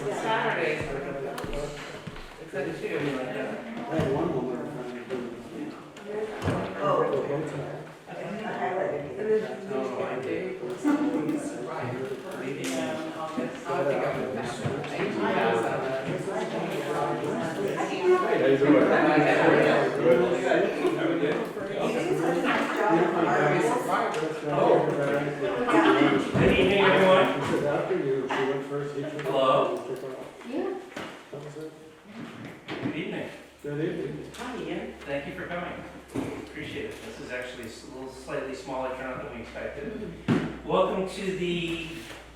Saturdays. Except two. I had one woman trying to do No, I did. Leaving in August. I'll pick up with that. How you doing? Good evening, everyone. after you, she went first, he took off. Hello. He took off. Yeah. That was it. Good evening. Good evening. Hi, Ian. Thank you for coming. Appreciate it. This is actually a little slightly smaller turnout than we expected. Welcome to the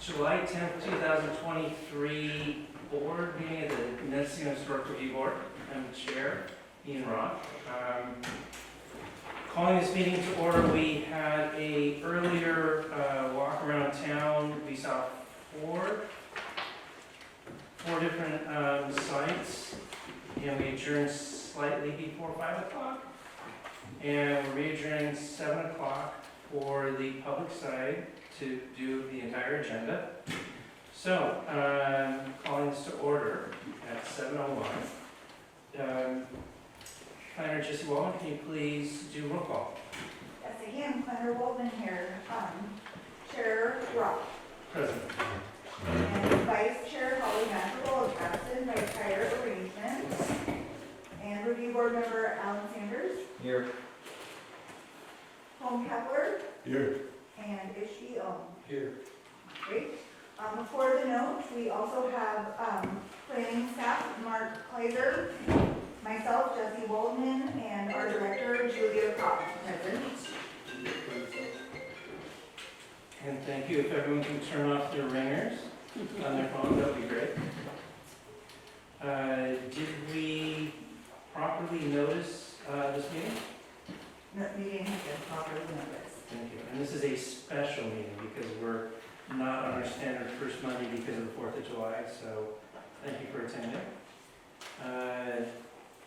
July 10th, 2023 board meeting of the Mendocino Historic Review Board. I'm the chair, Ian Roth. Calling this meeting to order, we had a earlier walk around town. We saw four different sites, and we adjourned slightly before 5 o'clock. And we're re-adjourning 7 o'clock for the public side to do the entire agenda. So, calling this to order at 7:01. Planner Jesse Wallman, can you please do roll call? Yes, again, Planner Waldman here. Chair Rock. Present. And Vice Chair Holly Madrigal is absent by prior arrangement. And Review Board Member Alan Sanders. Here. Home Kepler. Here. And Ishvi Ohm. Here. Great. For the note, we also have planning staff, Mark Kleiser, myself, Jesse Waldman, and our director, Julia Kopp, present. And thank you. If everyone can turn off their ringers on their phone, that would be great. Did we properly notice this meeting? No, meeting has been properly noticed. Thank you. And this is a special meeting because we're not on our standard first Monday because of the 4th of July, so thank you for attending.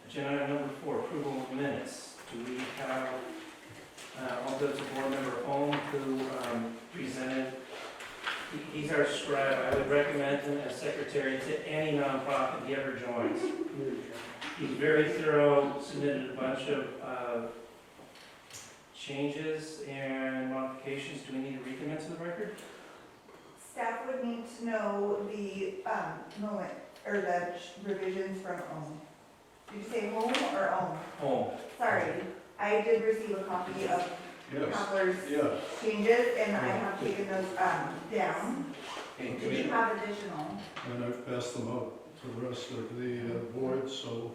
Agenda item number 4, approval of minutes. Do we have, I'll go to board member Holm who presented, he's our scribe. I would recommend him as secretary to any nonprofit he ever joins. He's very thorough, submitted a bunch of changes and modifications. Do we need to read them into the record? Staff would need to know the revisions from OHM. Did you say home or OHM? Holm. Sorry, I did receive a copy of Kepler's changes, and I have taken those down. Okay, Did you have additional? And I've passed them out to the rest of the board, so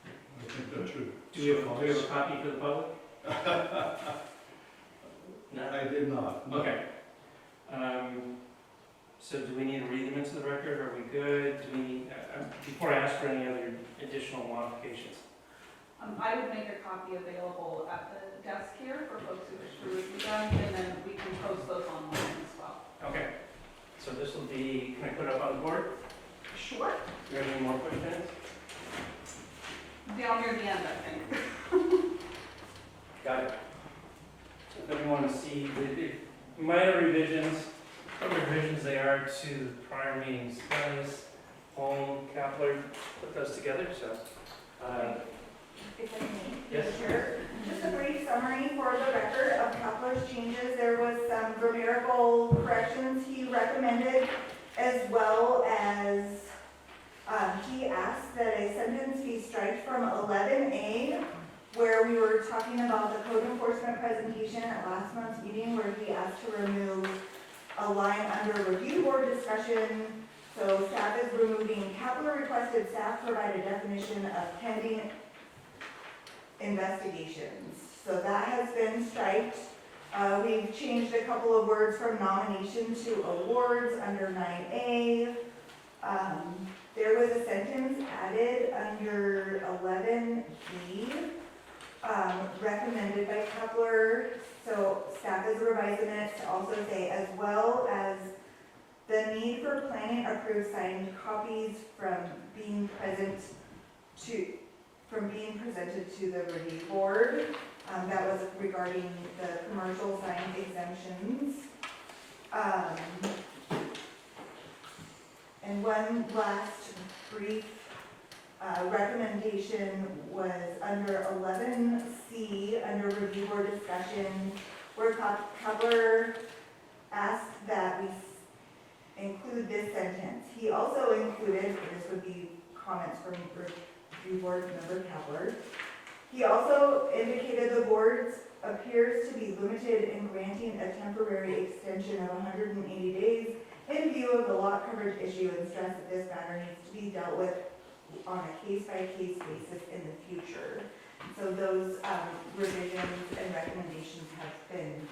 I think that should do we have a copy for the public? No? I did not. No. Okay. So do we need to read them into the record? Are we good? Do we need, before I ask for any other additional modifications? I would make a copy available at the desk here for folks who wish to review them, and then we can post those online as well. Okay. So this will be, can I put it up on the board? Sure. Do you have any more questions? Down near the end, I think. Got it. So then we want to see the minor revisions, what revisions they are to prior meetings. Guys, Holm, Kepler, put those together, so. If I may. Yes. Sure. Just a brief summary for the record of Kepler's changes. There was some grammatical corrections he recommended, as well as he asked that a sentence be striked from 11A, where we were talking about the code enforcement presentation at last month's meeting, where he asked to remove a line under review board discussion. So staff is removing, Kepler requested staff provide a definition of pending investigations. So that has been striked. We've changed a couple of words from nomination to awards under 9A. There was a sentence added under 11B, recommended by Kepler. So staff is revising it to also say, as well as the need for planning approved signed copies from being presented to the review board. That was regarding the commercial sign exemptions. And one last brief recommendation was under 11C, under review board discussion, where Coupler asked that we include this sentence. He also included, this would be comments from review board member Coupler. He also indicated the board appears to be limited in granting a temporary extension of 180 days in view of the lot coverage issue and stress that this matter needs to be dealt with on a case-by-case basis in the future. So those revisions and recommendations have been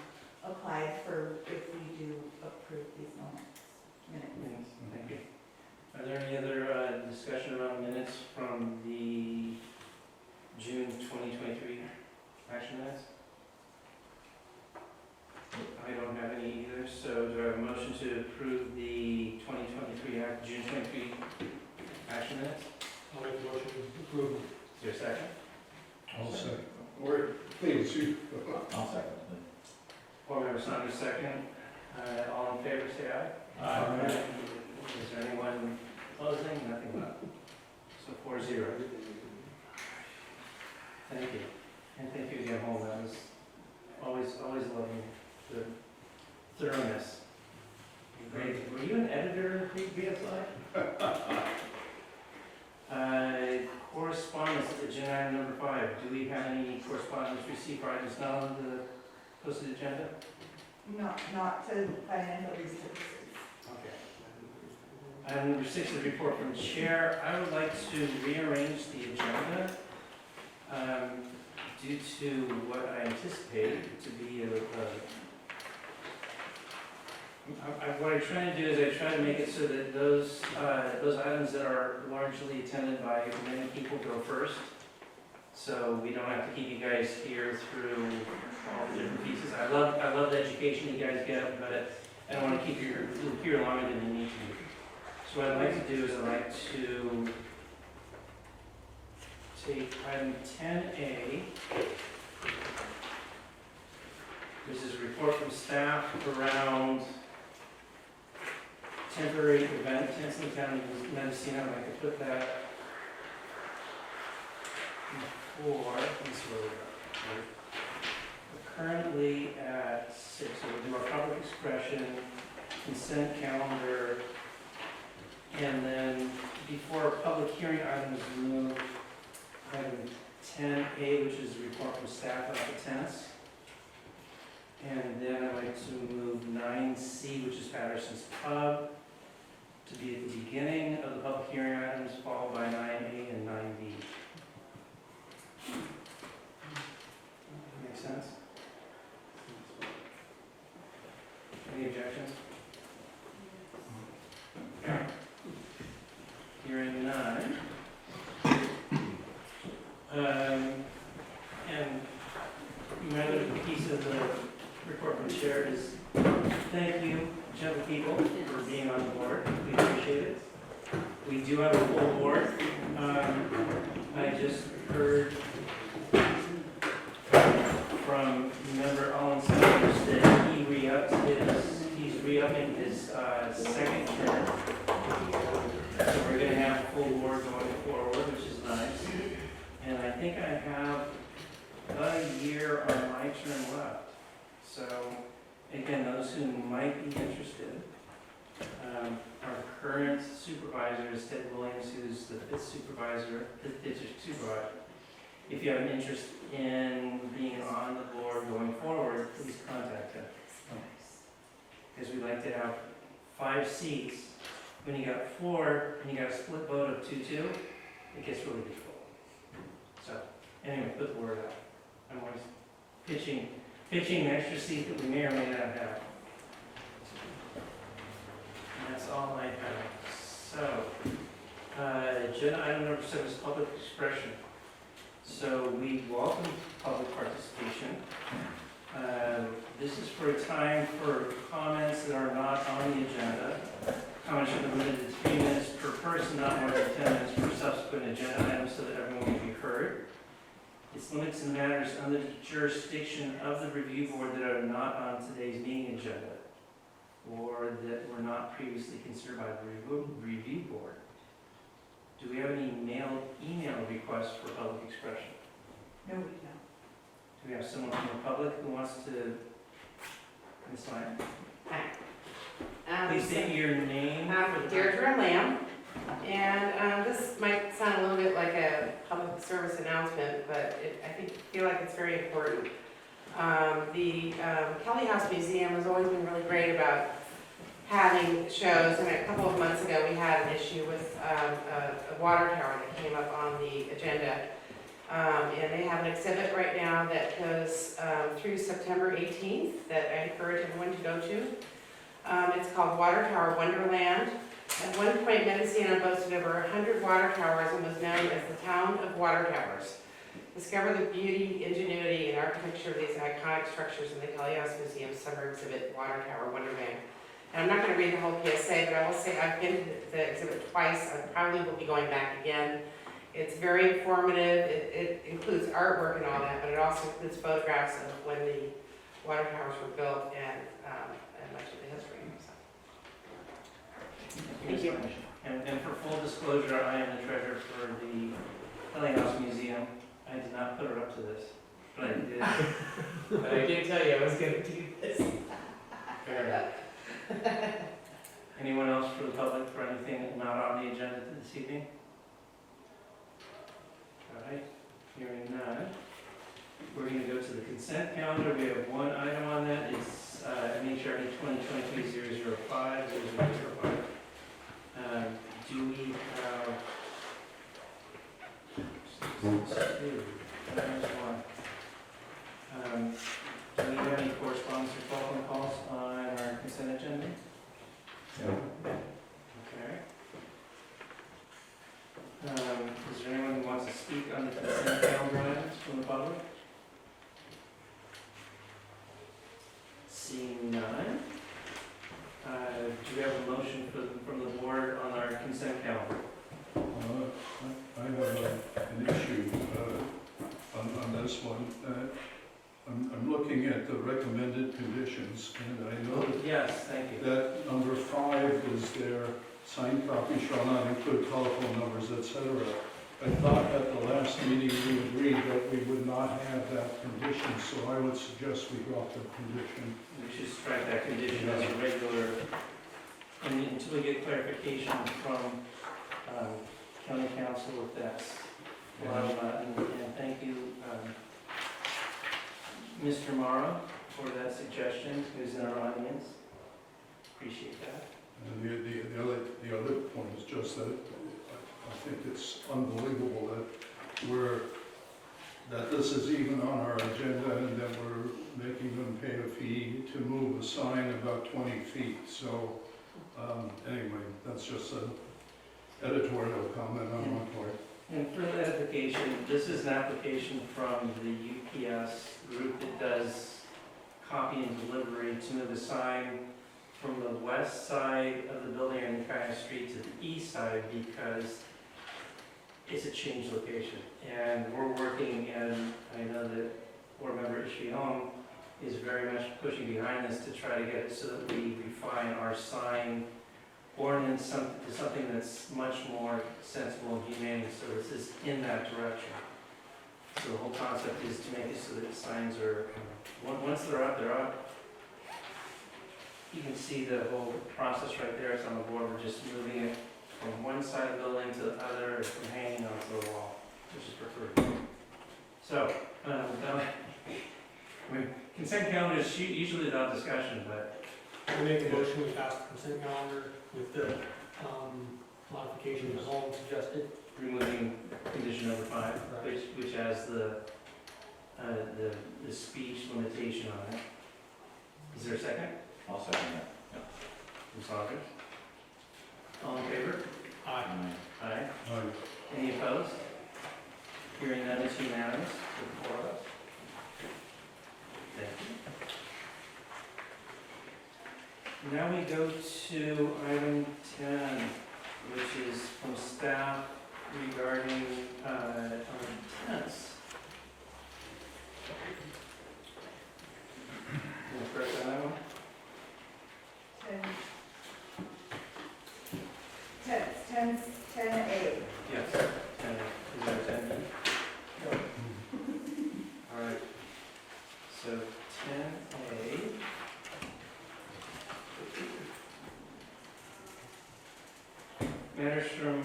applied for if we do approve these minutes. Thank you. Are there any other discussion around minutes from the June 2023 action minutes? I don't have any either, so do I have a motion to approve the 2023, June 23 action minutes? I'll make the motion to approve. Is there a second? I'll second. Or, please, you. I'll second. Board member Saunders, second. All in favor, say aye. Aye. Is there anyone opposing? Nothing but. So 4-0. Thank you. And thank you again, Holden. That was always loving the thoroughness. Great. Were you an editor in BSI? Correspondence, agenda item number 5. Do we have any correspondence received for items not on the posted agenda? Not to financial reasons. Okay. Item number 6 is a report from chair. I would like to rearrange the agenda due to what I anticipate to be what I try to do is I try to make it so that those items that are largely attended by many people go first. So we don't have to keep you guys here through all the different pieces. I love the education you guys get, but I don't want to keep you here longer than you need to. So what I'd like to do is I'd like to take item 10A, which is a report from staff around temporary event tents in the town of Mendocino. I'd like to put that before, let's see where we're currently at 6, so we'll do our public expression, consent calendar, and then before public hearing items move, item 10A, which is a report from staff about the tents. And then I'd like to move 9C, which is Patterson's Pub, to be at the beginning of the public hearing items, followed by 9A and 9B. Make sense? Any objections? Hearing none. And another piece of the report from the chair is thank you, gentle people, for being on the board. We appreciate it. We do have a full board. I just heard from member Alan Sanders that he's re-upping his second term. So we're going to have a full board going forward, which is nice. And I think I have a year on my term left. So, again, those who might be interested, our current supervisor is Ted Williams, who's the fifth supervisor. If you have an interest in being on the board going forward, please contact him. Because we like to have 5 seats. When you got 4 and you got a split vote of 2-2, it gets really difficult. So, anyway, put the word out. I'm always pitching an extra seat that we may or may not have. And that's all I have. So, agenda item number 7 is public expression. So we welcome public participation. This is for a time for comments that are not on the agenda. Comments should be limited to 3 minutes per person, not more than 10 minutes per subsequent agenda item, so that everyone will be heard. It's limited to matters under the jurisdiction of the review board that are not on today's meeting agenda. board that were not previously considered by the review board. Do we have any email requests for public expression? No, we don't. Do we have someone from the public who wants to, Ms. Lyon? Please state your name. Deirdre Lamb, and this might sound a little bit like a public service announcement, but I feel like it's very important. The Kelly House Museum has always been really great about having shows, and a couple of months ago we had an issue with a water tower that came up on the agenda. And they have an exhibit right now that goes through September 18th that I encourage everyone to go to. It's called Water Tower Wonderland. At one point, Mendocino boasted over 100 water towers and was known as the town of water towers. Discover the beauty, ingenuity, and architecture of these iconic structures in the Kelly House Museum summer exhibit, Water Tower Wonderland. And I'm not going to read the whole PSA, but I will say I've been to the exhibit twice. I probably will be going back again. It's very informative. It includes artwork and all that, but it also includes photographs of when the water towers were built and much of the history. Thank you. And for full disclosure, I am the treasurer for the Kelly House Museum. I did not put her up to this, but I did. But I did tell you I was going to do this. Fair enough. Anyone else for the public for anything not on the agenda this evening? All right, hearing none. We're going to go to the consent calendar. We have one item on that. It's MHRD 2023-005, 0005. Do we have... There's one. Do we have any correspondence or telephone calls on our consent agenda? No. Okay. Is there anyone who wants to speak on the consent calendar items from the public? Seeing none. Do we have a motion from the board on our consent calendar? I have an issue on this one. I'm looking at the recommended conditions, and I know Yes, thank you. that number 5 is there, signed copy shall not include telephone numbers, etc. I thought at the last meeting we agreed that we would not have that condition, so I would suggest we drop the condition. We should strike that condition as a regular, and until we get clarification from county council if that's allowed or not. And thank you, Mr. Morrow, for that suggestion, who's in our audience. Appreciate that. And the other point is just that I think it's unbelievable that this is even on our agenda and that we're making them pay a fee to move a sign about 20 feet. So anyway, that's just an editorial comment on my part. And for edification, this is an application from the UPS group that does copy and delivery to move a sign from the west side of the building on Ukiah Street to the east side because it's a changed location. And we're working, and I know that board member Ishion is very much pushing behind this to try to get it so that we refine our sign ordinance to something that's much more sensible and humane. So this is in that direction. So the whole concept is to make it so that the signs are, once they're up, they're up. You can see the whole process right there. It's on the board. We're just moving it from one side of the building to the other, or from hanging onto the wall, which is preferred. So, consent calendar is usually without discussion, but I make a motion, we pass the consent calendar with the modifications as all suggested. removing condition number 5, Right. which has the speech limitation on it. Is there a second? I'll second that. From Saunders? All in favor? Aye. Aye. Aye. Any opposed? Hearing none, it's unanimous with the 4 of us. Thank you. Now we go to item 10, which is from staff regarding tents. You want to correct on that one? ordinance 10A. Yes, 10, is there 10B? All right, so 10A. Matters from,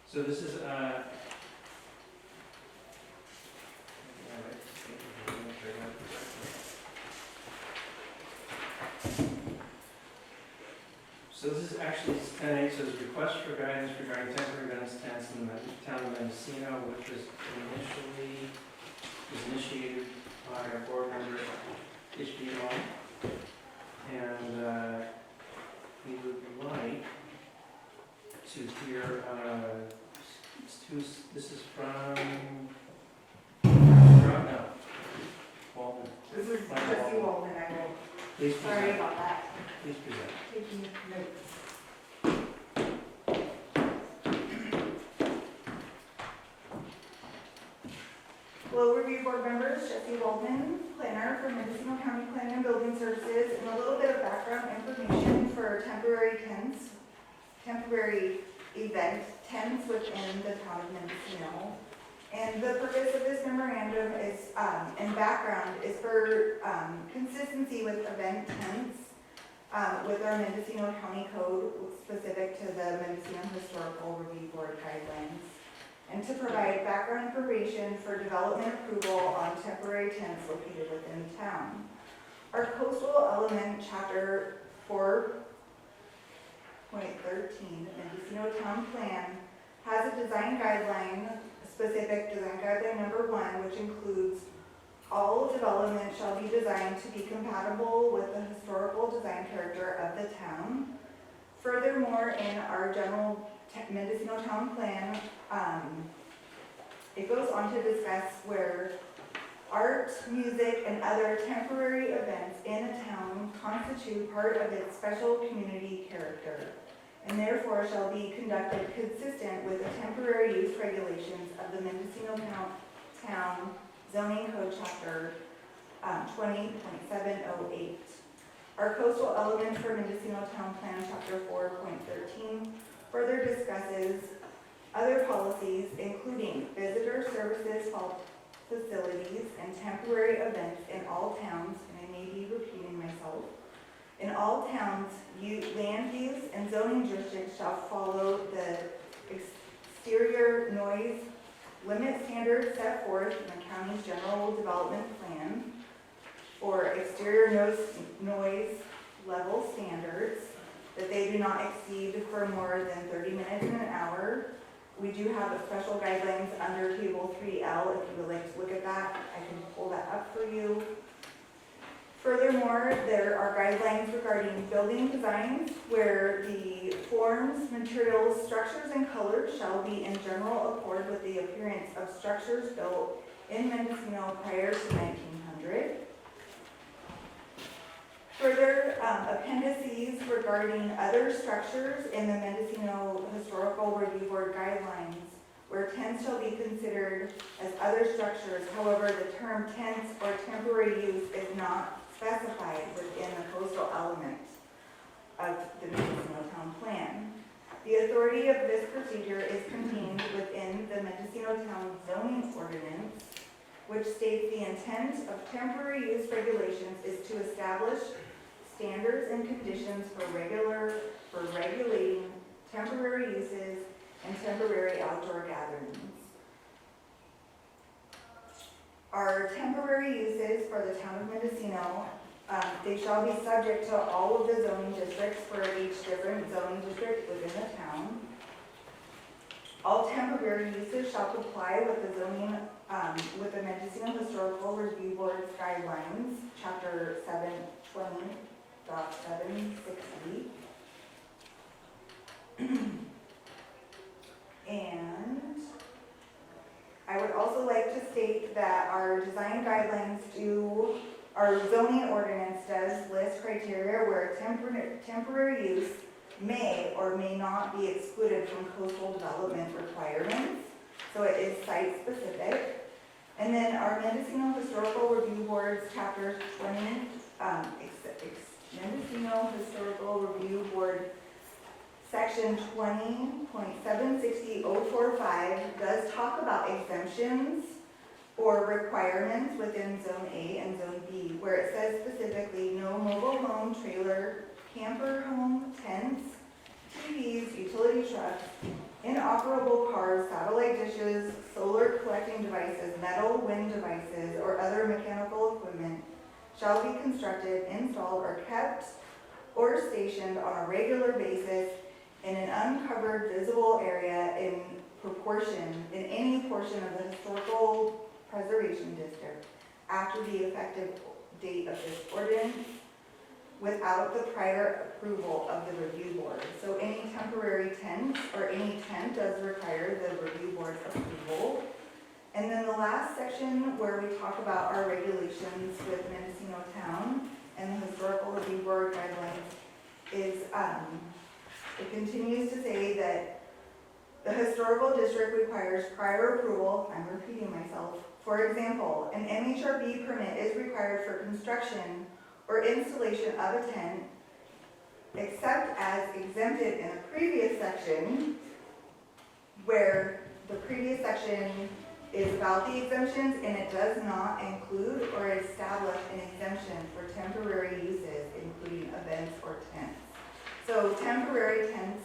so this is, so this is actually 10A, so it's request for guidance regarding temporary events tents in the town of Mendocino, which was initiated by our board member, HBMO. And we would like to hear, this is from, no, Walton. This is Trustee Walden, I will, Please sorry present, about that, please present. taking notes. Hello, review board members, Trustee Walden, planner for Mendocino County Planning and Building Services, and a little bit of background information for temporary tents, temporary event tents within the town of Mendocino. And the purpose of this memorandum is, and background, is for consistency with event tents with our Mendocino County Code specific to the Mendocino Historical Review Board guidelines, and to provide background information for development approval on temporary tents located within the town. Our coastal element chapter 4.13, Mendocino Town Plan, has a design guideline, specific design guideline number 1, which includes all development shall be designed to be compatible with the historical design character of the town. Furthermore, in our general Mendocino Town Plan, it goes on to discuss where art, music, and other temporary events in a town constitute part of its special community character, and therefore shall be conducted consistent with the temporary use regulations of the Mendocino Town Zoning Code Chapter 20.708. Our coastal element for Mendocino Town Plan Chapter 4.13 further discusses other policies, including visitor services facilities and temporary events in all towns, and I may be repeating myself. In all towns, land use and zoning districts shall follow the exterior noise limit standards set forth in the county's general development plan for exterior noise level standards, that they do not exceed for more than 30 minutes in an hour. We do have a special guidelines under table 3L. If you would like to look at that, I can pull that up for you. Furthermore, there are guidelines regarding building designs where the forms, materials, structures, and colors shall be in general accord with the appearance of structures built in Mendocino prior to 1900. Further, appendices regarding other structures in the Mendocino Historical Review Board guidelines, where tents shall be considered as other structures. However, the term tents or temporary use is not specified within the coastal element of the Mendocino Town Plan. The authority of this procedure is contained within the Mendocino Town Zoning Ordinance, which states the intent of temporary use regulations is to establish standards and conditions for regulating temporary uses and temporary outdoor gatherings. Our temporary uses for the town of Mendocino, they shall be subject to all of the zoning districts for each different zoning district within the town. All temporary uses shall comply with the zoning, with the Mendocino Historical Review Board's guidelines, Chapter 720.760. And I would also like to state that our design guidelines our zoning ordinance does list criteria where temporary use may or may not be excluded from coastal development requirements. So it is site specific. And then our Mendocino Historical Review Board's Chapter 20, Mendocino Historical Review Review Board, section 20.760.045 does talk about exemptions or requirements within Zone A and Zone B, where it says specifically, no mobile home, trailer, camper home, tents, TVs, utility trucks, inoperable cars, satellite dishes, solar collecting devices, metal wind devices, or other mechanical equipment shall be constructed, installed, or kept or stationed on a regular basis in an uncovered visible area in any portion of the historical preservation district after the effective date of this ordinance without the prior approval of the review board. So any temporary tent or any tent does require the review board's approval. And then the last section where we talk about our regulations with Mendocino Town and the historical review board guidelines is, it continues to say that the historical district requires prior approval, I'm repeating myself. For example, an MHRB permit is required for construction or installation of a tent, except as exempted in a previous section, where the previous section is about the exemptions and it does not include or establish an exemption for temporary uses, including events or tents. So temporary event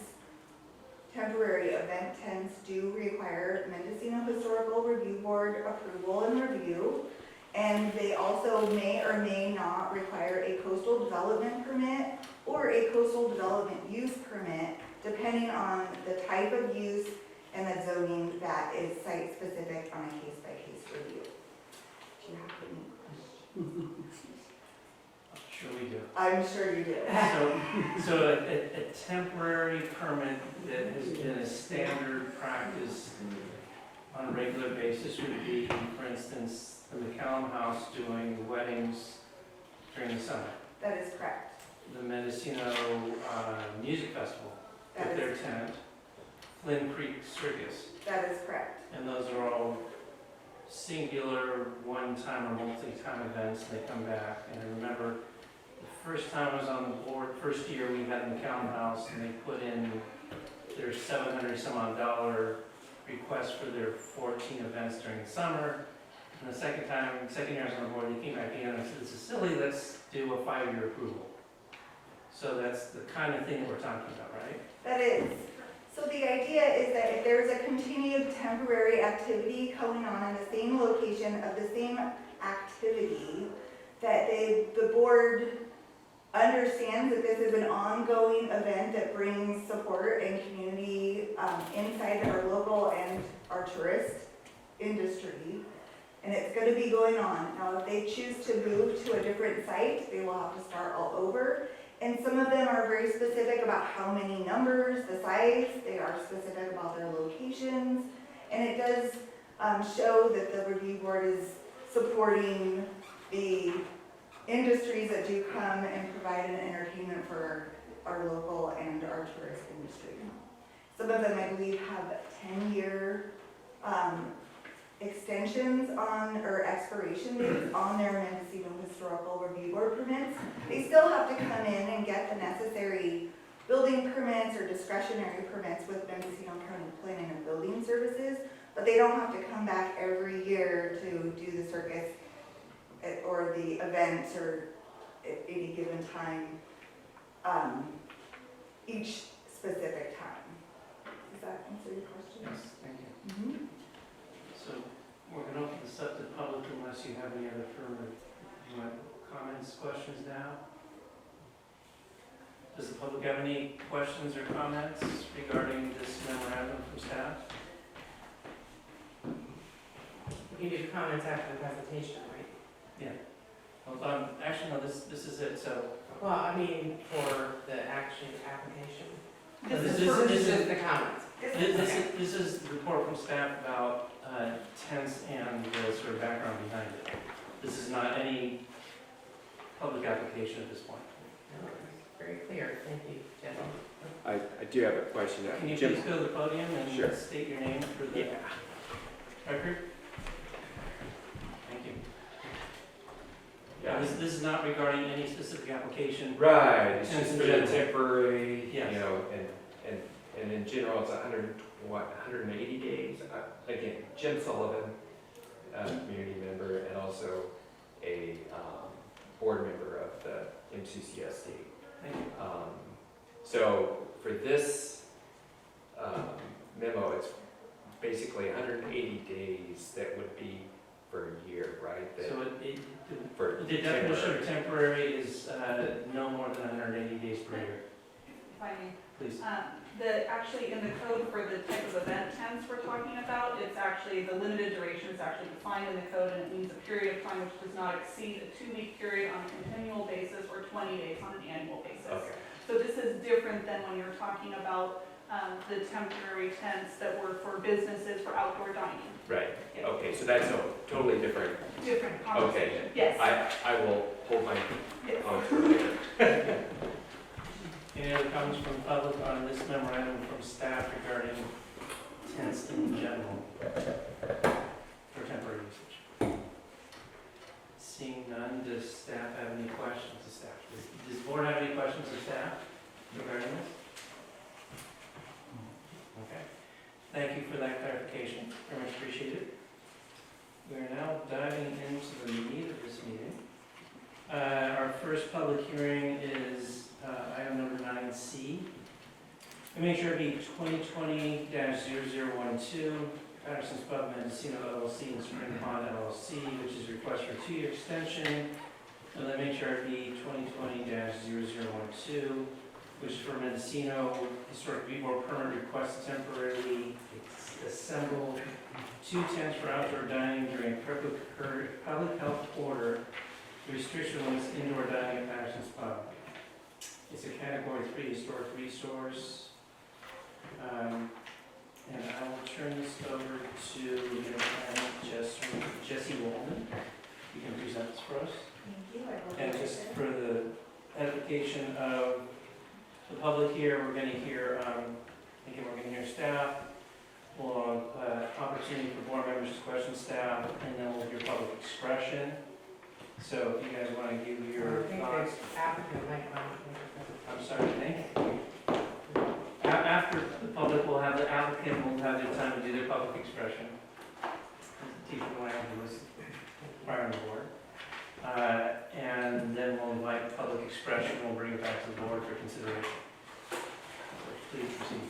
tents do require Mendocino Historical Review Board approval and review, and they also may or may not require a coastal development permit or a coastal development use permit, depending on the type of use and the zoning that is site-specific on a case-by-case review. Do you have any questions? Sure we do. I'm sure you do. So a temporary permit that has been a standard practice on a regular basis would be, for instance, the McCallum House doing weddings during the summer. That is correct. The Mendocino Music Festival That with their is, tent. Flynn Creek Circus. that is correct. And those are all singular, one-time or multi-time events, and they come back. And I remember the first time I was on the board, first year we had McCallum House, and they put in their $700 some odd request for their 14 events during the summer. And the second year I was on the board, they came back in and I said, this is silly, let's do a 5-year approval. So that's the kind of thing that we're talking about, right? That is. So the idea is that if there's a continued temporary activity going on in the same location of the same activity, that the board understands that this is an ongoing event that brings support and community inside our local and our tourist industry, and it's going to be going on. Now, if they choose to move to a different site, they will have to start all over. And some of them are very specific about how many numbers, the size, they are specific about their locations. And it does show that the review board is supporting the industries that do come and provide an entertainment for our local and our tourist industry. Some of them, I believe, have 10-year extensions on, or expiration dates on their Mendocino Historical Review Board permits. They still have to come in and get the necessary building permits or discretionary permits with Mendocino County Planning and Building Services, but they don't have to come back every year to do the circus or the events or at any given time, each specific time. Does that answer your question? Yes, thank you. Mm-hmm. So we're going to open this up to the public unless you have any other further comments, questions now. Does the public have any questions or comments regarding this memorandum from staff? You can do comments after the presentation, right? Yeah. Well, actually, no, this is it, so. Well, I mean, for the application. This This is is the comments. This is the report from staff about tents and the sort of background behind it. This is not any public application at this point. No, it's very clear, thank you, Jen. I do have a question. Can you Jim, please go to the podium and Sure. state your name for the yeah, record? Thank you. This is not regarding any specific application. Right, it's And just in for the general. temporary, Yes. you know, and in general, it's 180 days. Again, Jim Sullivan, community member, and also a board member of the MCCSD. Thank you. So for this memo, it's basically 180 days that would be for a year, right? That- So For the definition of temporary. temporary is no more than 180 days per year. If I may. Please. Actually, in the code for the type of event tents we're talking about, it's actually, the limited duration is actually defined in the code, and it means a period of time which does not exceed a 2-week period on a continual basis or 20 days on an annual basis. Okay, So this is different than when you're talking about the temporary tents that were for businesses for outdoor dining. right. Yeah. Okay, so that's a totally different, Different conversation. okay. Yes. I will hold my Yes. comments for later. Any other comments from the public on this memorandum from staff regarding tents in general for temporary usage? Seeing none, does staff have any questions of staff? Does the board have any questions of staff regarding this? Okay, thank you for that clarification, very much appreciated. We are now diving into the meat of this meeting. Our first public hearing is item number 9C. Make sure it be 2020-0012, Patterson's Pub Mendocino LLC and Spring Pond LLC, which is request for a 2-year extension. And then make sure it be 2020-0012, which is for Mendocino Historic Reboard Permit request to temporarily assemble 2 tents for outdoor dining during public health order. Restriction limits indoor dining at Patterson's Pub. It's a category 3 historic resource. And I will turn this over to Jesse Wallman. You can present this for us. Thank you. I will And do just it. for the edification of the public here, we're going to hear, again, we're going to hear staff. We'll have opportunity for board members to question staff, and then we'll hear public expression. So if you guys want to give your thoughts. Applicant might want I'm sorry, Nick. After the public will have, the applicant will have their time to do their public expression. Teacher Moran, who was prior on the board. And then we'll invite public expression, we'll bring it back to the board for consideration. Please proceed.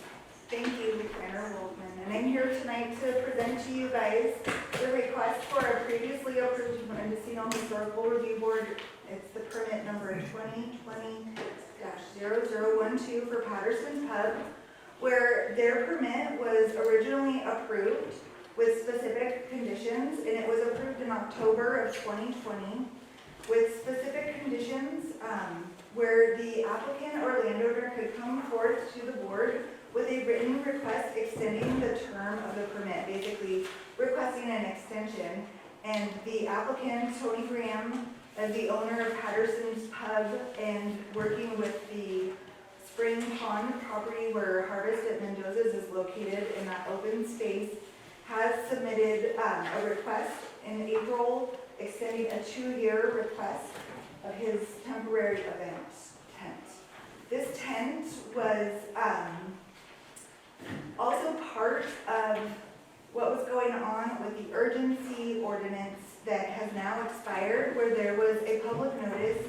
Thank you, Planner Wolfman, and I'm here tonight to present to you guys the request for a previously approved Mendocino Historical Review Board. It's the permit number 2020-0012 for Patterson's Pub, where their permit was originally approved with specific conditions, and it was approved in October of 2020 with specific conditions where the applicant or landowner could come forth to the board with a written request extending the term of the permit, basically requesting an extension. And the applicant, Tony Graham, as the owner of Patterson's Pub and working with the Spring Pond property where Harvest at Mendoza's is located in that open space, has submitted a request in April extending a 2-year request of his temporary event tent. This tent was also part of what was going on with the urgency ordinance that has now expired, where there was a public notice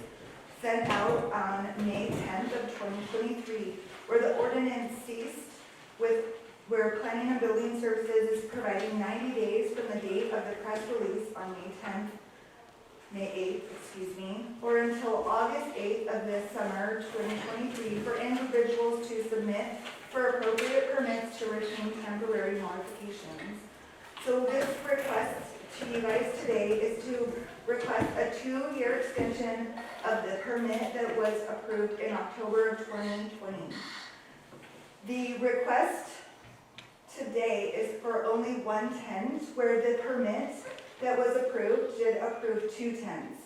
sent out on May 10th of 2023, where the ordinance ceased with where Planning and Building Services is providing 90 days from the date of the press release on May 8th, or until August 8th of this summer, 2023, for individuals to submit for appropriate permits to retain temporary modifications. So this request to you guys today is to request a 2-year extension of the permit that was approved in October of 2020. The request today is for only 1 tent, where the permit that was approved did approve 2 tents.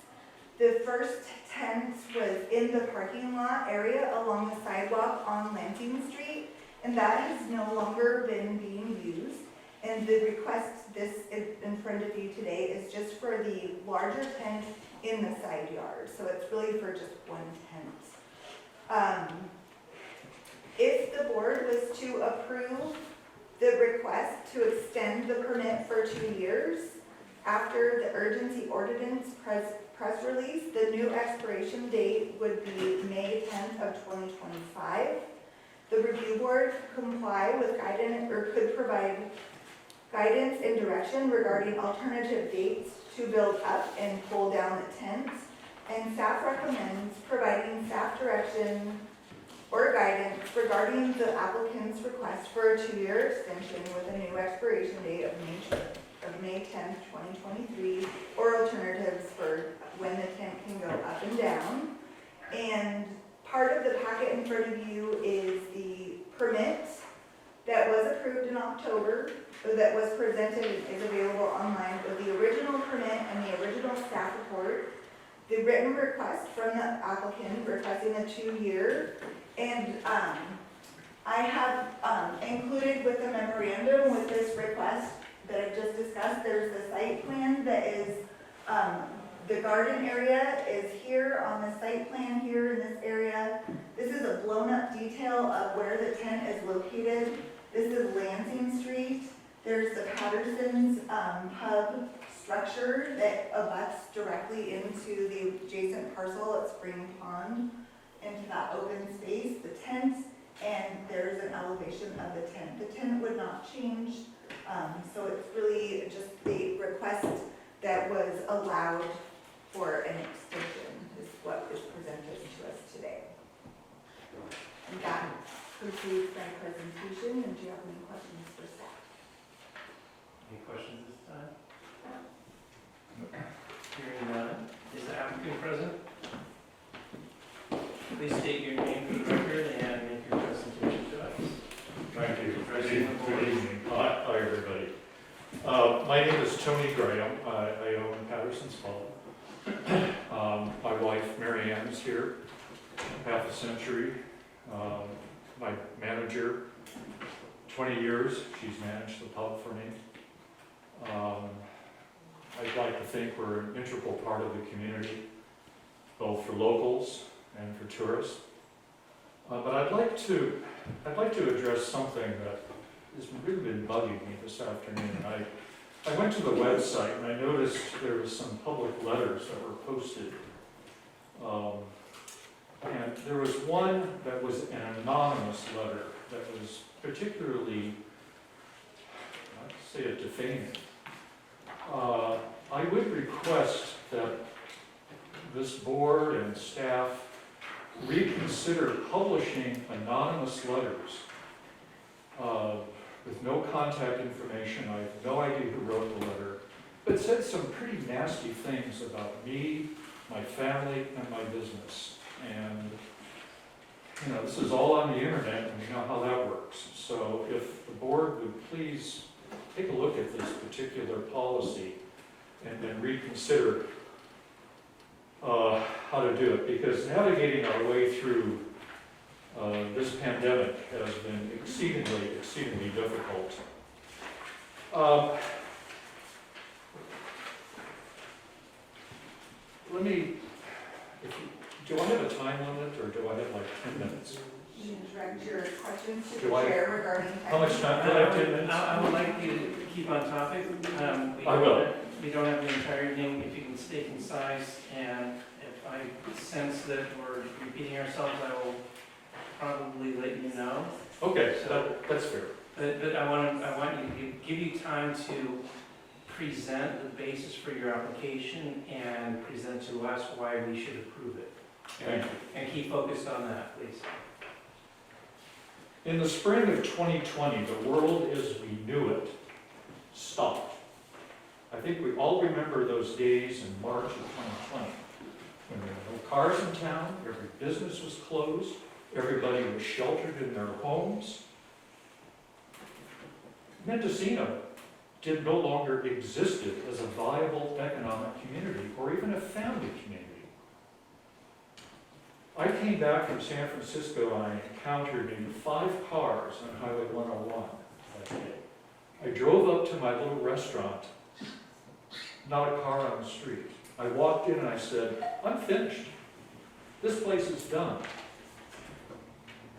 The first tent was in the parking lot area along the sidewalk on Lansing Street, and that has no longer been being used. And the request this in front of you today is just for the larger tent in the side yard, so it's really for just one tent. If the board was to approve the request to extend the permit for 2 years, after the urgency ordinance press release, the new expiration date would be May 10th of 2025. The review board could comply with guidance, or could provide guidance and direction regarding alternative dates to build up and pull down the tents. And staff recommends providing staff direction or guidance regarding the applicant's request for a 2-year extension with a new expiration date of May 10th, 2023, or alternatives for when the tent can go up and down. And part of the packet in front of you is the permit that was approved in October, or that was presented and is available online, with the original permit and the original staff report, the written request from the applicant requesting a 2-year, and I have included with the memorandum with this request that I just discussed, there's the site plan that is, the garden area is here on the site plan here in this area. This is a blown up detail of where the tent is located. This is Lansing Street. There's the Patterson's pub structure that abuts directly into the adjacent parcel at Spring Pond, into that open space, the tent, and there's an elevation of the tent. The tent would not change, so it's really just the request that was allowed for an extension is what is presented to us today. And that concludes my presentation, and do you have any questions for staff? Any questions this time? Hearing none. Is the applicant present? Please state your name for the record and make your presentation to us. Thank you. President of the board. Good evening. Hi, everybody. My name is Tony Graham. I own Patterson's Pub. My wife, Mary Ann, is here, half a century. My manager, 20 years, she's managed the pub for me. I'd like to think we're an integral part of the community, both for locals and for tourists. But I'd like to address something that has really been bugging me this afternoon. I went to the website and I noticed there was some public letters that were posted. And there was one that was an anonymous letter that was particularly, not to say it defaming. I would request that this board and staff reconsider publishing anonymous letters with no contact information. I have no idea who wrote the letter, but said some pretty nasty things about me, my family, and my business. And, you know, this is all on the internet, and you know how that works. So if the board would please take a look at this particular policy and then reconsider how to do it, because navigating our way through this pandemic has been exceedingly difficult. Do I have a time limit, or do I have like 10 minutes? You can direct your questions to the Do I- chair regarding. How much time do I have? 10 minutes? I would like you to keep on topic. I will. We don't have the entire evening. If you can stay concise, and if I sense that we're repeating ourselves, I will probably let you know. Okay, So- that's fair. But I want you to give you time to present the basis for your application and present to us why we should approve it. Thank you. And keep focused on that, please. In the spring of 2020, the world as we knew it stopped. I think we all remember those days in March of 2020, when there were no cars in town, every business was closed, everybody was sheltered in their homes. Mendocino no longer existed as a viable economic community or even a family community. I came back from San Francisco and I encountered maybe 5 cars on Highway 101 that day. I drove up to my little restaurant, not a car on the street. I walked in and I said, I'm finished. This place is done.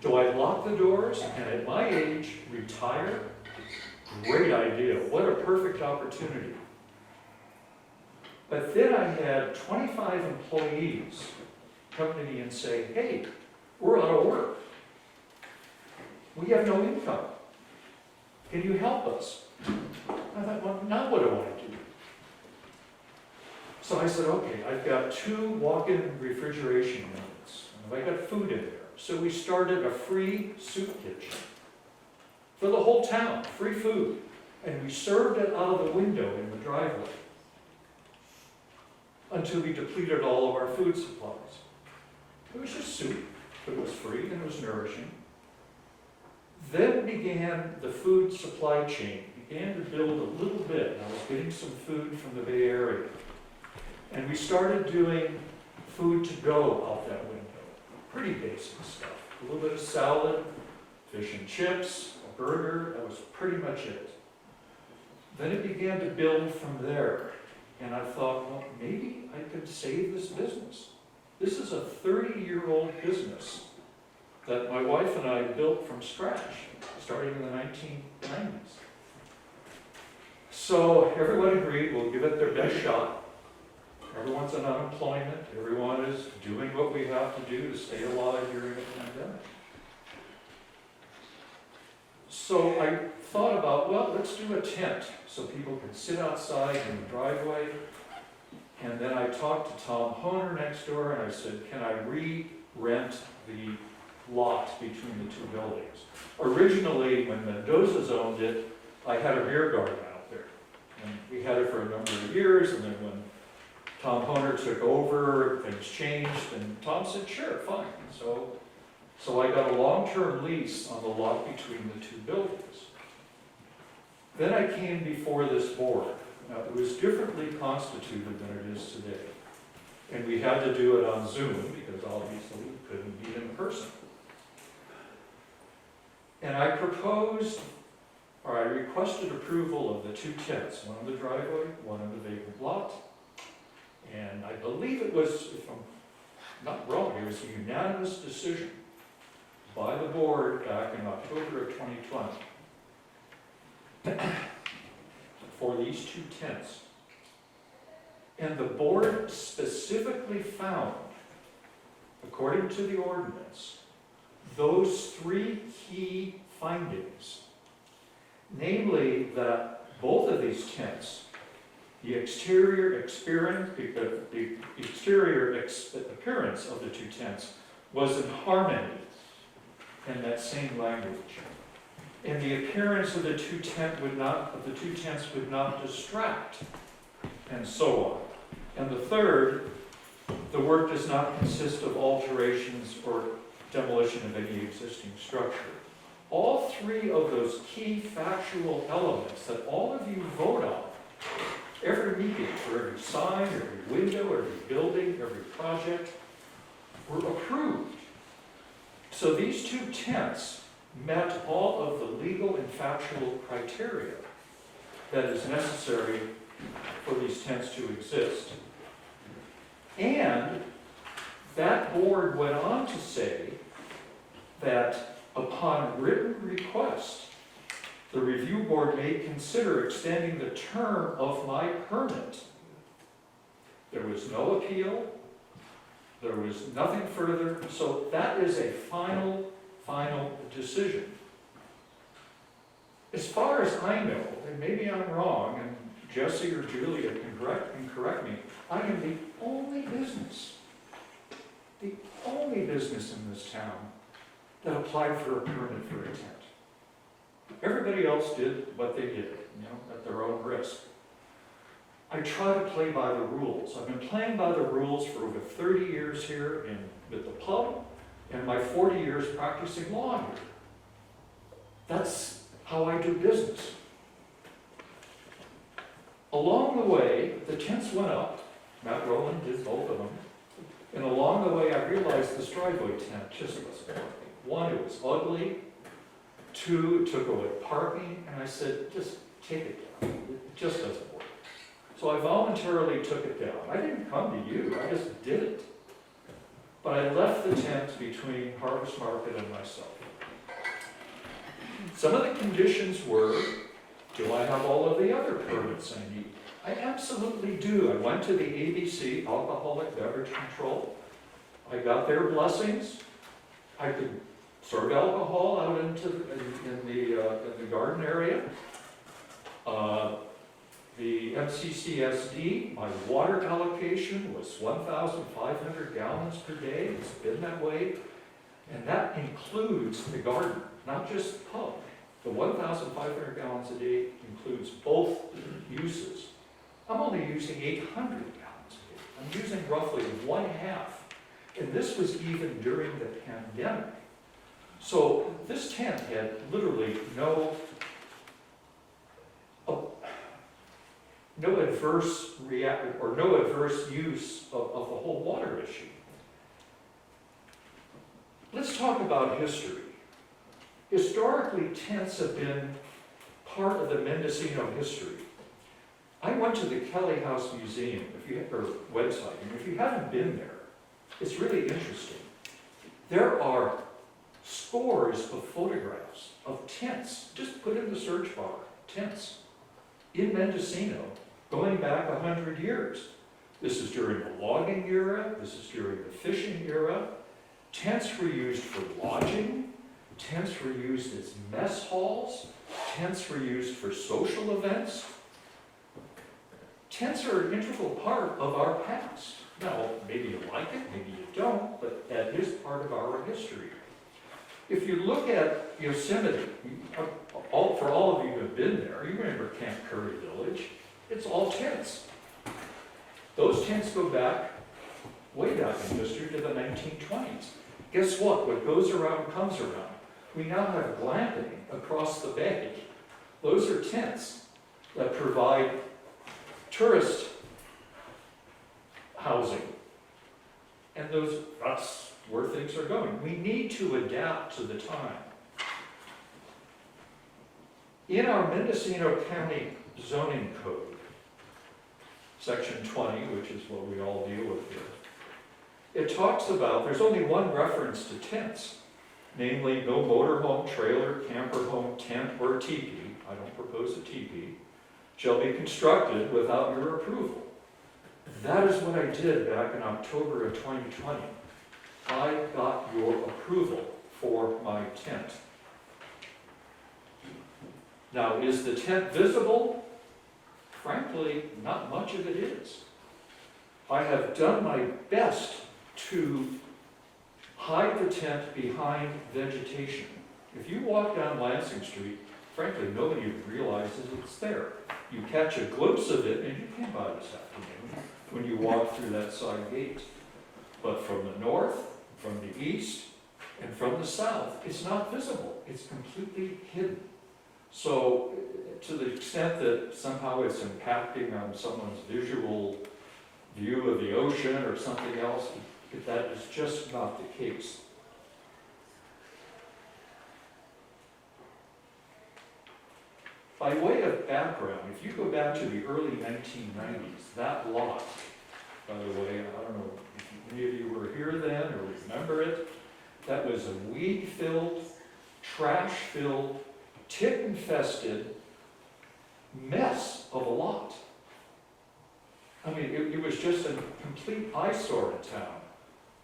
Do I lock the doors and at my age retire? Great idea. What a perfect opportunity. But then I had 25 employees come to me and say, hey, we're out of work. We have no income. Can you help us? I thought, well, now what do I do? So I said, okay, I've got 2 walk-in refrigeration units, and I've got food in there. So we started a free soup kitchen for the whole town, free food. And we served it out of the window in the driveway until we depleted all of our food supplies. It was just soup, but it was free and it was nourishing. Then began the food supply chain, began to build a little bit. I was getting some food from the Bay Area. And we started doing food to go out that window. Pretty basic stuff. A little bit of salad, fish and chips, a burger, that was pretty much it. Then it began to build from there. And I thought, well, maybe I could save this business. This is a 30-year-old business that my wife and I built from scratch, starting in the 1990s. So everyone agreed we'll give it their best shot. Everyone's on unemployment. Everyone is doing what we have to do to stay alive during a pandemic. So I thought about, well, let's do a tent so people can sit outside in the driveway. And then I talked to Tom Honer next door and I said, can I re-rent the lot between the 2 buildings? Originally, when Mendoza's owned it, I had a beer garden out there. And we had it for a number of years, and then when Tom Honer took over, things changed, and Tom said, sure, fine. So I got a long-term lease on the lot between the 2 buildings. Then I came before this board. Now, it was differently constituted than it is today. And we had to do it on Zoom because obviously we couldn't meet in person. And I proposed, or I requested approval of the 2 tents, one in the driveway, one in the vacant lot. And I believe it was, if I'm not wrong, it was a unanimous decision by the board back in October of 2020 for these 2 tents. And the board specifically found, according to the ordinance, those 3 key findings. Namely, that both of these tents, the exterior appearance of the 2 tents was in harmony in that same language. And the appearance of the 2 tents would not distract, and so on. And the third, the work does not consist of alterations or demolition of any existing structure. All 3 of those key factual elements that all of you vote on, every meeting, for every sign, every window, every building, every project, were approved. So these 2 tents met all of the legal and factual criteria that is necessary for these tents to exist. And that board went on to say that upon written request, the review board may consider extending the term of my permit. There was no appeal. There was nothing further. So that is a final decision. As far as I know, and maybe I'm wrong, and Jesse or Julia can correct me, I am the only business in this town that applied for a permit for a tent. Everybody else did what they did, at their own risk. I try to play by the rules. I've been playing by the rules for over 30 years here with the pub, and my 40 years practicing law here. That's how I do business. Along the way, the tents went up. Matt Rowland did both of them. And along the way, I realized this driveway tent just wasn't working. 1, it was ugly. 2, it took away parking. And I said, just take it down. It just doesn't work. So I voluntarily took it down. I didn't come to you, I just did it. But I left the tent between Harvest Market and myself. Some of the conditions were, do I have all of the other permits I need? I absolutely do. I went to the ABC, Alcoholic Beverage Control. I got their blessings. I could serve alcohol out into in the garden area. The MCCSD, my water allocation was 1,500 gallons per day. It's been that way. And that includes the garden, not just the pub. The 1,500 gallons a day includes both uses. I'm only using 800 gallons a day. I'm using roughly 1/2. And this was even during the pandemic. So this tent had literally no adverse no adverse use of the whole water issue. Let's talk about history. Historically, tents have been part of the Mendocino history. I went to the Kelly House Museum, or website, and if you haven't been there, it's really interesting. There are scores of photographs of tents, just put in the search bar, tents, in Mendocino, going back 100 years. This is during the logging era, this is during the fishing era. Tents were used for lodging, tents were used as mess halls, tents were used for social events. Tents are an integral part of our past. Now, maybe you like it, maybe you don't, but that is part of our history. If you look at Yosemite, for all of you who have been there, you remember Camp Curry Village. It's all tents. Those tents go back, way back in history, to the 1920s. Guess what? What goes around comes around. We now have glamping across the bay. Those are tents that provide tourist housing. And that's where things are going. We need to adapt to the time. In our Mendocino County zoning code, section 20, which is what we all deal with here, it talks about, there's only one reference to tents, namely no motorhome, trailer, camper home, tent, or teepee, I don't propose a teepee, shall be constructed without your approval. That is what I did back in October of 2020. I got your approval for my tent. Now, is the tent visible? Frankly, not much of it is. I have done my best to hide the tent behind vegetation. If you walk down Lansing Street, frankly, nobody realizes it's there. You catch a glimpse of it, and you came by this afternoon, when you walk through that side gate. But from the north, from the east, and from the south, it's not visible. It's completely hidden. So, to the extent that somehow it's impacting on someone's visual view of the ocean or something else, that is just not the case. By way of background, if you go back to the early 1990s, that lot, by the way, I don't know if any of you were here then or remember it, that was a weed-filled, trash-filled, tick-infested mess of a lot. I mean, it was just a complete eyesore in town.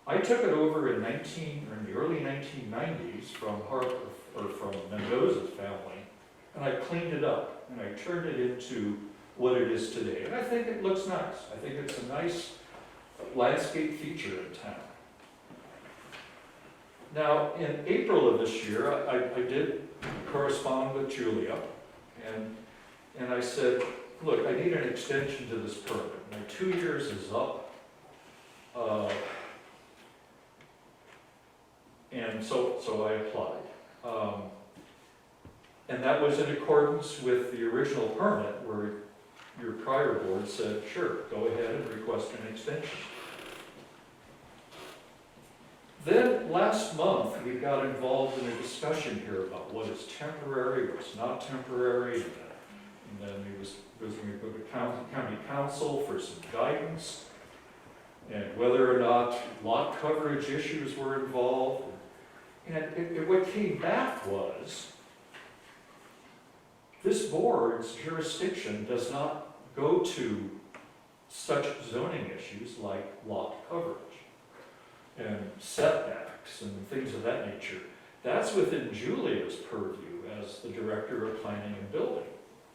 I took it over in the early 1990s from Mendoza's family, and I cleaned it up, and I turned it into what it is today. And I think it looks nice. I think it's a nice landscape feature in town. Now, in April of this year, I did correspond with Julia, and I said, look, I need an extension to this permit. My 2 years is up. And so I applied. And that was in accordance with the original permit where your prior board said, sure, go ahead and request an extension. Then last month, we got involved in a discussion here about what is temporary, what's not temporary, and And then he was going to go to county council for some guidance, and whether or not lot coverage issues were involved. And what came back was, this board's jurisdiction does not go to such zoning issues like lot coverage and setbacks and things of that nature. That's within Julia's purview as the director of planning and building.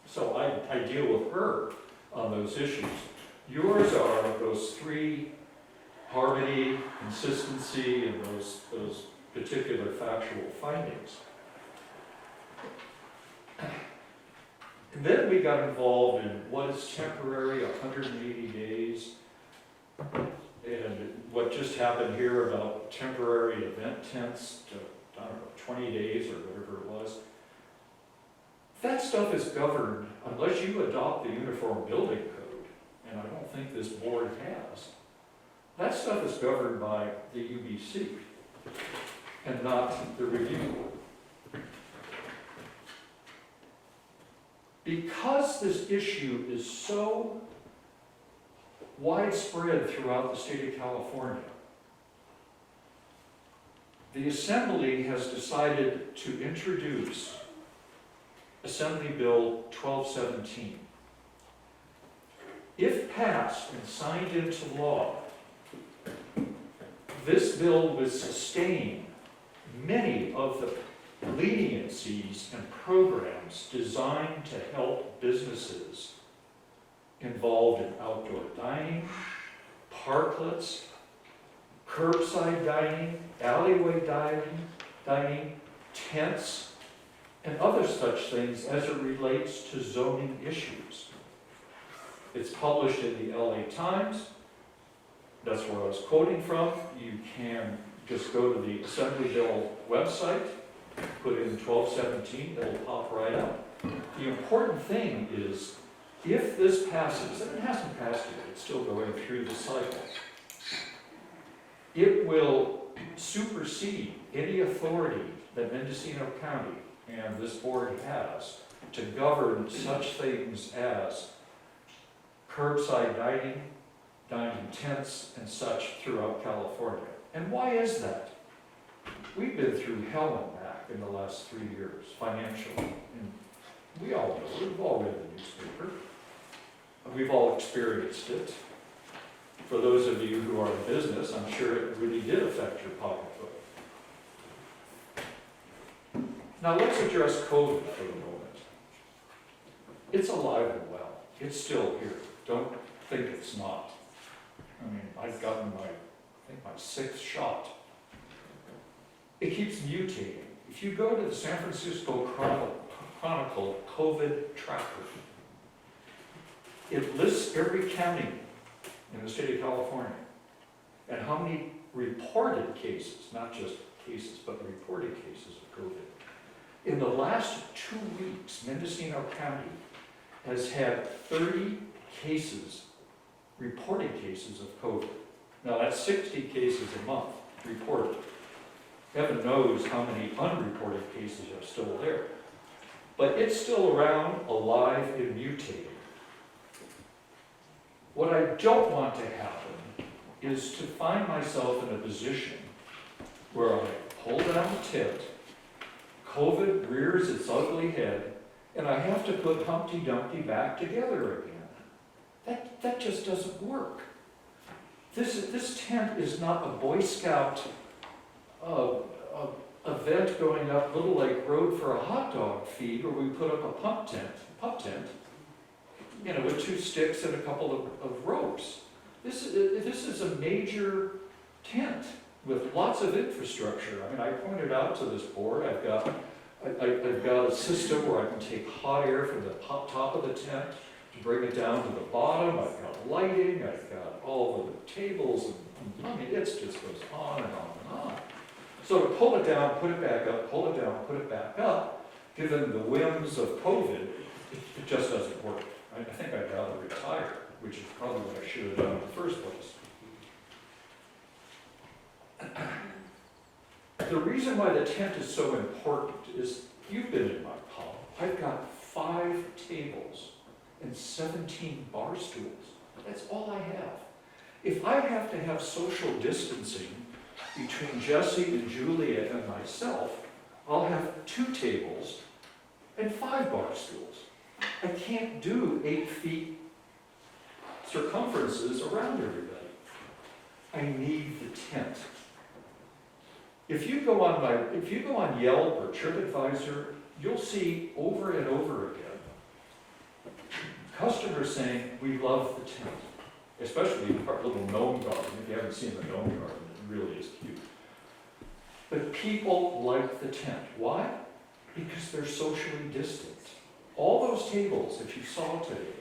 So I deal with her on those issues. Yours are those three: harmony, consistency, and those particular factual findings. And then we got involved in what is temporary, 180 days, and what just happened here about temporary event tents to, I don't know, 20 days or whatever it was. That stuff is governed, unless you adopt the Uniform Building Code, and I don't think this board has. That stuff is governed by the UBC and not the review board. Because this issue is so widespread throughout the state of California, the Assembly has decided to introduce Assembly Bill 1217. If passed and signed into law, this bill would sustain many of the leniencies and programs designed to help businesses involved in outdoor dining, parklets, curbside dining, alleyway dining, tents, and other such things as it relates to zoning issues. It's published in the LA Times. That's where I was quoting from. You can just go to the Assembly Bill website, put in 1217, it'll pop right up. The important thing is, if this passes, and it hasn't passed yet, it's still going through the cycle, it will supersede any authority that Mendocino County and this board has to govern such things as curbside dining, dining tents, and such throughout California. And why is that? We've been through hell and back in the last 3 years, financially. And we all know, we've all read the newspaper. We've all experienced it. For those of you who are in business, I'm sure it really did affect your pocketbook. Now let's address COVID for a moment. It's alive and well. It's still here. Don't think it's not. I mean, I've gotten my 6th shot. It keeps mutating. If you go to the San Francisco Chronicle COVID tracker, it lists every county in the state of California and how many reported cases, not just cases, but reported cases of COVID. In the last 2 weeks, Mendocino County has had 30 cases, reported cases of COVID. Now that's 60 cases a month reported. Heaven knows how many unreported cases are still there. But it's still around, alive, and mutating. What I don't want to happen is to find myself in a position where I pull down the tent, COVID rears its ugly head, and I have to put Humpty Dumpty back together again. That just doesn't work. This tent is not a Boy Scout event going up Little Lake Road for a hot dog feed where we put up a pup tent, you know, with 2 sticks and a couple of ropes. This is a major tent with lots of infrastructure. I mean, I pointed out to this board, I've got a system where I can take hot air from the top of the tent to bring it down to the bottom. I've got lighting, I've got all of the tables, and I mean, it just goes on and on and on. So to pull it down, put it back up, pull it down, put it back up, given the whims of COVID, it just doesn't work. I think I'd rather retire, which is probably what I should have done in the first place. The reason why the tent is so important is, you've been in my column, I've got 5 tables and 17 bar stools. That's all I have. If I have to have social distancing between Jesse and Julia and myself, I'll have 2 tables and 5 bar stools. I can't do 8 feet circumferences around everybody. I need the tent. If you go on Yelp or TripAdvisor, you'll see over and over again customers saying, we love the tent, especially our little gnome garden. If you haven't seen the gnome garden, it really is cute. But people like the tent. Why? Because they're socially distant. All those tables that you saw today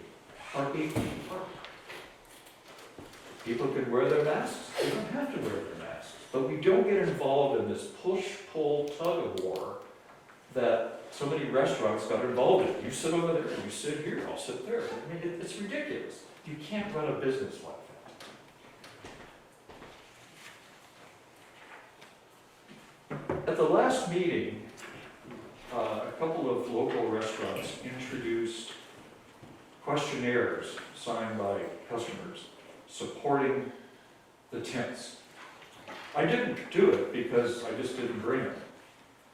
are 8 feet apart. People can wear their masks. They don't have to wear their masks. But we don't get involved in this push-pull tug-of-war that so many restaurants got involved in. You sit over there, you sit here, I'll sit there. I mean, it's ridiculous. You can't run a business like that. At the last meeting, a couple of local restaurants introduced questionnaires signed by customers supporting the tents. I didn't do it because I just didn't bring them.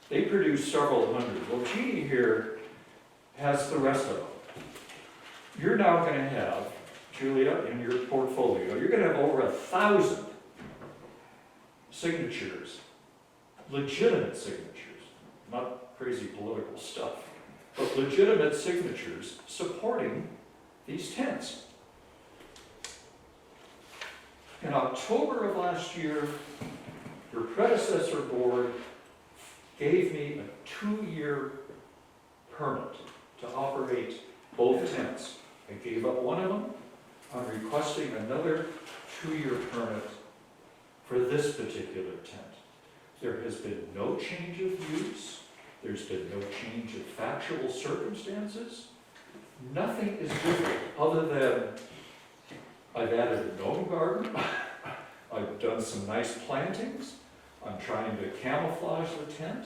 They produced several hundred. Well, Jeannie here has the rest of them. You're now going to have, Julia, in your portfolio, you're going to have over 1,000 signatures, legitimate signatures, not crazy political stuff, but legitimate signatures supporting these tents. In October of last year, your predecessor board gave me a 2-year permit to operate both tents. I gave up one of them. I'm requesting another 2-year permit for this particular tent. There has been no change of use. There's been no change of factual circumstances. Nothing is different other than I've added a gnome garden. I've done some nice plantings. I'm trying to camouflage the tent.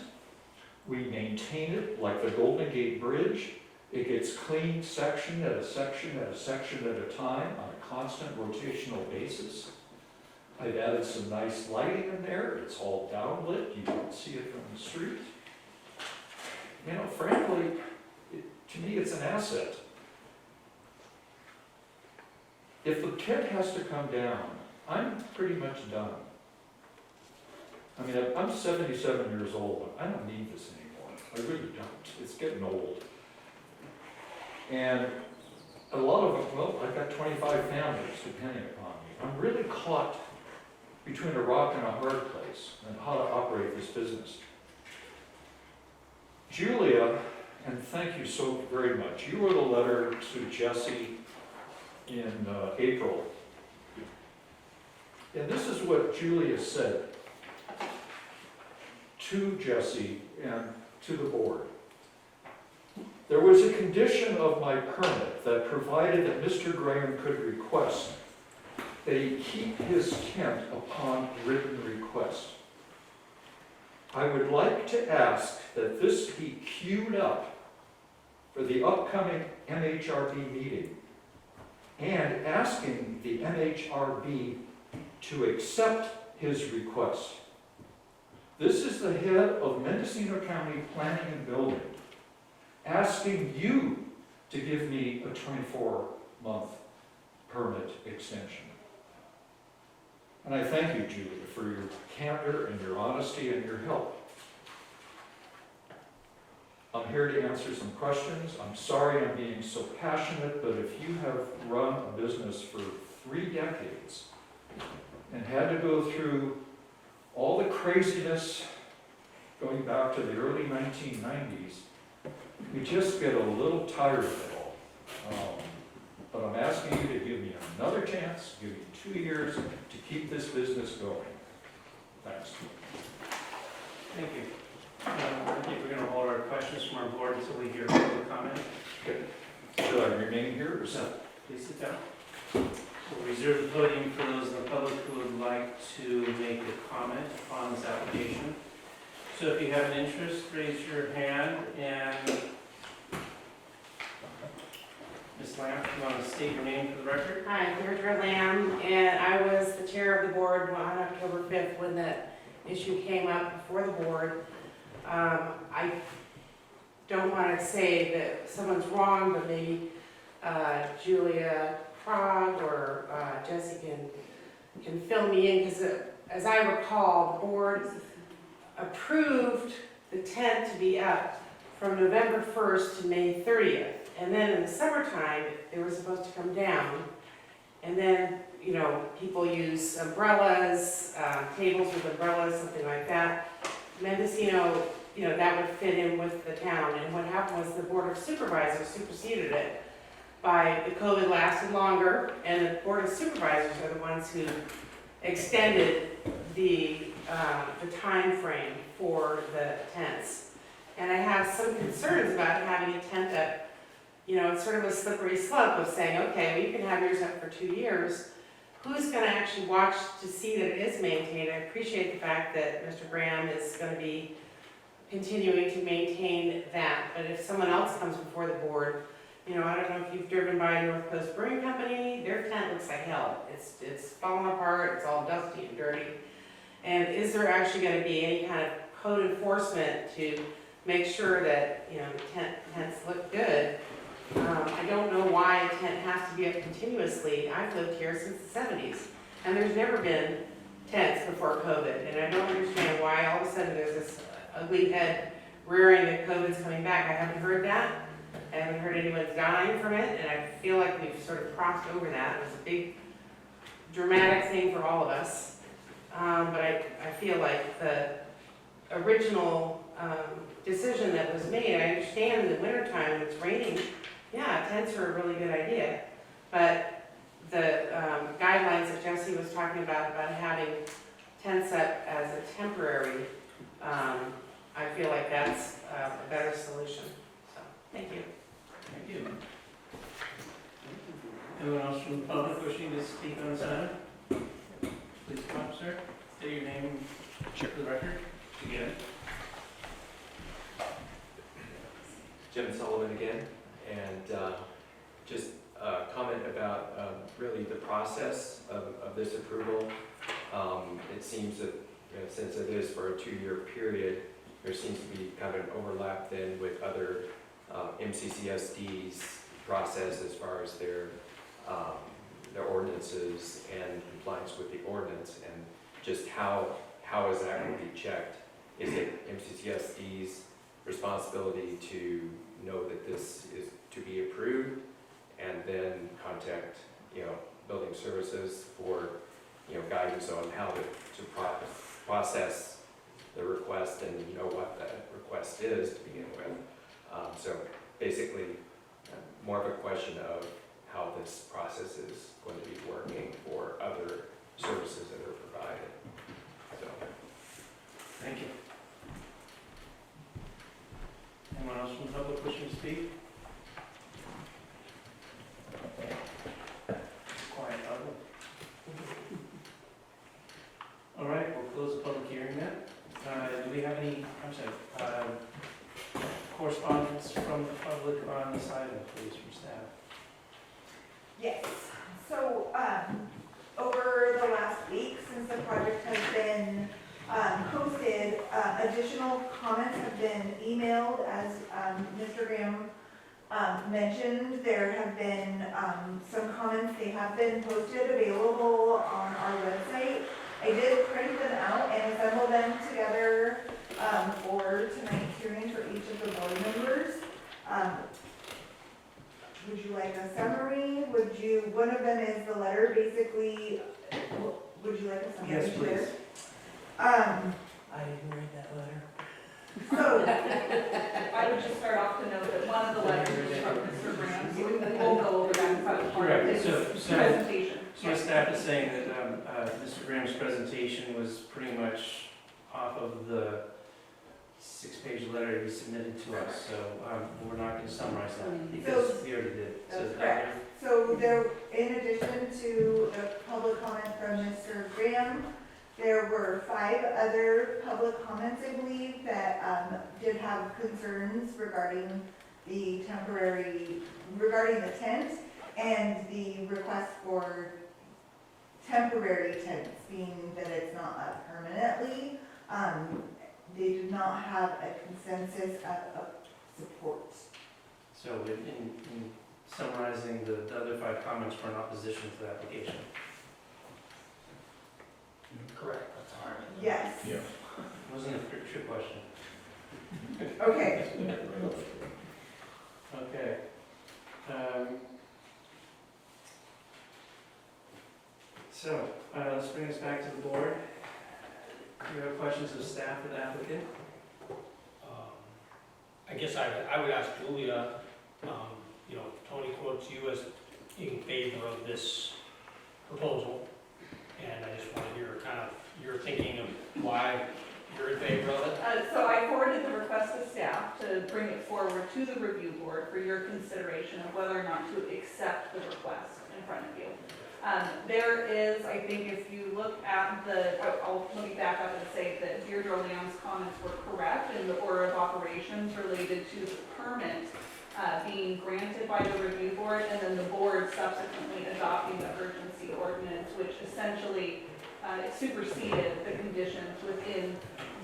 We maintain it like the Golden Gate Bridge. It gets cleaned section at a section at a section at a time on a constant rotational basis. I've added some nice lighting in there. It's all downlit. You don't see it from the street. You know, frankly, to me, it's an asset. If the tent has to come down, I'm pretty much done. I mean, I'm 77 years old. I don't need this anymore. I really don't. It's getting old. And a lot of them, well, I've got 25 families depending upon me. I'm really caught between a rock and a hard place and how to operate this business. Julia, and thank you so very much, you wrote a letter to Jesse in April. And this is what Julia said to Jesse and to the board. There was a condition of my permit that provided that Mr. Graham could request that he keep his tent upon written request. I would like to ask that this be queued up for the upcoming MHRB meeting and asking the MHRB to accept his request. This is the head of Mendocino County Planning and Building asking you to give me a 24-month permit extension. And I thank you, Julia, for your candor and your honesty and your help. I'm here to answer some questions. I'm sorry I'm being so passionate, but if you have run a business for 3 decades and had to go through all the craziness going back to the early 1990s, we just get a little tired of it all. But I'm asking you to give me another chance, give me 2 years to keep this business going. Thanks. Thank you. I think we're going to hold our questions from our board until we hear public comment. Okay. Should I remain here or sit? Please sit down. We'll reserve the podium for those in the public who would like to make a comment on this application. So if you have an interest, raise your hand, and Ms. Lamb, you want to state your name for the record? Hi, Deirdre Lamb, and I was the chair of the board on October 5th when that issue came up before the board. I don't want to say that someone's wrong, but maybe Julia Krog or Jesse can fill me in, because as I recall, the board approved the tent to be up from November 1st to May 30th. And then in the summertime, they were supposed to come down. And then, you know, people use umbrellas, tables with umbrellas, something like that. Mendocino, you know, that would fit in with the town. And what happened was the Board of Supervisors superseded it by the COVID lasted longer, and the Board of Supervisors are the ones who extended the time frame for the tents. And I have some concerns about having a tent up. You know, it's sort of a slippery slope of saying, okay, well, you can have yours up for 2 years. Who's going to actually watch to see that it is maintained? I appreciate the fact that Mr. Graham is going to be continuing to maintain that. But if someone else comes before the board, you know, I don't know if you've driven by North Coast Brewing Company, their tent looks like hell. It's falling apart, it's all dusty and dirty. And is there actually going to be any kind of code enforcement to make sure that, you know, the tents look good? I don't know why a tent has to be up continuously. I've lived here since the 70s, and there's never been tents before COVID, and I don't understand why all of a sudden there's this ugly head rearing that COVID's coming back. I haven't heard that. I haven't heard anyone's dying from it, and I feel like we've sort of crossed over that. It was a big, dramatic thing for all of us, but I feel like the original decision that was made, I understand in the wintertime when it's raining, yeah, tents are a really good idea, but the guidelines that Jesse was talking about having tents up as a temporary, I feel like that's a better solution. So, thank you. Thank you. Anyone else from the public wishing to speak on this item? Please come up, sir. State your name for the record. Again. Jim Sullivan again, and just a comment about really the process of this approval. It seems that, you know, since it is for a 2-year period, there seems to be kind of an overlap then with other MCCSD's process as far as their ordinances and compliance with the ordinance, and just how is that going to be checked? Is it MCCSD's responsibility to know that this is to be approved, and then contact, you know, building services for, you know, guidance on how to process the request and know what the request is to begin with. So basically, more of a question of how this process is going to be working for other services that are provided. So, Thank you. Anyone else from the public wishing to speak? Quiet public. All right, we'll close the public hearing then. Do we have any, correspondence from the public on this item, please, from staff? Yes, so, over the last week, since the project has been posted, additional comments have been emailed, as Mr. Graham mentioned. There have been some comments, they have been posted, available on our website. I did print them out and assemble them together for tonight's hearing for each of the board members. Would you like a summary? One of them is the letter, basically, would you like a summary? Yes, please. I didn't read that letter. So, I would just start off to note that one of the letters was from Mr. Graham, so we'll go over that as part of Correct. his So- presentation. So staff is saying that Mr. Graham's presentation was pretty much off of the 6-page letter he submitted to us, so we're not going to summarize that because we already did. So that's correct. So there, in addition to the public comment from Mr. Graham, there were 5 other public comments, I believe, that did have concerns regarding the temporary, regarding the tent and the request for temporary tents, being that it's not up permanently. They did not have a consensus of support. So in summarizing, the other 5 comments were in opposition to the application. Correct, that's all right. Yes. It wasn't a trick question. Okay. Okay. So, let's bring this back to the board. Do you have questions of staff or the applicant? I guess I would ask Julia, you know, Tony quotes you as in favor of this proposal, and I just want to hear kind of your thinking of why you're in favor of it. So I forwarded the request to staff to bring it forward to the review board for your consideration of whether or not to accept the request in front of you. There is, I think if you look at let me back up and say that Deirdre Lamb's comments were correct in the order of operations related to the permit being granted by the review board and then the board subsequently adopting the urgency ordinance, which essentially superseded the conditions within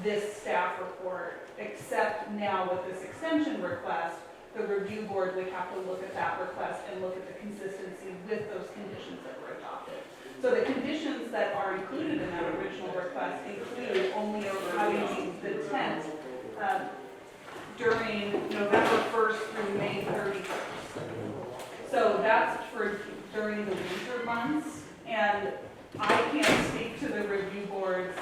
this staff report, except now with this extension request, the review board would have to look at that request and look at the consistency with those conditions that were adopted. So the conditions that are included in that original request include only having the tent during November 1st through May 31st. So that's for during the winter months, and I can't speak to the review board's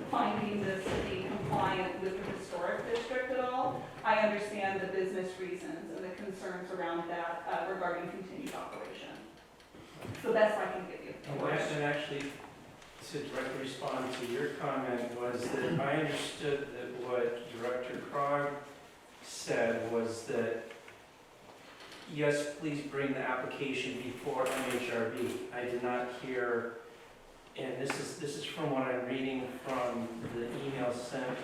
finding this to be compliant with the historic district at all. I understand the business reasons and the concerns around that regarding continued operation. So best I can give you. And actually, to directly respond to your comment, was that I understood that what Director Krog said was that, yes, please bring the application before MHRB. I did not hear, and this is from what I'm reading from the email sent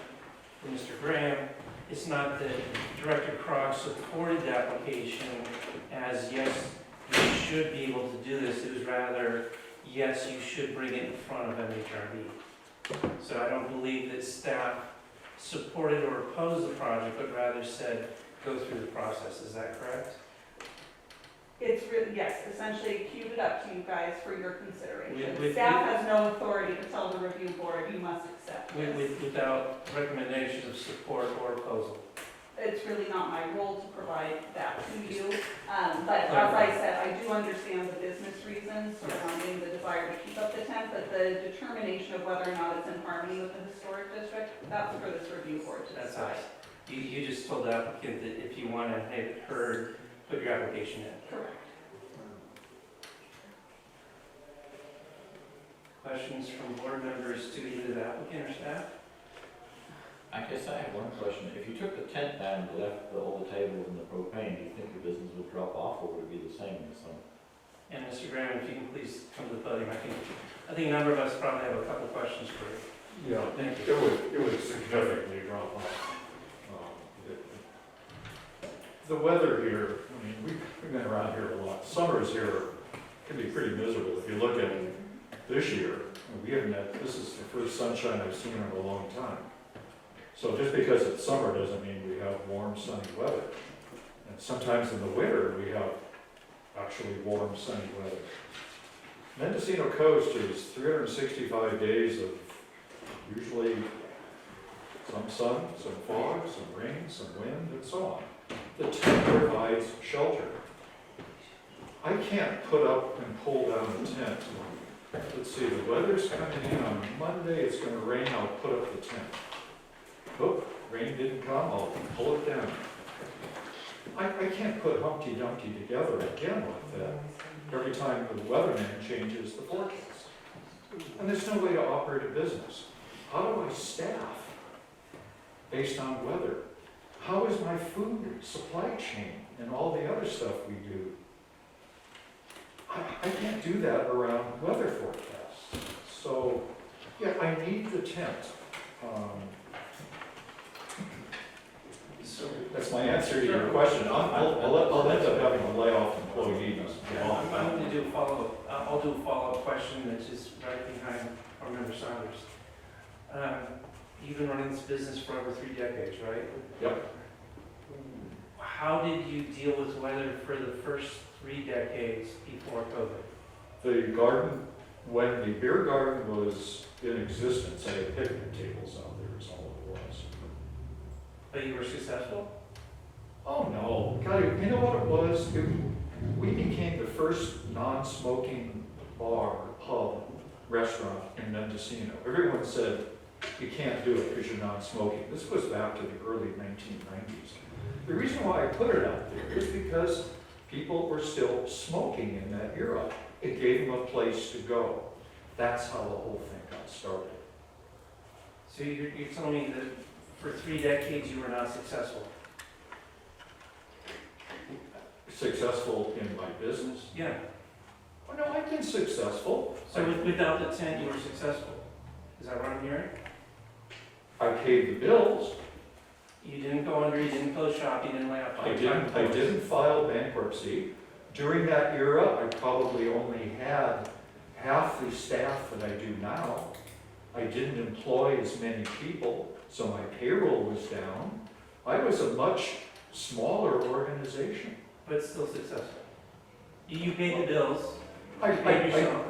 from Mr. Graham. It's not that Director Krog supported the application as, yes, you should be able to do this. It was rather, yes, you should bring it in front of MHRB. So I don't believe that staff supported or opposed the project, but rather said, go through the process. Is that correct? It's really, yes, essentially queued it up to you guys for your consideration. With- Staff has no authority to tell the review board, you must accept this. Without recommendations of support or opposal. It's really not my role to provide that to you. But as I said, I do understand the business reasons surrounding the desire to keep up the tent, but the determination of whether or not it's in harmony with the historic district, that's for this review board to That's decide. us. You just told the applicant that if you want to have it heard, put your application in. Correct. Questions from board members to either the applicant or staff? I guess I have one question. If you took the tent down and left all the tables and the propane, do you think the business would drop off or would it be the same this summer? And Mr. Graham, if you can please come to the podium. I think a number of us probably have a couple questions for you. Yeah, Thank you. it would significantly drop off. The weather here, I mean, we've been around here a lot. Summers here can be pretty miserable. If you look at this year, we haven't had, this is the first sunshine I've seen in a long time. So just because it's summer doesn't mean we have warm, sunny weather. And sometimes in the winter, we have actually warm, sunny weather. Mendocino Coast is 365 days of usually some sun, some fog, some rain, some wind, and so on. The tent provides shelter. I can't put up and pull down the tent. Let's see, the weather's coming in on Monday, it's gonna rain, I'll put up the tent. Oh, rain didn't come, I'll pull it down. I can't put Humpty Dumpty together again like that every time the weatherman changes the forecast. And there's no way to operate a business. How do I staff based on weather? How is my food supply chain and all the other stuff we do? I can't do that around weather forecasts. So, yeah, I need the tent. So That's my answer to your question. I'll end up having to lay off employees. I'm going to do a follow-up, I'll do a follow-up question that's just right behind our member Saunders. You've been running this business for over 3 decades, right? Yep. How did you deal with weather for the first 3 decades before COVID? The garden, when the beer garden was in existence, I had picnic tables out there is all it was. But you were successful? Oh, no. God, you know what it was? We became the first non-smoking bar, pub, restaurant in Mendocino. Everyone said, you can't do it because you're non-smoking. This goes back to the early 1990s. The reason why I put it out there is because people were still smoking in that era. It gave them a place to go. That's how the whole thing got started. So you're telling me that for 3 decades you were not successful? Successful in my business? Yeah. Oh, no, I've been successful. So without the tent you were successful? Is that what I'm hearing? I paid the bills. You didn't go under, you didn't close shop, you didn't lay off. I didn't file bankruptcy. During that era, I probably only had half the staff that I do now. I didn't employ as many people, so my payroll was down. I was a much smaller organization. But still successful. You paid the bills, I you paid yourself.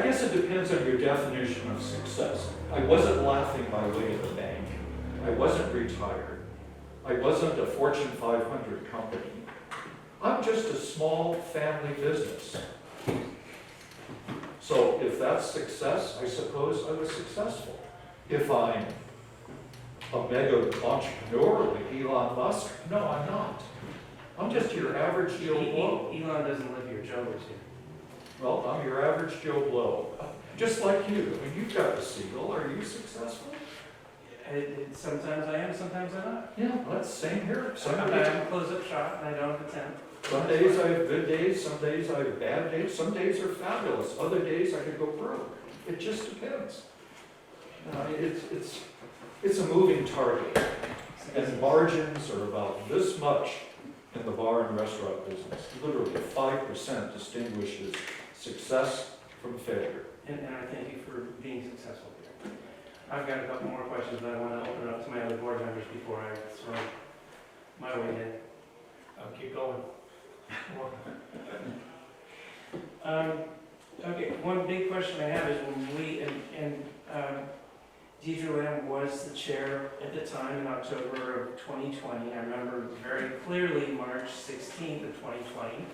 guess it depends on your definition of success. I wasn't laughing my way to the bank. I wasn't retired. I wasn't a Fortune 500 company. I'm just a small family business. So if that's success, I suppose I was successful. If I'm a mega entrepreneur like Elon Musk, no, I'm not. I'm just your average Joe Blow. Elon doesn't live here, Joe lives here. Well, I'm your average Joe Blow. Just like you. I mean, you've got a seal. Are you successful? Sometimes I am, sometimes I'm not. Yeah, well, that's the same here. I have a close-up shop and I don't have a tent. Some days I have good days, some days I have bad days, some days are fabulous, other days I could go broke. It just depends. It's a moving target. And margins are about this much in the bar and restaurant business. Literally 5% distinguishes success from failure. And I thank you for being successful here. I've got a couple more questions, but I want to open it up to my other board members before I throw my way in. I'll keep going. Okay, one big question I have is when Deidre Lamb was the chair at the time in October of 2020. I remember very clearly March 16th of 2020.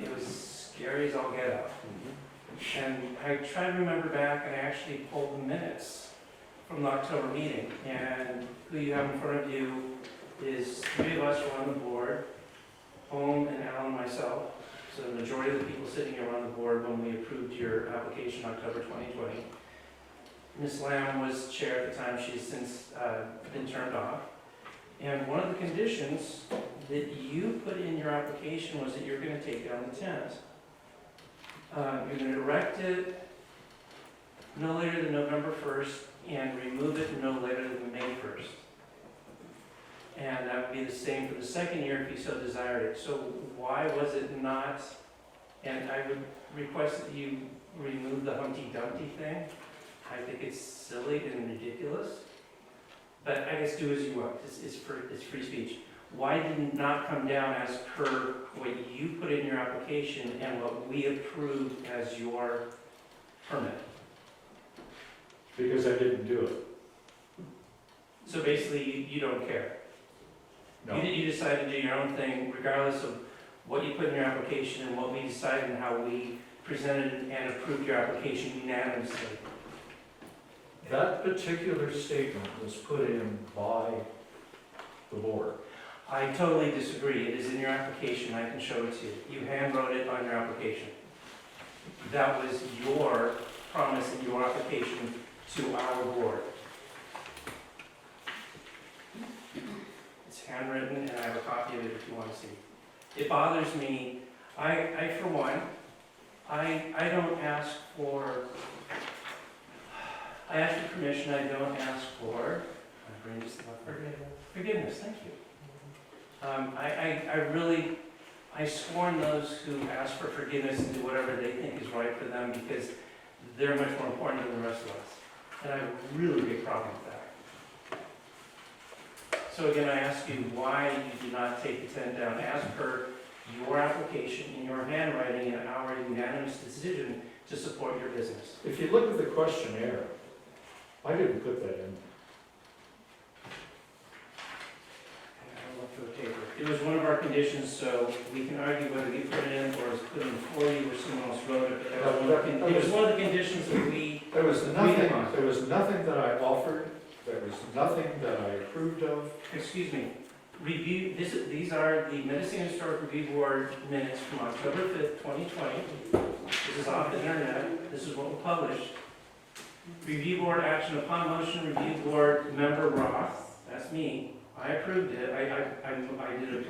It was scary as all get out. And I tried to remember back, and I actually pulled the minutes from the October meeting. And who you have in front of you is 3 of us were on the board, Holm and Alan and myself. So the majority of the people sitting here were on the board when we approved your application October 2020. Ms. Lamb was chair at the time. She's since been turned off. And one of the conditions that you put in your application was that you're going to take down the tent. You're going to erect it no later than November 1st and remove it no later than May 1st. And that would be the same for the second year if you so desired it. So why was it not, and I would request that you remove the Humpty Dumpty thing. I think it's silly and ridiculous, but I guess do as you want. It's free speech. Why did it not come down as per what you put in your application and what we approved as your permit? Because I didn't do it. So basically, you don't care. No. You decided to do your own thing regardless of what you put in your application and what we decided and how we presented and approved your application unanimously. That particular statement was put in by the board. I totally disagree. It is in your application. I can show it to you. You hand wrote it on your application. That was your promise in your application to our board. It's handwritten, and I have a copy of it if you want to see. It bothers me. I for one, I don't ask for, I ask for permission. I don't ask for My brain just left forgiveness, thank you. I scorn those who ask for forgiveness and do whatever they think is right for them because they're much more important than the rest of us. And I have a really big problem with that. So again, I ask you why you do not take the tent down as per your application in your handwriting and our unanimous decision to support your business. If you look at the questionnaire, I didn't put that in. I look for the paper. It was one of our conditions, so we can argue whether we put it in or it's put in for you or someone else wrote it, but it was one of the conditions that we. There was nothing that I offered, there was nothing that I approved of. Excuse me, these are the Mendocino Historic Review Board minutes from October 5th, 2020. This is off the internet, this is what we published. Review Board action upon motion, Review Board member Roth, that's me, I approved it, I did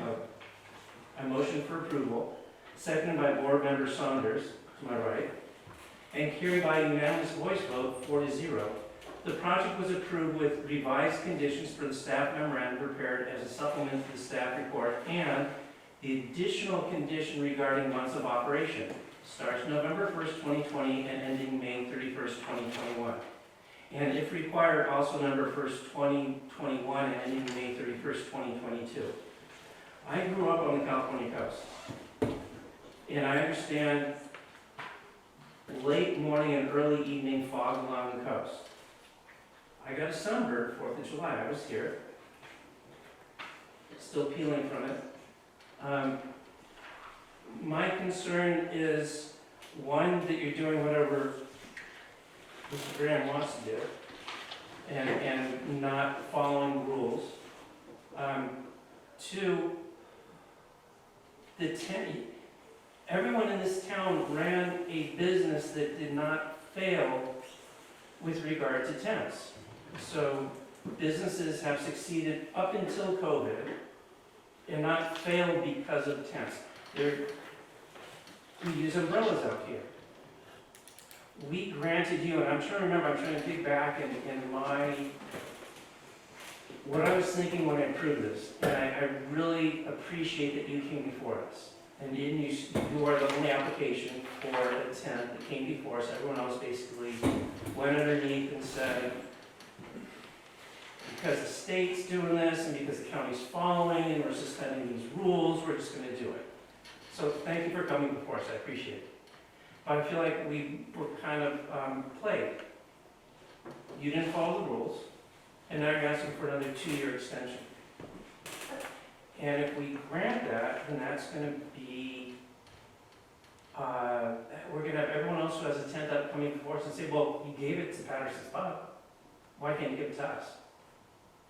a motion for approval, seconded by Board member Saunders, to my right, and carried by unanimous voice vote 4-0. The project was approved with revised conditions for the staff memorandum prepared as a supplement to the staff report and the additional condition regarding months of operation. Starts November 1st, 2020 and ending May 31st, 2021. And if required, also November 1st, 2021 and ending May 31st, 2022. I grew up on the California coast. And I understand late morning and early evening fog along the coast. I got a sunburn 4th of July, I was here. Still peeling from it. My concern is, one, that you're doing whatever Mr. Graham wants to do, and not following rules. Two, everyone in this town ran a business that did not fail with regard to tents. So businesses have succeeded up until COVID and not failed because of tents. We use umbrellas out here. We granted you, and I'm trying to dig back in what I was thinking when I approved this. And I really appreciate that you came before us. And you are the only application for a tent that came before us. Everyone else basically went underneath and said, because the state's doing this and because the county's following and we're suspending these rules, we're just going to do it. So thank you for coming before us, I appreciate it. But I feel like we were kind of played. You didn't follow the rules, and now you're asking for another 2-year extension. And if we grant that, then that's going to be, we're going to have everyone else who has a tent up coming before us and say, well, you gave it to Patterson's Pub. Why can't you give it to us?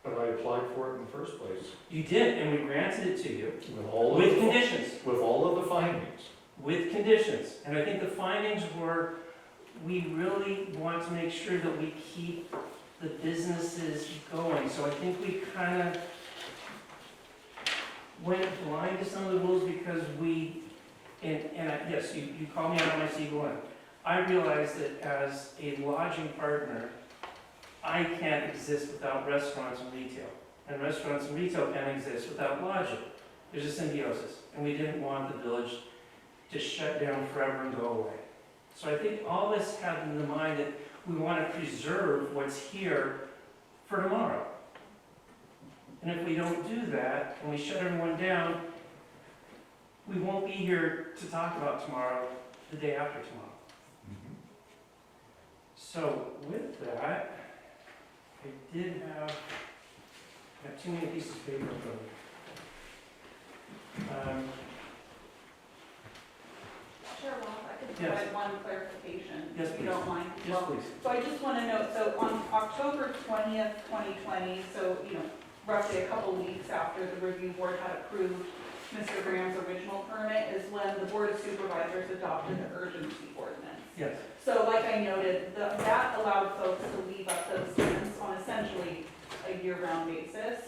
But I applied for it in the first place. You did, and we granted it to you With conditions. With all of the findings. With conditions. And I think the findings were, we really want to make sure that we keep the businesses going. So I think we kind of went blind to some of the rules because yes, you call me out on my C1. I realize that as a lodging partner, I can't exist without restaurants and retail. And restaurants and retail can't exist without lodging. There's a symbiosis. And we didn't want the village to shut down forever and go away. So I think all this had in the mind that we want to preserve what's here for tomorrow. And if we don't do that, and we shut everyone down, we won't be here to talk about tomorrow, the day after tomorrow. So with that, I got too many pieces of paper for me. Sure, well, I could Yes. provide one clarification, Yes, if you please. don't mind. Yes, Well, please. So I just want to note, so on October 20th, 2020, so, roughly a couple weeks after the review board had approved Mr. Graham's original permit is when the Board of Supervisors adopted the urgency ordinance. Yes. So like I noted, that allowed folks to leave up those tents on essentially a year-round basis.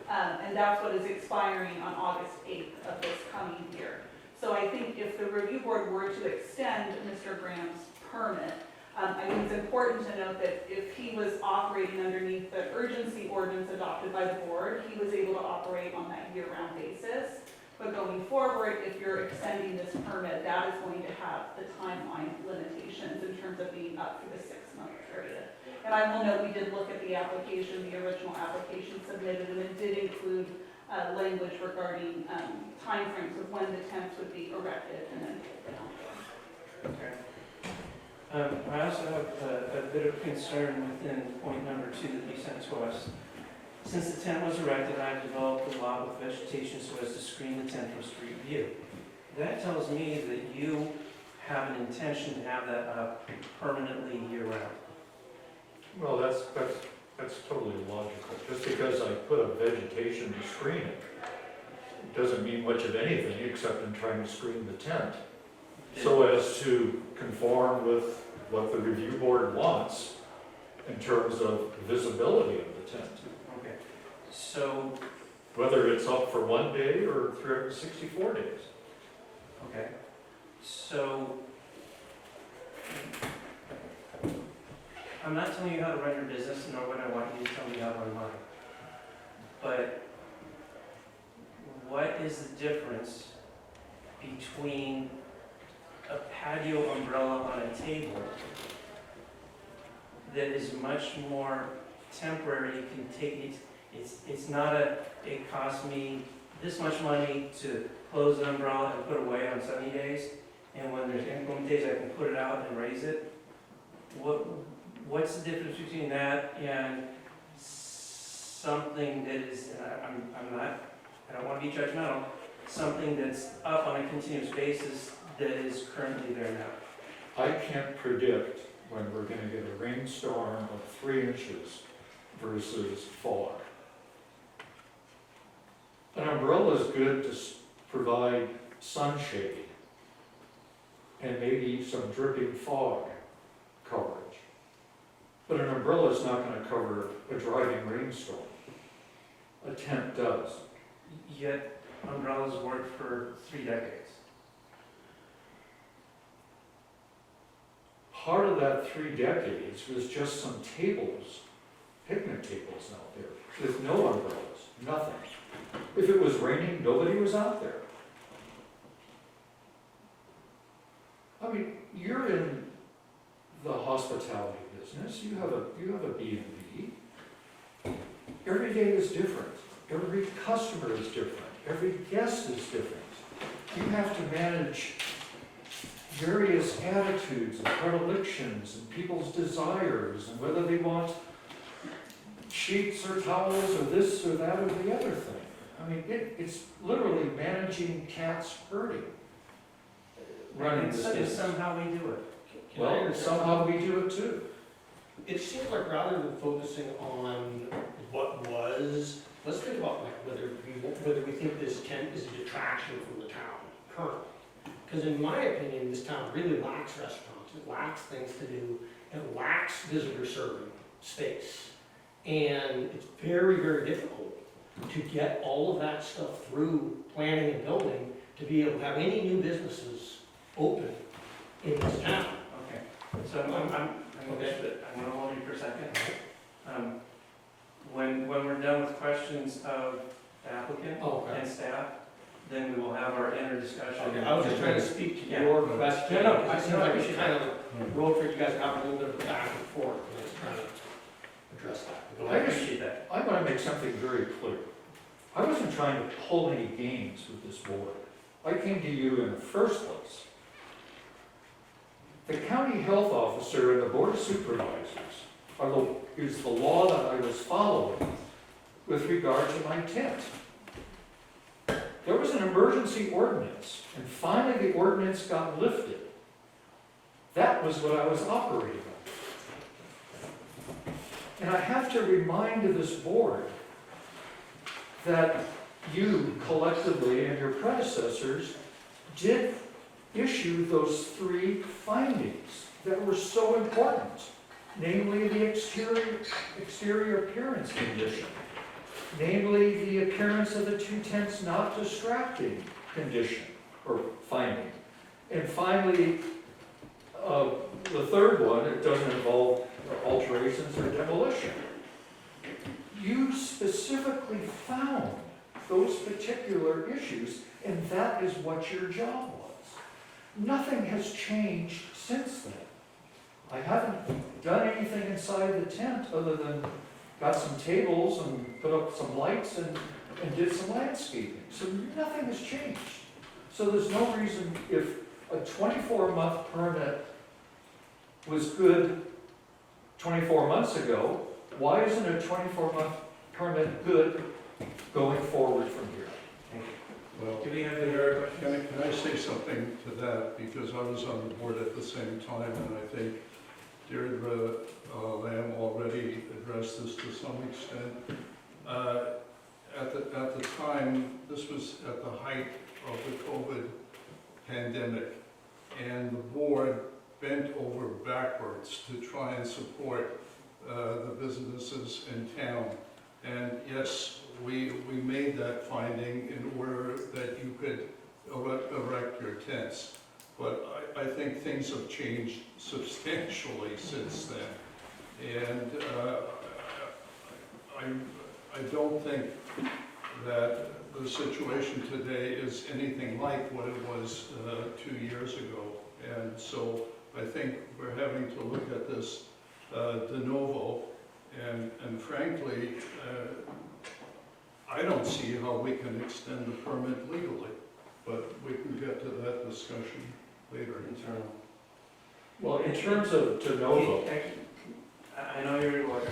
And that's what is expiring on August 8th of this coming year. So I think if the review board were to extend Mr. Graham's permit, I think it's important to note that if he was operating underneath the urgency ordinance, ordinance adopted by the board, he was able to operate on that year-round basis. But going forward, if you're extending this permit, that is going to have the timeline limitations in terms of being up for the 6-month period. And I will note, we did look at the application, the original application submitted, and it did include language regarding timeframes of when the tents would be erected and then pulled down. Okay. I also have a bit of concern within point number 2 that you sent to us. Since the tent was erected, I developed a lot with vegetation so as to screen the tent from street view. That tells me that you have an intention to have that up permanently year-round. Well, that's totally illogical. Just because I put up vegetation to screen it, doesn't mean much of anything except in trying to screen the tent. So as to conform with what the review board wants in terms of visibility of the tent. Okay. So, Whether it's up for 1 day or 364 days. okay. So, I'm not telling you how to run your business, nor would I want you to tell me how to run mine. But what is the difference between a patio umbrella on a table that is much more temporary? You can take it, it's not it costs me this much money to close an umbrella and put away on sunny days, and when there's inclement days I can put it out and raise it. What's the difference between that and something that is, and I don't want to be judgmental, something that's up on a continuous basis that is currently there now? I can't predict when we're gonna get a rainstorm of 3 inches versus fog. An umbrella is good to provide sunshade and maybe some dripping fog coverage. But an umbrella is not gonna cover a driving rainstorm. A tent does. Yet umbrellas worked for 3 decades. Part of that 3 decades was just some tables, picnic tables out there, with no umbrellas, nothing. If it was raining, nobody was out there. I mean, you're in the hospitality business, you have a B&B. Every day is different, every customer is different, every guest is different. You have to manage various attitudes and predilections and people's desires and whether they want sheets or towels or this or that or the other thing. I mean, it's literally managing cats herding, running And this so- business. somehow we do it. Can I Well, interject? somehow we do it too. It seems like rather than focusing on what was, let's think about like whether we think this tent is a detraction from the town currently. Because in my opinion, this town really lacks restaurants, it lacks things to do, it lacks visitor serving space. And it's very, very difficult to get all of that stuff through planning and building to be able to have any new businesses open in this town. Okay, so I'm gonna hold you for a second. When we're done with questions of the applicant Oh, okay. and staff, then we will have our inner discussion. Okay, I was just trying to speak to Yeah. your question. No, It seems like we should kind of road for you guys to have a little bit of a back and forth, and I was trying to address that. I appreciate that. I want to make something very clear. I wasn't trying to pull any games with this board. I came to you in the first place. The county health officer and the board of supervisors is the law that I was following with regard to my tent. There was an emergency ordinance, and finally the ordinance got lifted. That was what I was operating on. And I have to remind this board that you collectively and your predecessors did issue those 3 findings that were so important, namely the exterior appearance condition, namely the appearance of the 2 tents not distracting condition or finding, and finally the third one, it doesn't involve alterations or demolition. You specifically found those particular issues, and that is what your job was. Nothing has changed since then. I haven't done anything inside the tent other than got some tables and put up some lights and did some landscaping. So nothing has changed. So there's no reason, if a 24-month permit was good 24 months ago, why isn't a 24-month permit good going forward from here? Thank you. Well, Do we have any other questions? can I say something to that? Because I was on the board at the same time, and I think Deirdre Lamb already addressed this to some extent. At the time, this was at the height of the COVID pandemic, and the board bent over backwards to try and support the businesses in town. And yes, we made that finding in order that you could erect your tents. But I think things have changed substantially since then. And I don't think that the situation today is anything like what it was 2 years ago. And so I think we're having to look at this de novo. And frankly, I don't see how we can extend the permit legally, but we can get to that discussion later. Internal. Well, in terms of de novo, I know you're in order,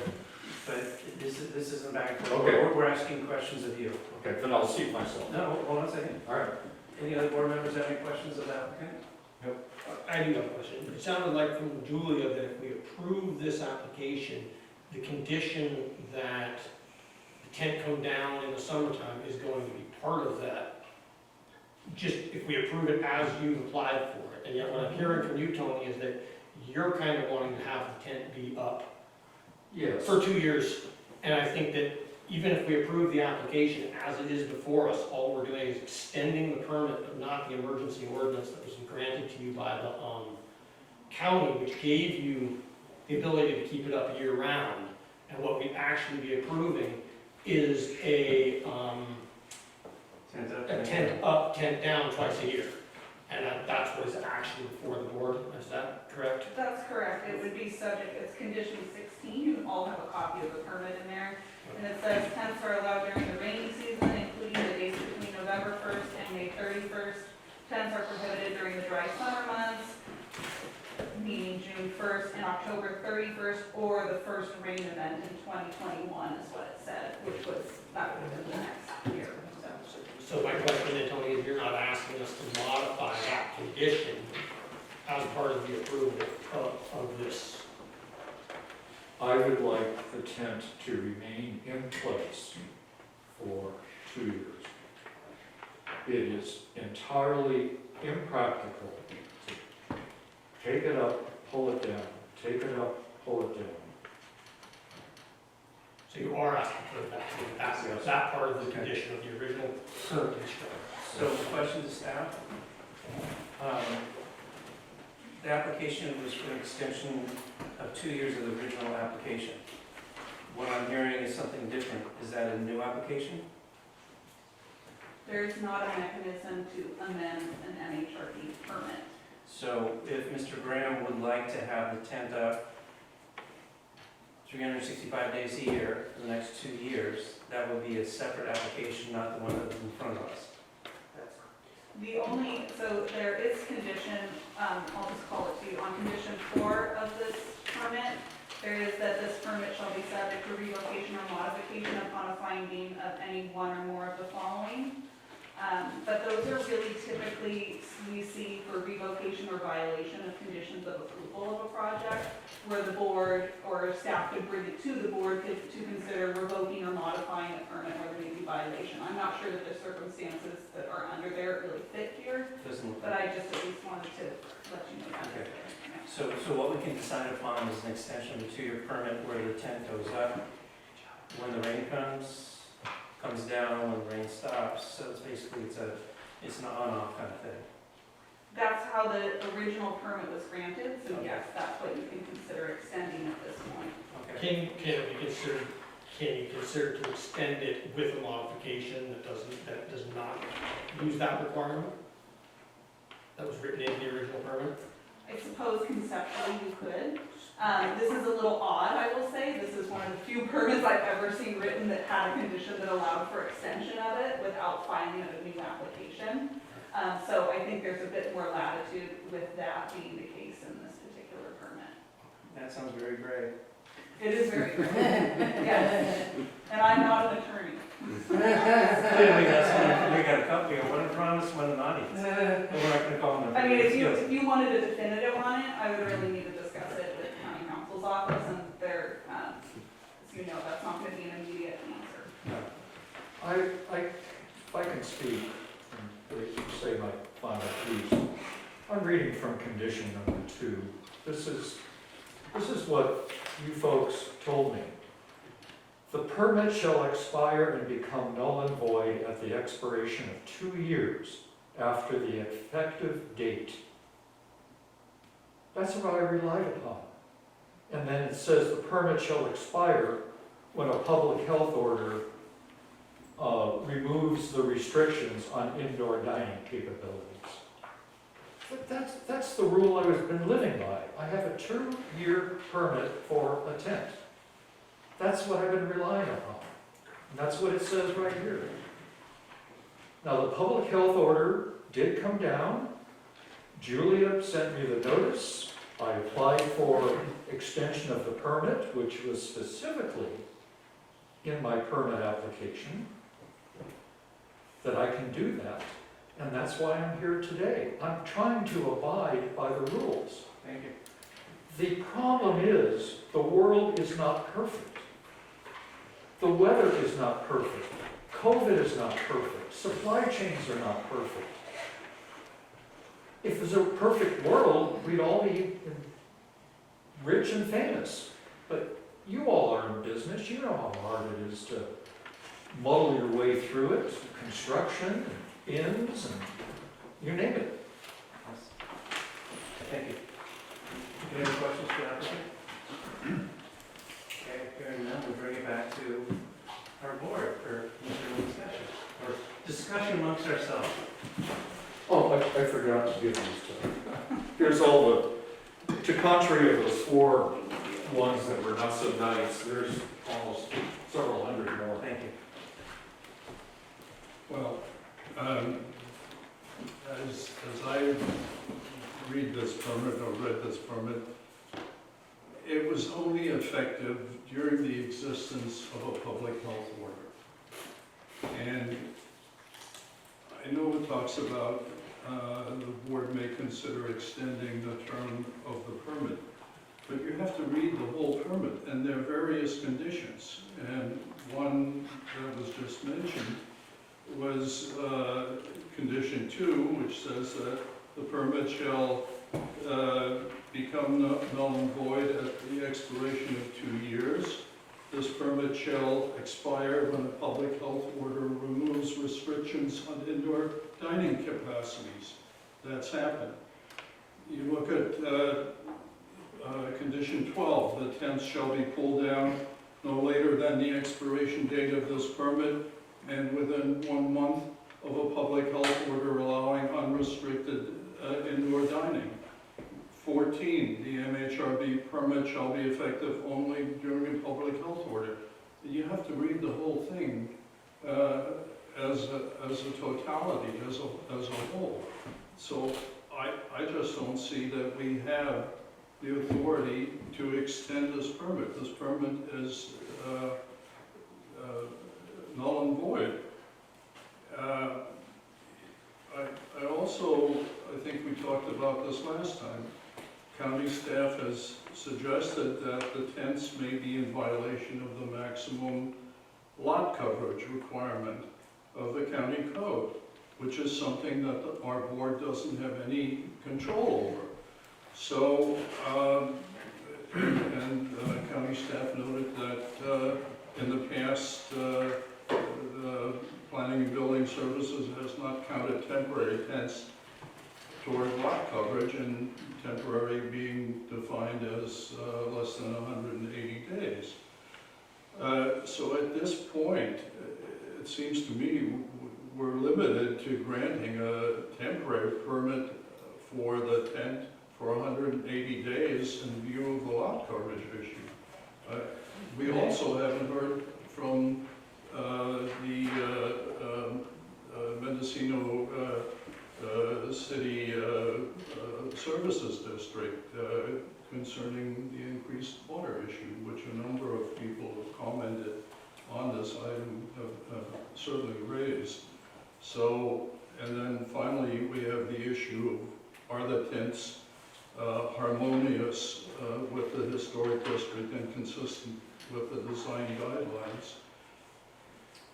but this isn't back to Okay. We're asking questions of you. okay, then I'll seat myself. No, hold on a second. All right. Any other board members have any questions of the applicant? I do have a question. It sounded like from Julia that if we approve this application, the condition that the tent come down in the summertime is going to be part of that. Just if we approve it as you've applied for it. And yet what I'm hearing from you, Tony, is that you're kind of wanting to have the tent be up Yes. for 2 years. And I think that even if we approve the application as it is before us, all we're doing is extending the permit, but not the emergency ordinance that was granted to you by the county, which gave you the ability to keep it up year-round. And what we'd actually be approving is a tent up, tent down twice a year. And that's what is actually before the board. Is that correct? That's correct. It would be subject, it's condition 16. You all have a copy of the permit in there. And it says tents are allowed during the rainy season, including the days between November 1st and May 31st. Tents are prohibited during the dry summer months, meaning June 1st and October 31st, or the first rain event in 2021 is what it said, which was, that would have been the next year. So my question then, Tony, is you're not asking us to modify that condition as part of the approval of this? I would like the tent to remain in place for 2 years. It is entirely impractical to take it up, pull it down, take it up, pull it down. So you are asking for that part of the condition of the original permit instruction. So, question to staff. The application was for an extension of 2 years of the original application. What I'm hearing is something different. Is that a new application? There's not a mechanism to amend an MHRD permit. So if Mr. Graham would like to have the tent up 365 days a year for the next 2 years, that would be a separate application, not the one that's in front of us. The only, so there is condition, I'll just call it to you, on condition 4 of this permit, there is that this permit shall be subject to relocation or modification upon a finding of any one or more of the following. But those are really typically, we see for relocation or violation of conditions of approval of a project, where the board or staff could bring it to the board to consider revoking or modifying a permit where there may be violation. I'm not sure that the circumstances that are under there really fit here, Doesn't look but like. I just at least wanted to let you know that. Okay. So what we can decide upon is an extension of the 2-year permit where the tent goes up when the rain comes down, when the rain stops. So it's basically, it's an on-off kind of thing. That's how the original permit was granted, so yes, that's what you can consider extending at this point. Okay. Can it be considered can you consider to extend it with a modification that does not use that requirement? That was written in the original permit? I suppose conceptually you could. This is a little odd, I will say. This is one of the few permits I've ever seen written that had a condition that allowed for extension of it without filing a new application. So I think there's a bit more latitude with that being the case in this particular permit. That sounds very great. It is very good. Yes. And I'm not an attorney. Clearly, that's one, we got a couple, we got one in front of us, one in the audience. And we're not gonna call them. I mean, if you wanted a definitive on it, I would really need to discuss it with county counsel's office, and they're, as you know, that's not gonna be an immediate answer. If I can speak and say my final piece, I'm reading from condition number 2. This is what you folks told me. The permit shall expire and become null and void at the expiration of 2 years after the effective date. That's what I relied upon. And then it says the permit shall expire when a public health order removes the restrictions on indoor dining capabilities. But that's the rule I've been living by. I have a 2-year permit for a tent. That's what I've been relying upon. And that's what it says right here. Now, the public health order did come down. Julia sent me the notice. I applied for extension of the permit, which was specifically in my permit application, that I can do that. And that's why I'm here today. I'm trying to abide by the rules. Thank you. The problem is, the world is not perfect. The weather is not perfect. COVID is not perfect. Supply chains are not perfect. If it was a perfect world, we'd all be rich and famous. But you all are in business. You know how hard it is to muddle your way through it. Construction, bins, and you name it. Thank you. Any other questions for the applicant? Okay, hearing none, we'll bring it back to our board for general discussion, or discussion amongst ourselves. Oh, I forgot to give these to you. Here's all to contrary of those 4 ones that were not so nice, there's almost several hundred more. Thank you. Well, as I read this permit, or read this permit, it was only effective during the existence of a public health order. And I know it talks about the board may consider extending the term of the permit, but you have to read the whole permit, and there are various conditions. And one that was just mentioned was condition 2, which says that the permit shall become null and void at the expiration of 2 years. This permit shall expire when a public health order removes restrictions on indoor dining capacities. That's happened. You look at condition 12, the tents shall be pulled down no later than the expiration date of this permit and within 1 month of a public health order allowing unrestricted indoor dining. 14, the MHRB permit shall be effective only during a public health order. You have to read the whole thing as a totality, as a whole. So I just don't see that we have the authority to extend this permit. This permit is null and void. I also, I think we talked about this last time, county staff has suggested that the tents may be in violation of the maximum lot coverage requirement of the county code, which is something that our board doesn't have any control over. So, county staff noted that in the past, the Planning and Building Services has not counted temporary tents toward lot coverage, and temporary being defined as less than 180 days. So at this point, it seems to me we're limited to granting a temporary permit for the tent for 180 days in view of the lot coverage issue. We also haven't heard from the Mendocino City Services District concerning the increased water issue, which a number of people have commented on this item have certainly raised. So, and then finally, we have the issue of, are the tents harmonious with the historic district and consistent with the design guidelines?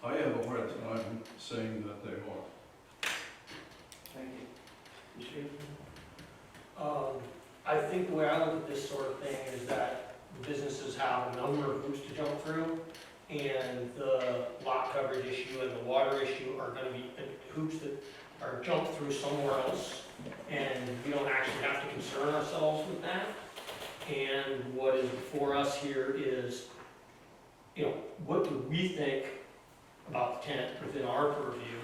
I have a hard time saying that they are. Thank you. You I think the way I look at this sort of thing is that businesses have a number of hoops to jump through, and the lot coverage issue and the water issue are gonna be hoops that are jumped through somewhere else, and we don't actually have to concern ourselves with that. And what is before us here is, you know, what do we think about the tent within our purview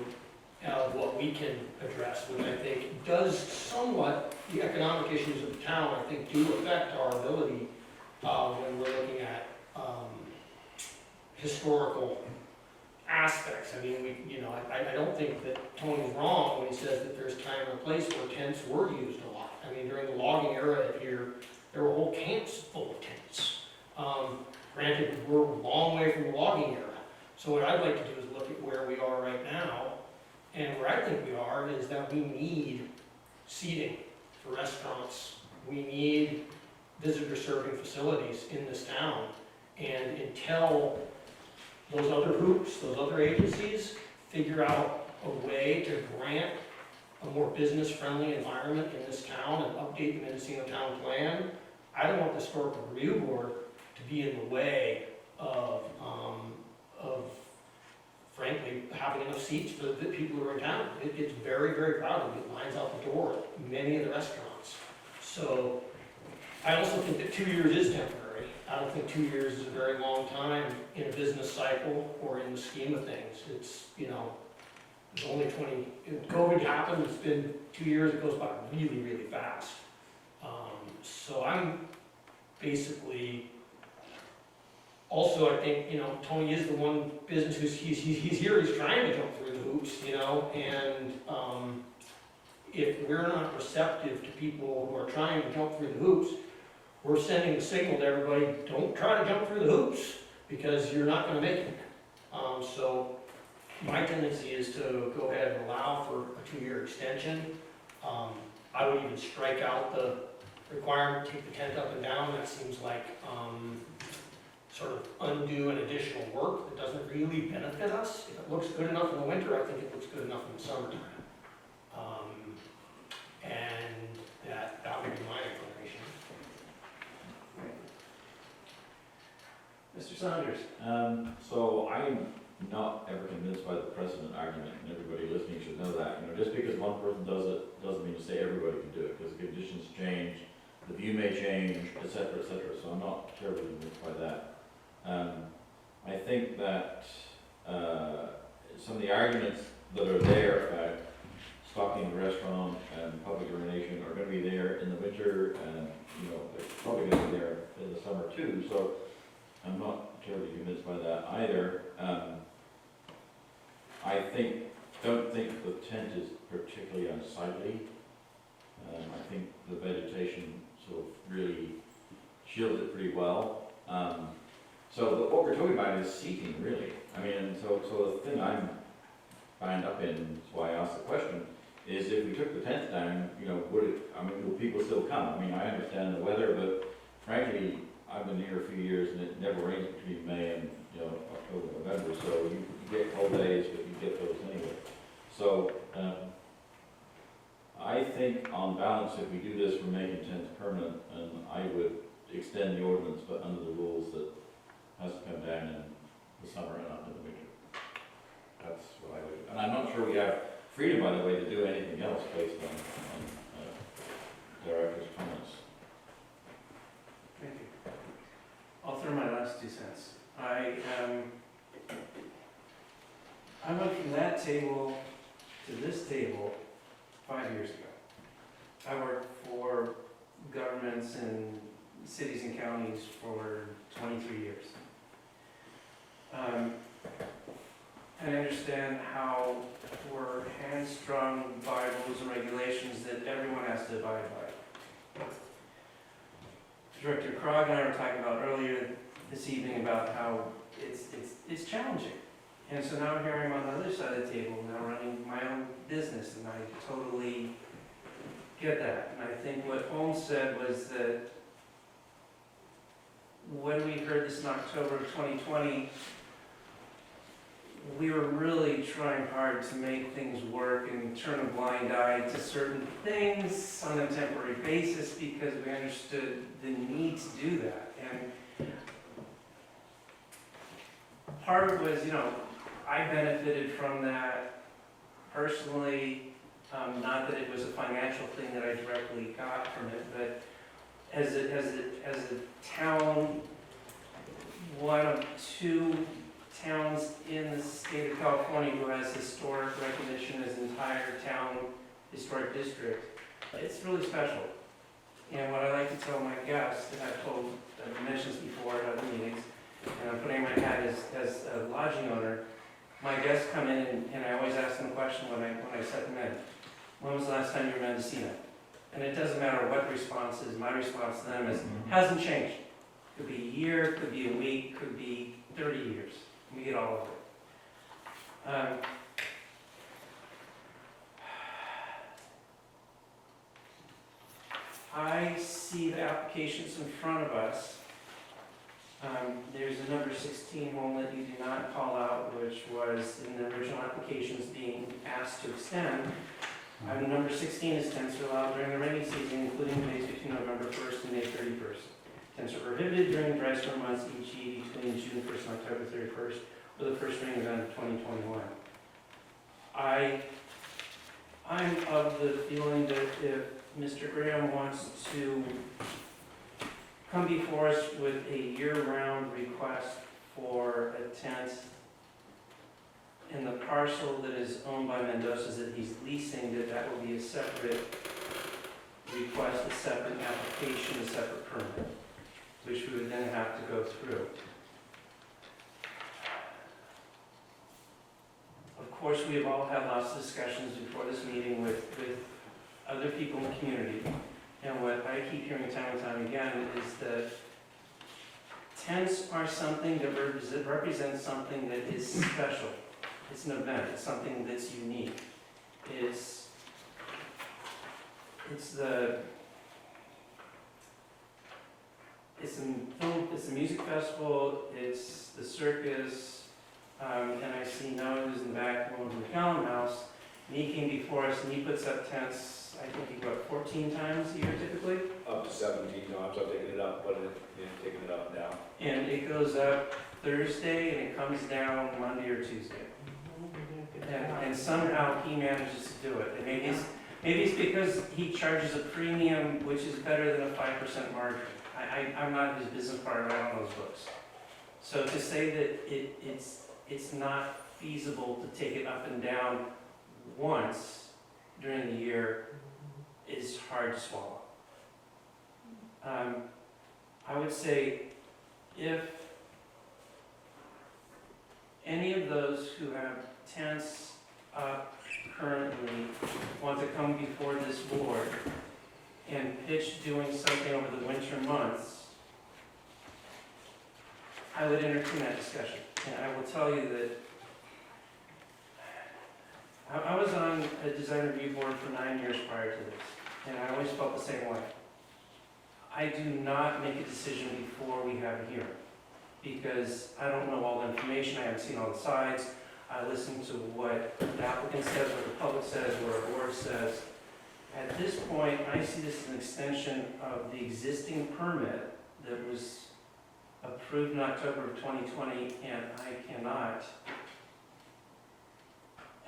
of what we can address, which I think does somewhat, the economic issues of the town, I think, do affect our ability when we're looking at historical aspects. I mean, I don't think that Tony's wrong when he says that there's time and a place where tents were used a lot. I mean, during the logging era here, there were whole camps full of tents. Granted, we're a long way from the logging era. So what I'd like to do is look at where we are right now, and where I think we are is that we need seating for restaurants. We need visitor serving facilities in this town. And until those other hoops, those other agencies figure out a way to grant a more business-friendly environment in this town and update the Mendocino Town Plan, I don't want the Historical Review Board to be in the way of frankly, having enough seats for the people who are in town. It gets very, very crowded. It lines out the door at many of the restaurants. So I also think that 2 years is temporary. I don't think 2 years is a very long time in a business cycle or in the scheme of things. It's, you know, it's only COVID happened, it's been 2 years, it goes by really, really fast. So I'm basically, also, I think, you know, Tony is the one business who's, he's here, he's trying to jump through the hoops, you know, and if we're not receptive to people who are trying to jump through the hoops, we're sending a signal to everybody, don't try to jump through the hoops, because you're not gonna make it. So my tendency is to go ahead and allow for a 2-year extension. I would even strike out the requirement to take the tent up and down. That seems like sort of undue and additional work that doesn't really benefit us. If it looks good enough in the winter, I think it looks good enough in the summertime. And that would be my inclination. Mr. Saunders? So I'm not ever convinced by the precedent argument, and everybody listening should know that. You know, just because one person does it doesn't mean to say everybody can do it, because conditions change, the view may change, etc., etc. So I'm not terribly convinced by that. I think that some of the arguments that are there about stocking the restaurant and public urination are going to be there in the winter, and you know they're probably going to be there in the summer too. So I'm not terribly convinced by that either. I don't think the tent is particularly unsightly. I think the vegetation sort of really shields it pretty well. So what we're talking about is seating, really. I mean, so the thing I'm bound up in, that's why I asked the question, is if we took the tent down, you know, will people still come? I mean, I understand the weather, but frankly, I've been here a few years and it never rains between May and, you know, October, November, so you get cold days, but you get those anyway. So, I think on balance, if we do this, we're making tents permanent, and I would extend the ordinance, but under the rules that has to come down in the summer and not in the winter. That's what I would, and I'm not sure we have freedom, by the way, to do anything else based on director's comments. Thank you. I'll throw my last 2 cents. I I went from that table to this table 5 years ago. I worked for governments in cities and counties for 23 years. And I understand how we're hamstrung by rules and regulations that everyone has to abide by. Director Krog and I were talking about earlier this evening about how it's challenging. And so now here I am on the other side of the table, now running my own business, and I totally get that. And I think what Holmes said was that when we heard this in October of 2020, we were really trying hard to make things work and turn a blind eye to certain things on a temporary basis because we understood the need to do that. And part of it was, I benefited from that personally, not that it was a financial thing that I directly got from it, but as a town, one of two towns in the state of California who has historic recognition as an entire town historic district, it's really special. And what I like to tell my guests, and I've mentioned this before at other meetings, and I'm putting my hat as a lodging owner, my guests come in and I always ask them a question when I set them in. When was the last time you were in Mendocino? And it doesn't matter what the response is, my response to them is, hasn't changed. Could be a year, could be a week, could be 30 years. We get all of it. I see the applications in front of us. There's a number 16 one that you did not call out, which was in the original applications being asked to extend. Number 16 is tents are allowed during the rainy season, including the days between November 1st and May 31st. Tents are prohibited during dry storm months each year between June 1st and October 31st, or the first rain event of 2021. I'm of the feeling that if Mr. Graham wants to come before us with a year-round request for a tent in the parcel that is owned by Mendoza's that he's leasing, that will be a separate request, a separate application, a separate permit, which we would then have to go through. Of course, we have all had lots of discussions before this meeting with other people in the community. And what I keep hearing time and time again is that tents are something that represents something that is special. It's an event, it's something that's unique. It's a music festival, it's the circus, and I see Noah who's in the back, one from the Callum House, and he came before us and he puts up tents, I think he got 14 times a year typically. Up to 17 times, I've taken it up, taking it up and down. And it goes up Thursday and it comes down Monday or Tuesday. And somehow he manages to do it. And maybe it's because he charges a premium, which is better than a 5% margin. I'm not his business partner, I don't know his books. So to say that it's not feasible to take it up and down once during the year is hard to swallow. I would say if any of those who have tents up currently want to come before this board and pitch doing something over the winter months, I would entertain that discussion. And I will tell you that I was on a design review board for 9 years prior to this, and I always felt the same way. I do not make a decision before we have a hearing, because I don't know all the information, I haven't seen all the sides. I listen to what the applicant says, what the public says, what our board says. At this point, I see this as an extension of the existing permit that was approved in October of 2020, and I cannot.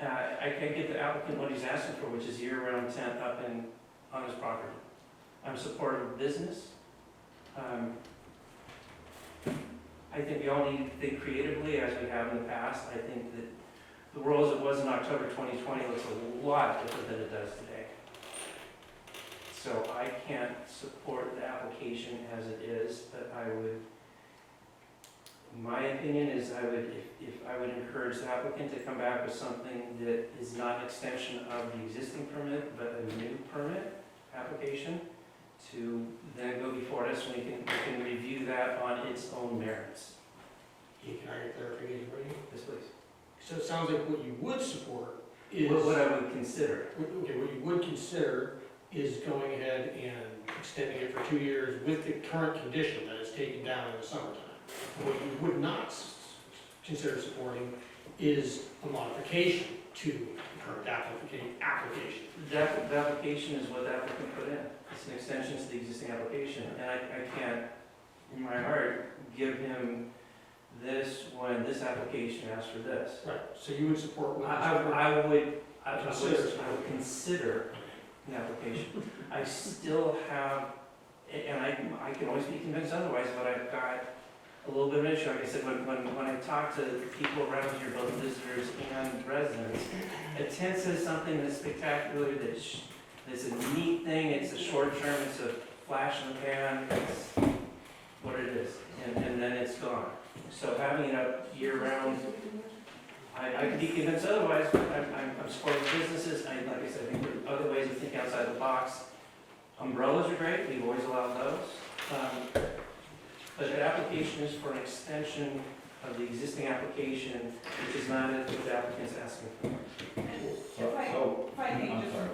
I can get the applicant what he's asking for, which is year-round tent up on his property. I'm supportive of business. I think we all need to think creatively as we have in the past. I think that the world as it was in October 2020 looks a lot different than it does today. So I can't support the application as it is, but I would, my opinion is if I would encourage the applicant to come back with something that is not an extension of the existing permit, but a new permit application, to then go before us, and we can review that on its own merits. Can I get clarification for you? Yes, please. So it sounds like what you would support is. What I would consider. Okay, what you would consider is going ahead and extending it for 2 years with the current condition that it's taken down in the summertime. What you would not consider supporting is a modification to the current application. The application is what the applicant put in. It's an extension to the existing application, and I can't, in my heart, give him this when this application asks for this. Right, so you would support what? I would consider the application. I still have, and I can always be convinced otherwise, but I've got a little bit of an issue. Like I said, when I talk to people around here, both visitors and residents, a tent says something that's spectacular, that's a neat thing, it's a short term, it's a flash in the pan, it's what it is, and then it's gone. So having it up year round, I can be convinced otherwise, but I'm supporting businesses. Like I said, I think there are other ways of thinking outside the box. Umbrellas are great, we've always allowed those. But the application is for an extension of the existing application, which is not what the applicant's asking for. If I may I'm just, sorry.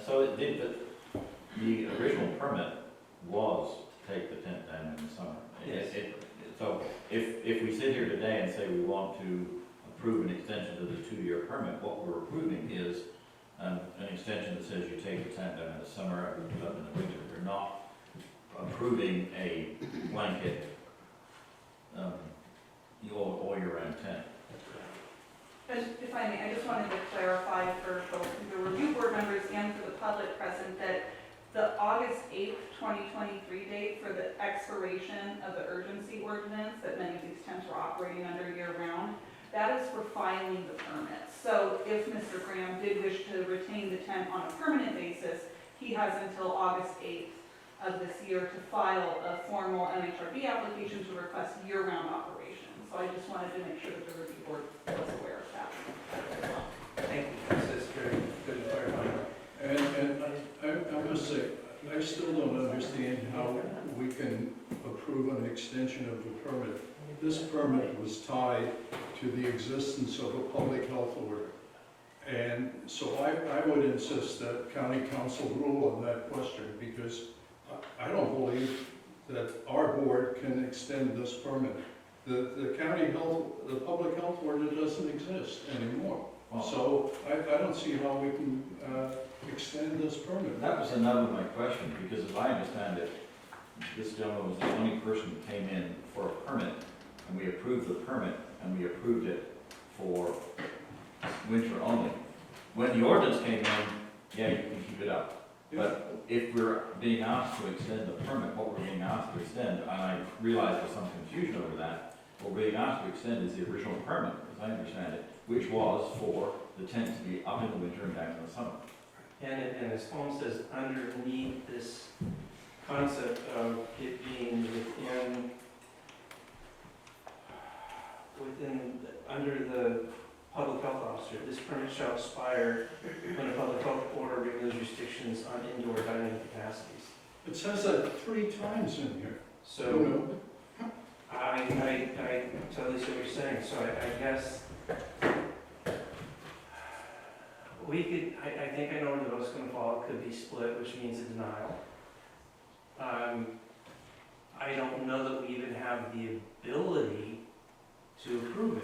So it did, the original permit was to take the tent down in the summer. Yes. So if we sit here today and say we want to approve an extension to the 2-year permit, what we're approving is an extension that says you take the tent down in the summer, and up in the winter. We're not approving a blanket, all year round tent. if I may, I just wanted to clarify for both the review board members and for the public present that the August 8th, 2023 date for the expiration of the urgency ordinance that many of these tents were operating under year-round, that is for filing the permit. So if Mr. Graham did wish to retain the tent on a permanent basis, he has until August 8th of this year to file a formal MHRB application to request year-round operation. So I just wanted to make sure that the review board was aware of that as well. Thank you, this is very good to clarify. And I must say, I still don't understand how we can approve an extension of the permit. This permit was tied to the existence of a public health order. And so I would insist that county council rule on that question, because I don't believe that our board can extend this permit. The county health, the public health order doesn't exist anymore. So I don't see how we can extend this permit. That was another of my questions, because as I understand it, this gentleman was the only person who came in for a permit, and we approved the permit, and we approved it for winter only. When the ordinance came in, yeah, you can keep it up. But if we're being asked to extend the permit, what we're being asked to extend, and I realize there's some confusion over that, what we're being asked to extend is the original permit, as I understand it, which was for the tent to be up in the winter and down in the summer. And as Holmes says, underneath this concept of it being under the public health officer, this permit shall expire when a public health order regulates restrictions on indoor dining capacities. It says that 3 times in here. So, I totally see what you're saying, so I guess we could, I think I know where the vote's gonna fall, it could be split, which means a denial. I don't know that we even have the ability to approve it.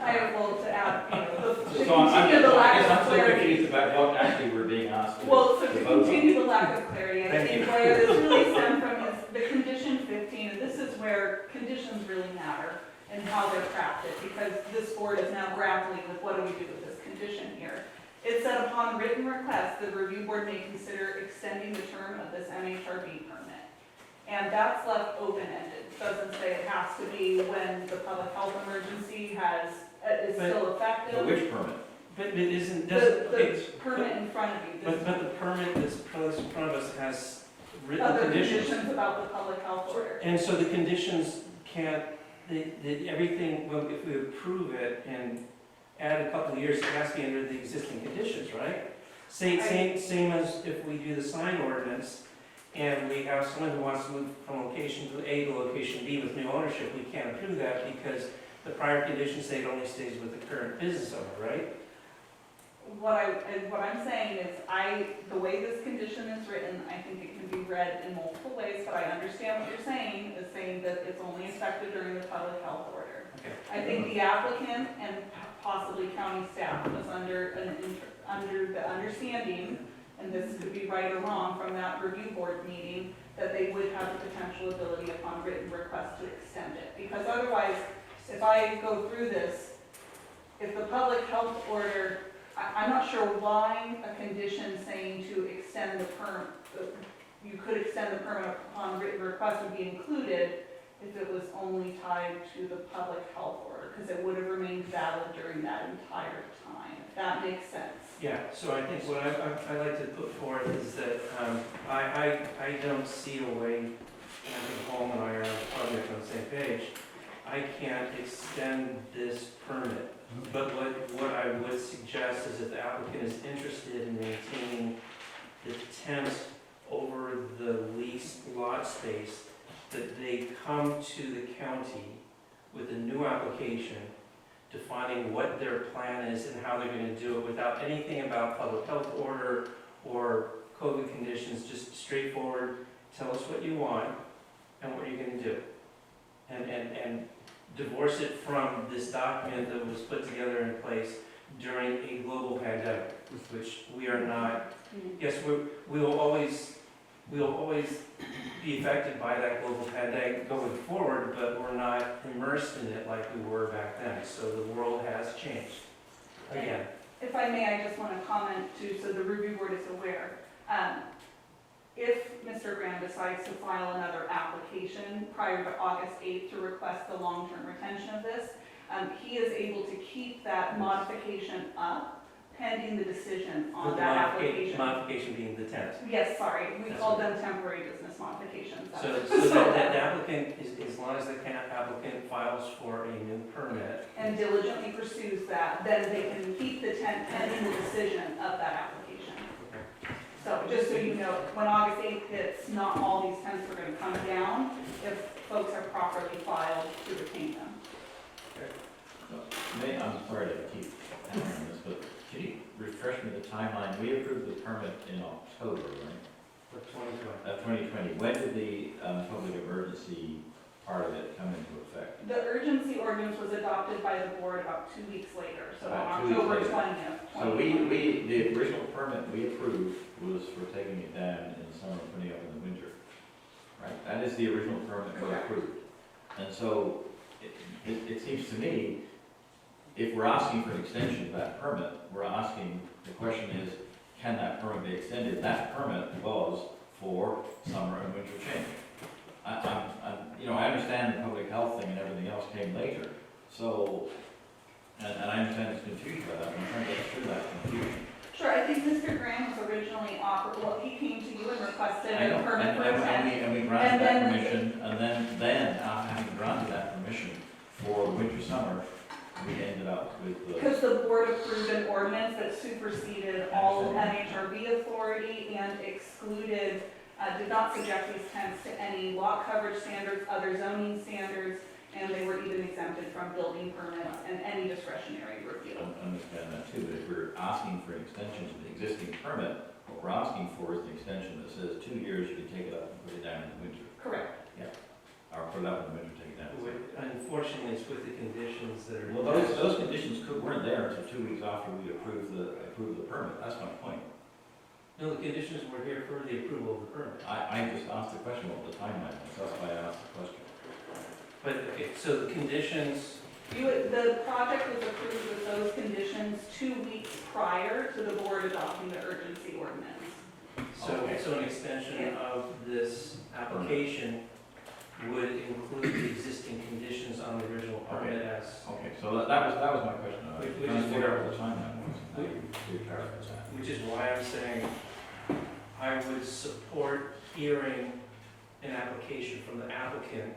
I have well to add, to So I'm continue the lack I guess of I'm so clarity. confused about what actually we're being asked to. Well, so to vote on. continue the lack of clarity, I Thank think you. where this really stemmed from is the condition 15, and this is where conditions really matter and how they're crafted, because this board is now grappling with what do we do with this condition here. It said upon written request, the review board may consider extending the term of this MHRB permit. And that's left open-ended. Doesn't say it has to be when the public health emergency is still effective. The which permit? But it isn't, The, doesn't, the okay, permit in front of you, but the permit that's placed in front of us has written other conditions. conditions about the public health order. And so the conditions can't, everything, well, if we approve it and add a couple of years, it has to be under the existing conditions, right? Same as if we do the sign ordinance, and we have someone who wants to move from location to A to location B with new ownership, we can't approve that because the prior conditions say it only stays with the current business owner, right? What I'm saying is, the way this condition is written, I think it can be read in multiple ways, but I understand what you're saying, is saying that it's only effective during the public health order. Okay. I think the applicant and possibly county staff was under the understanding, and this could be right or wrong from that review board meeting, that they would have the potential ability upon written request to extend it. Because otherwise, if I go through this, if the public health order, I'm not sure why a condition saying to extend the permit, you could extend the permit upon written request would be included if it was only tied to the public health order, because it would have remained valid during that entire time, if that makes sense. Yeah, so I think what I like to put forth is that I don't see a way, and I think Paul and I are probably on the same page, I can't extend this permit. But what I would suggest is if the applicant is interested in maintaining the tent over the leased lot space, that they come to the county with a new application defining what their plan is and how they're going to do it without anything about public health order or COVID conditions, just straightforward, tell us what you want and what you're going to do. And divorce it from this document that was put together in place during a global pandemic, which we are not. Yes, we will always be affected by that global pandemic going forward, but we're not immersed in it like we were back then. So the world has changed. Again, If I may, I just want to comment too, so the review board is aware. If Mr. Graham decides to file another application prior to August 8th to request the long-term retention of this, he is able to keep that modification up pending the decision on with the that application. modification being the tent. Yes, sorry, we That's call right. them temporary business modifications. So that applicant, as long as the applicant files for a new permit, And diligently pursues that, then they can keep the tent pending the decision of that application. So just so you know, when August 8th hits, not all these tents are going to come down if folks are properly filed to retain them. I'm sorry to keep hammering this, but can you refresh me the timeline? We approved the permit in October, right? for 2020. Of 2020. When did the public emergency part of it come into effect? The urgency ordinance was adopted by the board about 2 weeks later, so on About 2 weeks October later. 20th. So the original permit we approved was for taking it down in the summer and putting it up in the winter. Right? That is the original permit we Correct. approved. And so it seems to me, if we're asking for an extension of that permit, we're asking, the question is, can that permit be extended? That permit was for summer and winter change. I understand the public health thing and everything else came later. So, and I understand there's confusion about that. I'm trying to get through that confusion. Sure, I think Mr. Graham was originally offered, well, he came to you and requested I know, a permit for a tent. and we granted that then- permission, and then having granted that permission for winter, summer, we ended up with the. Because the board approved an ordinance that superseded all of NHRB authority and excluded, did not subject these tents to any lot coverage standards, other zoning standards, and they were even exempted from building permits and any discretionary review. I understand that too, but if we're asking for an extension to the existing permit, what we're asking for is an extension that says 2 years, you can take it up and put it down in the winter. Correct. Or put it up in the winter, take it down. Unfortunately, it's with the conditions that are. Well, those conditions weren't there until 2 weeks after we approved the permit, that's my point. No, the conditions were here for the approval of the permit. I just asked the question what the timeline was, that's why I asked the question. But, okay, so the conditions, The project was approved with those conditions 2 weeks prior to the board adopting the urgency ordinance. Okay. So an extension of this application would include the existing conditions on the original permit as. Okay, so that was my question. I was Which trying is to figure out where- what the timeline was. Now you clarified that. Which is why I'm saying I would support hearing an application from the applicant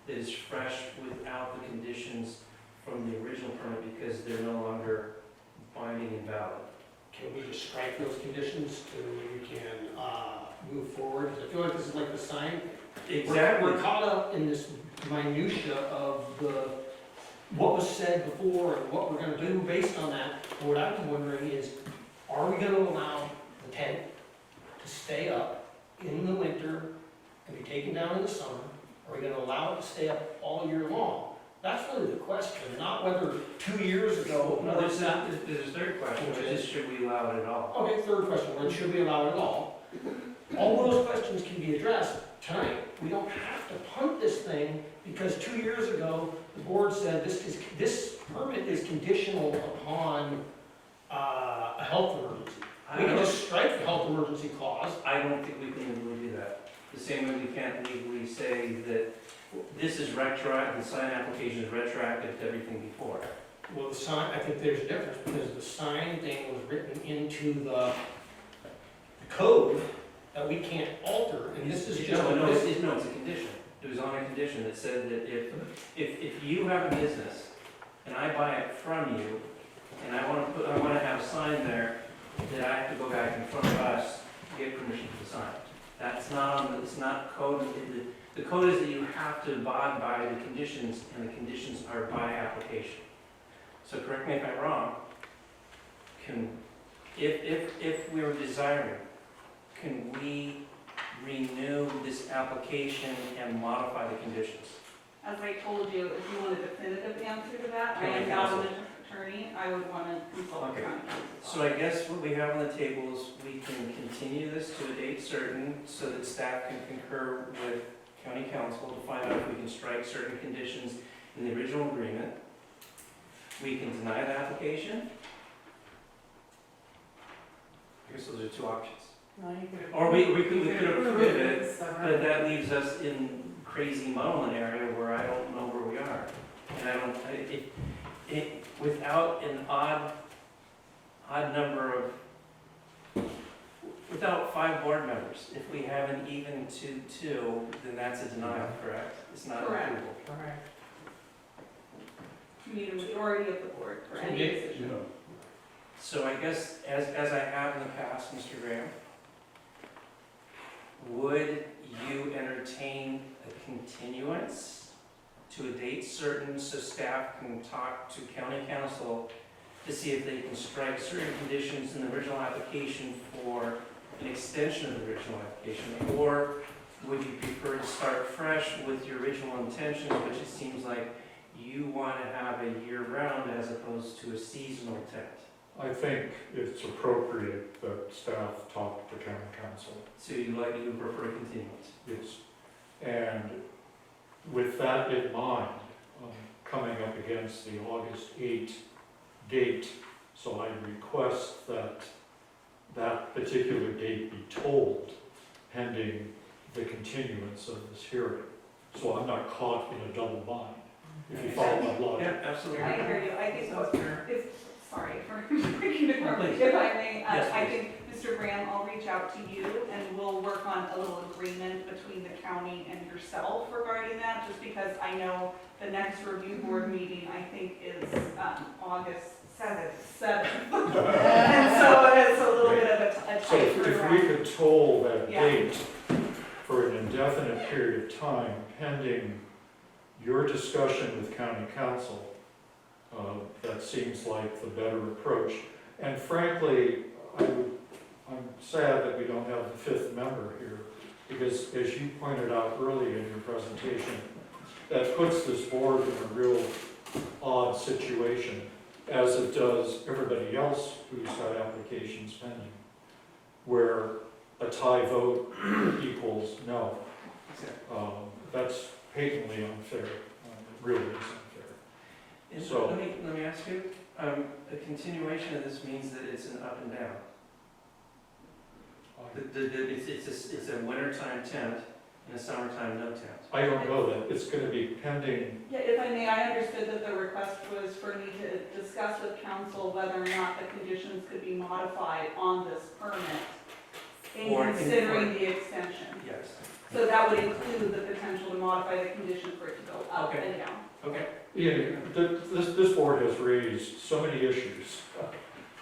that is fresh without the conditions from the original permit because they're no longer binding and valid. Can we just strike those conditions so we can move forward? 'Cause I feel like this is like the sign. We're caught up in this minutia of what was said before and what we're gonna do based on that. And what I'm wondering is, are we gonna allow the tent to stay up in the winter and be taken down in the summer? Are we gonna allow it to stay up all year long? That's really the question, not whether 2 years ago. No, there's a third question, which is should we allow it at all? Okay, third question, when should we allow it at all? All those questions can be addressed tonight. We don't have to punt this thing because 2 years ago, the board said this permit is conditional upon a health emergency. We can just strike the health emergency clause. I don't think we can legally do that. The same way we can't legally say that this is retroactive, the sign application is retroactive to everything before. Well, the sign, I think there's a difference because the sign thing was written into the code that we can't alter, and this is just. No, it's a condition. It was on a condition that said that if you have a business and I buy it from you, and I wanna have a sign there, that I have to go back in front of us to get permission for the sign. That's not it's not code. The code is that you have to abide by the conditions, and the conditions are by application. So correct me if I'm wrong, if we were desiring, can we renew this application and modify the conditions? As I told you, if you want a definitive answer to that, I County am not council. an attorney, I would want to consult Okay. the county council. So I guess what we have on the table is we can continue this to a date certain so that staff can concur with county council to find out if we can strike certain conditions in the original agreement. We can deny the application. I guess those are two options. Or we could approve it, but that leaves us in crazy muddling area where I don't know where we are. And I don't, without an odd number of, without 5 board members, if we have an even 2-2, then that's a denial, correct? It's not an Correct. approval. Correct. You need a majority of the board for any Yeah. decision. Yeah. So I guess, as I have in the past, Mr. Graham, would you entertain a continuance to a date certain so staff can talk to county council to see if they can strike certain conditions in the original application for an extension of the original application? Or would you prefer to start fresh with your original intentions, which it seems like you want to have a year-round as opposed to a seasonal tent? I think it's appropriate that staff talk to county council. So you prefer a continuance? Yes. And with that in mind, coming up against the August 8 date, so I request that that particular date be told pending the continuance of this hearing. So I'm not caught in a double bind, if you follow my logic. Yeah, absolutely. I hear you, I think, Sounds fair. sorry for breaking the norm, Please. if I may, Yes, I please. think, Mr. Graham, I'll reach out to you and we'll work on a little agreement between the county and yourself regarding that, just because I know the next review board meeting, I think, is August 7th. And so it's a little bit of a So tight if we turnaround. could toll that Yeah. date for an indefinite period of time pending your discussion with county council, that seems like the better approach. And frankly, I'm sad that we don't have the 5th member here, because as you pointed out earlier in your presentation, that puts this board in a real odd situation, as it does everybody else who's got applications pending, where a tie vote equals no. That's patently unfair. It really is unfair. And So- let me ask you, a continuation of this means that it's an up and down. It's a wintertime tent and a summertime no tent. I don't know that, it's gonna be pending, Yeah, if I may, I understood that the request was for me to discuss with council whether or not the conditions could be modified on this permit in Or in- considering the extension. Yes. So that would include the potential to modify the condition for it to go up Okay. and down. Okay. this board has raised so many issues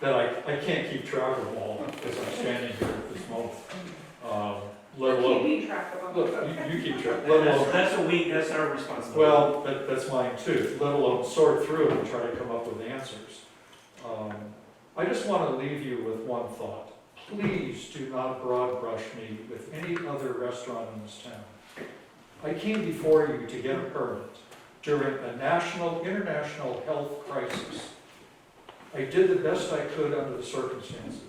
that I can't keep track of them all as I'm standing here at this moment. Let We're alone, keeping track of them. look, you keep track, let alone, That's our responsibility. well, that's mine too, let alone sort through and try to come up with answers. I just want to leave you with one thought. Please do not broad brush me with any other restaurant in this town. I came before you to get a permit during a national, international health crisis. I did the best I could under the circumstances.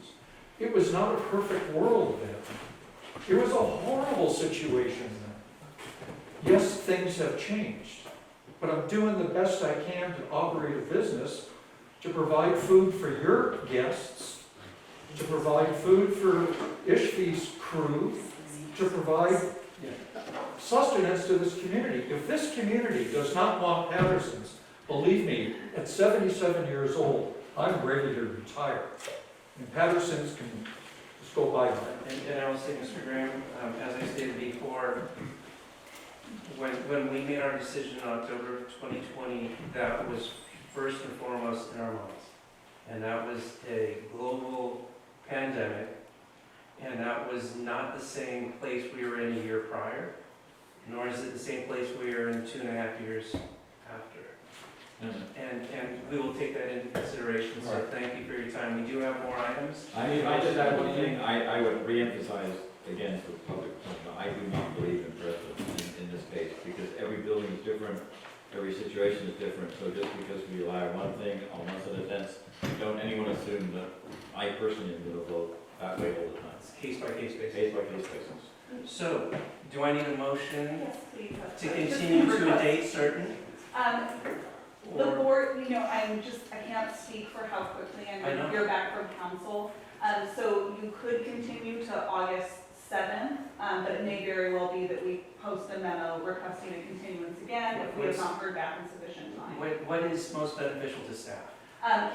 It was not a perfect world then. It was a horrible situation then. Yes, things have changed, but I'm doing the best I can to operate a business, to provide food for your guests, to provide food for Ishvi's crew, to provide sustenance to this community. If this community does not want Patterson's, believe me, at 77 years old, I'm ready to retire. And Patterson's can just go bye-bye. And I will say, Mr. Graham, as I stated before, when we made our decision in October of 2020, that was first and foremost in our minds. And that was a global pandemic, and that was not the same place we were in a year prior, nor is it the same place we were in 2.5 years after. And we will take that into consideration, so thank you for your time. We do have more items. I just have one thing, I would reemphasize again for public, I do not believe in precedent in this case, because every building is different, every situation is different, so just because we allow one thing on one set of tents, don't anyone assume that I personally am gonna vote that way all the time. It's case by case basis. Case by case basis. So, do I need a motion Yes, please. to continue to a date certain? The Or, board, I can't speak for how quickly I'm I going know. to hear back from council. So you could continue to August 7th, but it may very well be that we post a memo requesting a continuance again if we have not heard back in sufficient time. what is most beneficial to staff?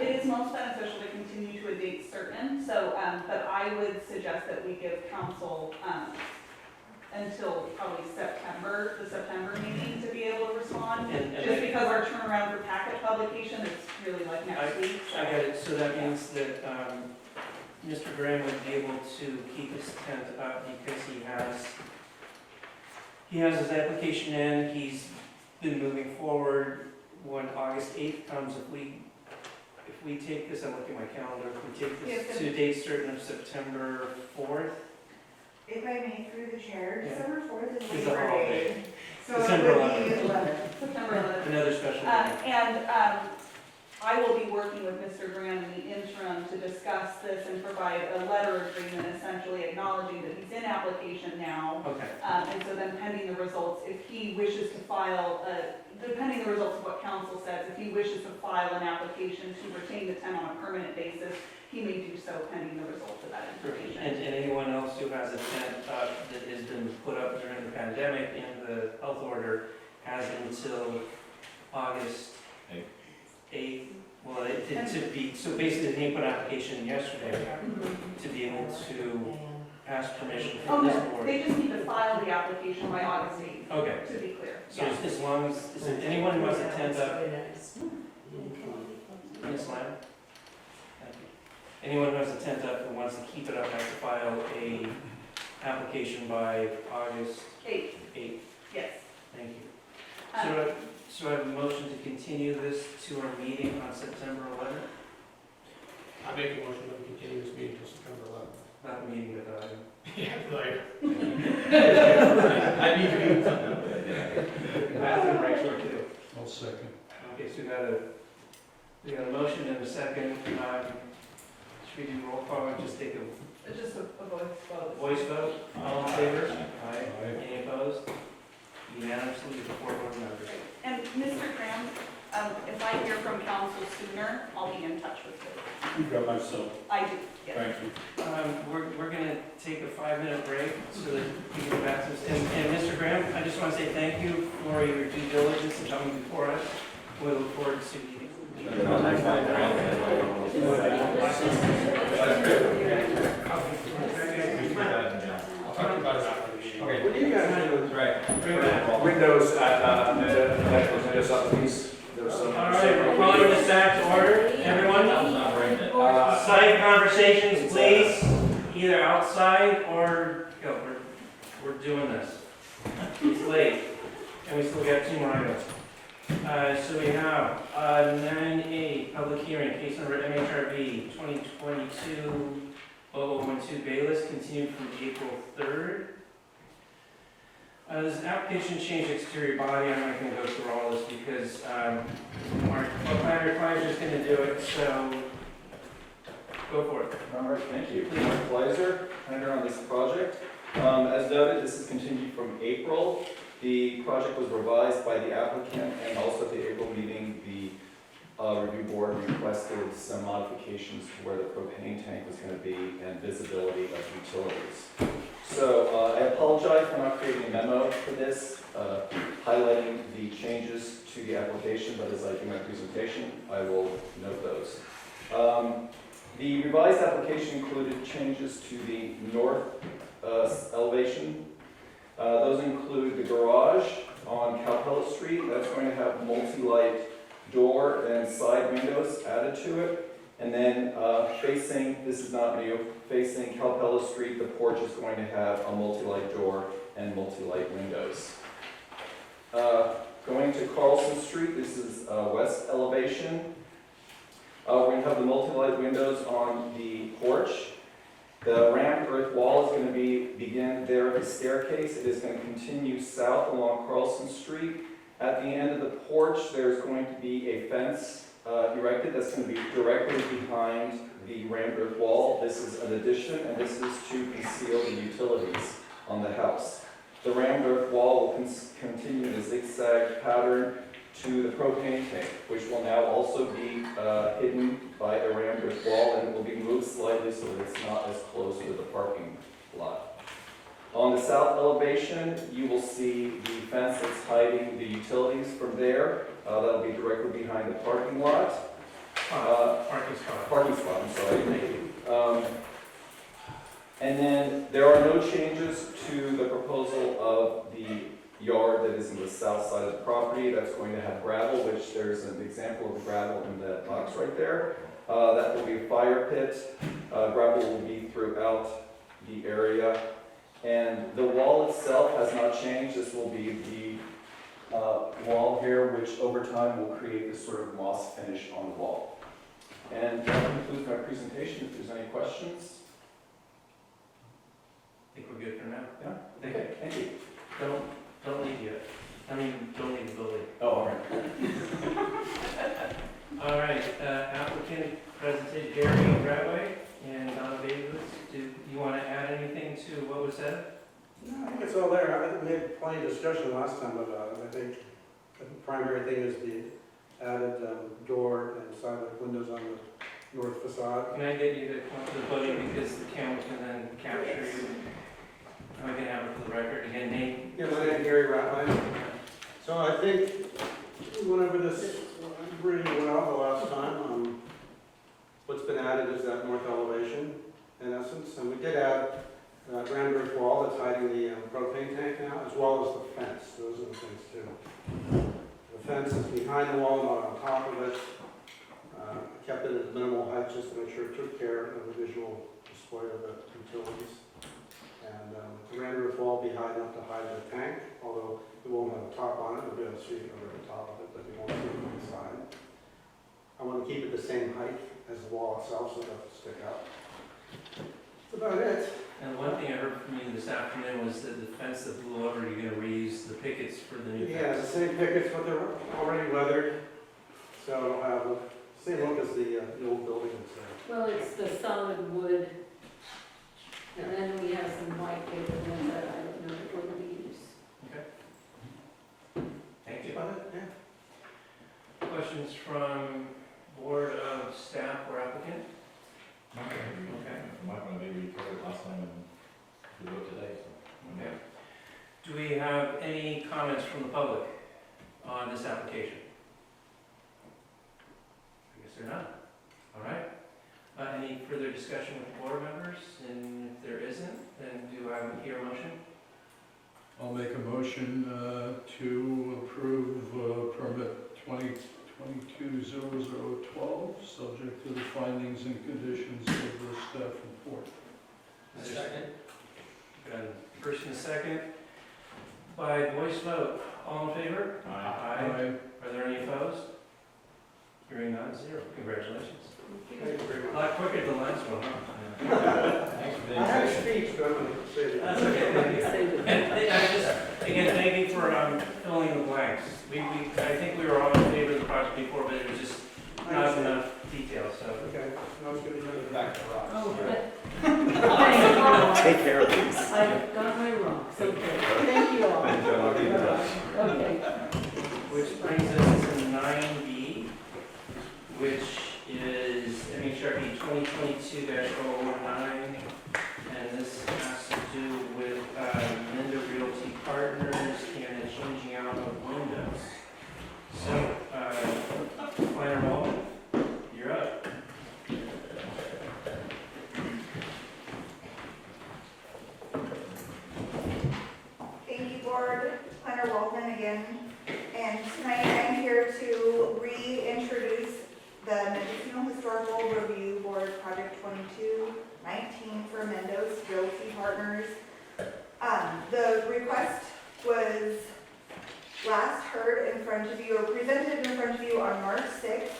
It is most beneficial to continue to a date certain, so, but I would suggest that we give council until probably September, the September meeting, to be able to respond. Just because our turnaround for packet publication is really like next week. I got it, so that means that Mr. Graham would be able to keep his tent up because he has his application in, he's been moving forward. When August 8th comes, if we take this, I'm looking at my calendar, if we take this to a date certain of September 4th, If I may, through the chair, Yeah. December 4th is It's a Labor holiday. Day. So December it would be 11th. 11th. September 11th. another special day. And I will be working with Mr. Graham in the interim to discuss this and provide a letter agreement essentially acknowledging that he's in application now. Okay, And so then pending the results, if he wishes to file, depending the results of what council says, if he wishes to file an application to retain the tent on a permanent basis, he may do so pending the results of that information. and anyone else who has a tent up that has been put up during the pandemic and the health order has until August 8th, well, to be, so basically, they put an application in yesterday to be able to ask permission Oh, from this no, board. they just need to file the application by August 8th, Okay, to be clear. so as long as, is there anyone who has a tent up, Ms. Lamb? Thank you. Anyone who has a tent up and wants to keep it up has to file a application by August 8th, 8th. yes. Thank you. Um, So I have a motion to continue this to our meeting on September 11th, I make a motion that we continue this meeting until September 11th. not the meeting, but Yeah, later. I need to eat something. bathroom breaks for two. I'll second. Okay, so we got a motion and a second. Should we do roll call or just take a Just a voice vote. voice vote? All in favor? Aye. Aye. Any opposed? Unanimously, the four board members. And Mr. Graham, If I hear from council sooner, I'll be in touch with you. You got my cell. I do, yes. Thank you. We're gonna take a 5-minute break so that we can get back to this. And Mr. Graham, I just want to say thank you for your due diligence in coming before us. We look forward to meeting. I'll talk about it after the meeting. Okay. What do you guys do with Right. windows at, just up these? There was some. All right, we're calling this back to order. Everyone, side conversations, please, either outside or, we're doing this. It's late, and we still got 2 more items. So we have 9A, public hearing, case number MHRB 2022-0012 Bayless, continued from April 3rd. This application changed exterior body. I'm not going to go through all this because our planner is just going to do it, so go for it. All right, thank you. Mark Kleiser, planner on this project. As noted, this is continued from April. The project was revised by the applicant, and also at the April meeting, the review board requested some modifications to where the propane tank was going to be and visibility of utilities. So I apologize for not creating a memo for this, highlighting the changes to the application, but as I do my presentation, I will note those. The revised application included changes to the north elevation. Those include the garage on Calpella Street. That's going to have multi-light door and side windows added to it. And then facing, this is not new, facing Calpella Street, the porch is going to have a multi-light door and multi-light windows. Going to Carlson Street, this is west elevation. We're going to have the multi-light windows on the porch. The ramped earth wall is going to begin there at the staircase. It is going to continue south along Carlson Street. At the end of the porch, there's going to be a fence erected that's going to be directly behind the ramped earth wall. This is an addition, and this is to conceal the utilities on the house. The ramped earth wall will continue in a zigzag pattern to the propane tank, which will now also be hidden by a ramped earth wall, and it will be moved slightly so that it's not as close to the parking lot. On the south elevation, you will see the fence that's hiding the utilities from there. That'll be directly behind the parking lot. Parking spot. I'm sorry. And then there are no changes to the proposal of the yard that is in the south side of the property. That's going to have gravel, which there's an example of gravel in that box right there. That will be a fire pit. Gravel will be throughout the area. And the wall itself has not changed. This will be the wall here, which over time will create this sort of moss finish on the wall. And that concludes my presentation. If there's any questions. I think we're good for now. Yeah? Okay, thank you. Don't leave yet. I mean, don't leave the building. Oh, all right. All right, applicant presented Jeremy Bradway and Donna Bayless. Do you want to add anything to what was said? No, I think it's all there. I think we had plenty of discussion last time about it. I think the primary thing is the added door and side windows on the north facade. Can I get you to come to the podium because the camera can then capture you? I'm going to have it for the record again, Nate. Yeah, my name's Gary Ratline. So I think we went over this pretty well the last time. What's been added is that north elevation, in essence, and we did add a grand brick wall that's hiding the propane tank now, as well as the fence. Those are the things too. The fence is behind the wall, not on top of it. Kept it at minimal height just to make sure it took care of the visual display of the utilities. And the grand roof wall will be high enough to hide the tank, although it won't have a top on it. It'll be able to see it over the top of it, but you won't see it from the side. I want to keep it the same height as the wall itself so it doesn't stick out. That's about it. And one thing I heard from you this afternoon was that the fence that blew over, you're going to reuse the pickets for the new Yeah, fence. the same pickets, but they're already weathered, so it'll have the same look as the old building is there. Well, it's the solid wood, and then we have some white paper ones that I don't know if we're going to use. Okay. Thank you. That's about it, yeah. Questions questions from board of staff or applicant? Okay. Might want to maybe cover it last time and we do it today, so. Okay. Do we have any comments from the public on this application? I guess there are not. All right. Any further discussion with the board members? And if there isn't, then do I hear a motion? I'll make a motion to approve permit 2022-0012, subject to the findings and conditions of the staff report. Second. Got a first and a second. By voice vote, all in favor? Aye. Are there any opposed? Hearing none, 0. Congratulations. Thank you very A much. lot quicker than the last one, huh? Thanks for I had a speech, but I'm going to say it. That's okay, thank you. And I just, again, thank you for filling the blanks. I think we were all in favor of the project before, but it was just not enough detail, so. Okay, I was going to go Back to rocks. Oh, Take care of these. I've got my rocks, okay. Thank you all. Thank you, I'll be in touch. Okay. Which brings us to 9B, which is MHRD 2022-019, and this has to do with Mendo Realty Partners and the changing out of windows. So, Planner Baldwin, you're up. Thank you, board. Planner Waldman again. And tonight I'm here to reintroduce the Mendocino Historical Review Board Project 2219 for Mendo's Realty Partners. The request was last heard in front of you, or presented in front of you on March 6th,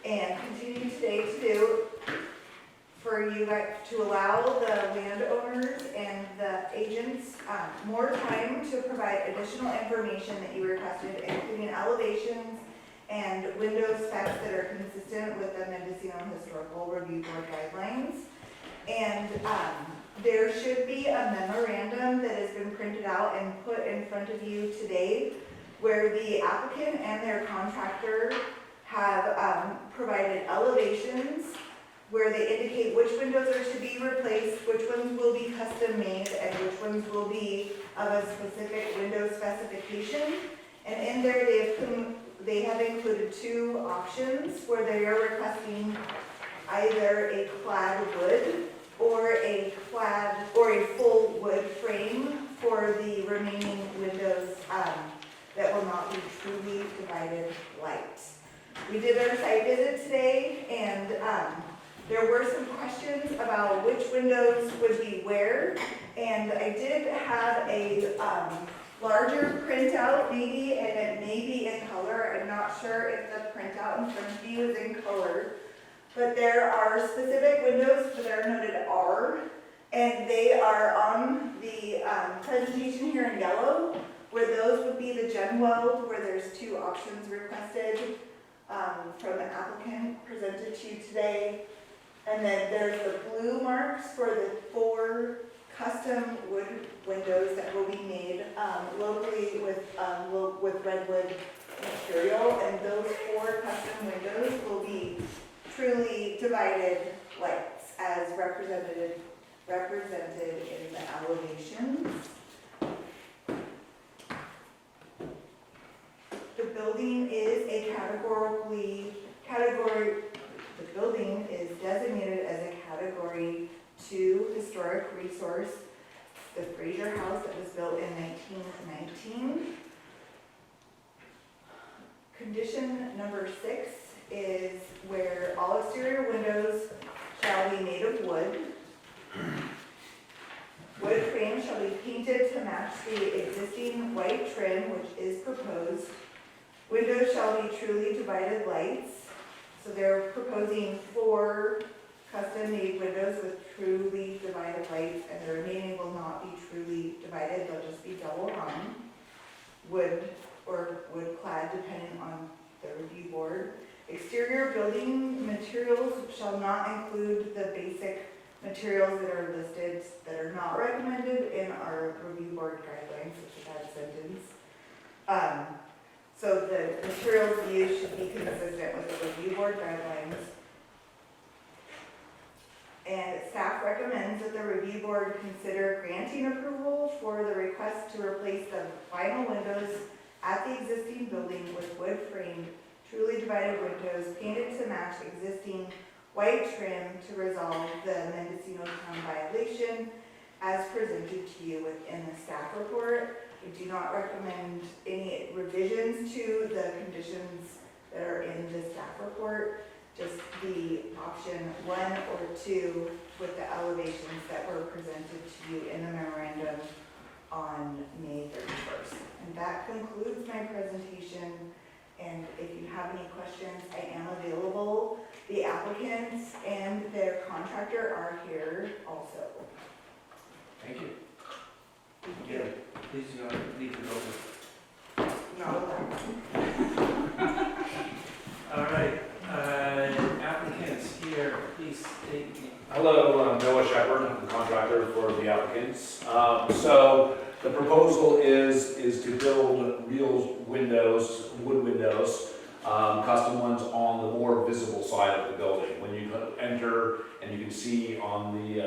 and continuing today to do for you guys to allow the landowners and the agents more time to provide additional information that you requested, including elevations and window specs that are consistent with the Mendocino Historical Review Board guidelines. And there should be a memorandum that has been printed out and put in front of you today where the applicant and their contractor have provided elevations where they indicate which windows are to be replaced, which ones will be custom made, and which ones will be of a specific window specification. And in there they have included 2 options where they are requesting either a clad wood or a full wood frame for the remaining windows that will not be truly divided light. We did our site visit today, and there were some questions about which windows would be where, and I did have a larger printout maybe, and it may be in color. I'm not sure if the printout in front of you is in color, but there are specific windows that are noted R, and they are on the presentation here in yellow, where those would be the gen weld, where there's 2 options requested from the applicant presented to you today. And then there's the blue marks for the 4 custom wood windows that will be made locally with redwood material. And those 4 custom windows will be truly divided lights as represented in the elevations. The building is the building is designated as a Category 2 historic resource. The Fraser House that was built in 1919. Condition number 6 is where all exterior windows shall be made of wood. Wood frame shall be painted to match the existing white trim which is proposed. Windows shall be truly divided lights. So they're proposing 4 custom-made windows with truly divided lights, and the remaining will not be truly divided, they'll just be double hung. Wood or wood clad, depending on the review board. Exterior building materials shall not include the basic materials that are listed that are not recommended in our review board guidelines, which is that sentence. So the materials used should be consistent with the review board guidelines. And staff recommends that the review board consider granting approval for the request to replace the vinyl windows at the existing building with wood framed, truly divided windows painted to match existing white trim to resolve the Mendocino town violation as presented to you within the staff report. We do not recommend any revisions to the conditions that are in the staff report, just the option 1 or 2 with the elevations that were presented to you in the memorandum on May 31st. And that concludes my presentation. And if you have any questions, I am available. The applicants and their contractor are here also. Thank you. Yeah, please do not leave the building. Not allowed. All right, applicants here, please state. Hello, I'm Noah Shepherd, I'm the contractor for the applicants. So the proposal is to build real windows, wood windows, custom ones on the more visible side of the building. When you enter and you can see on the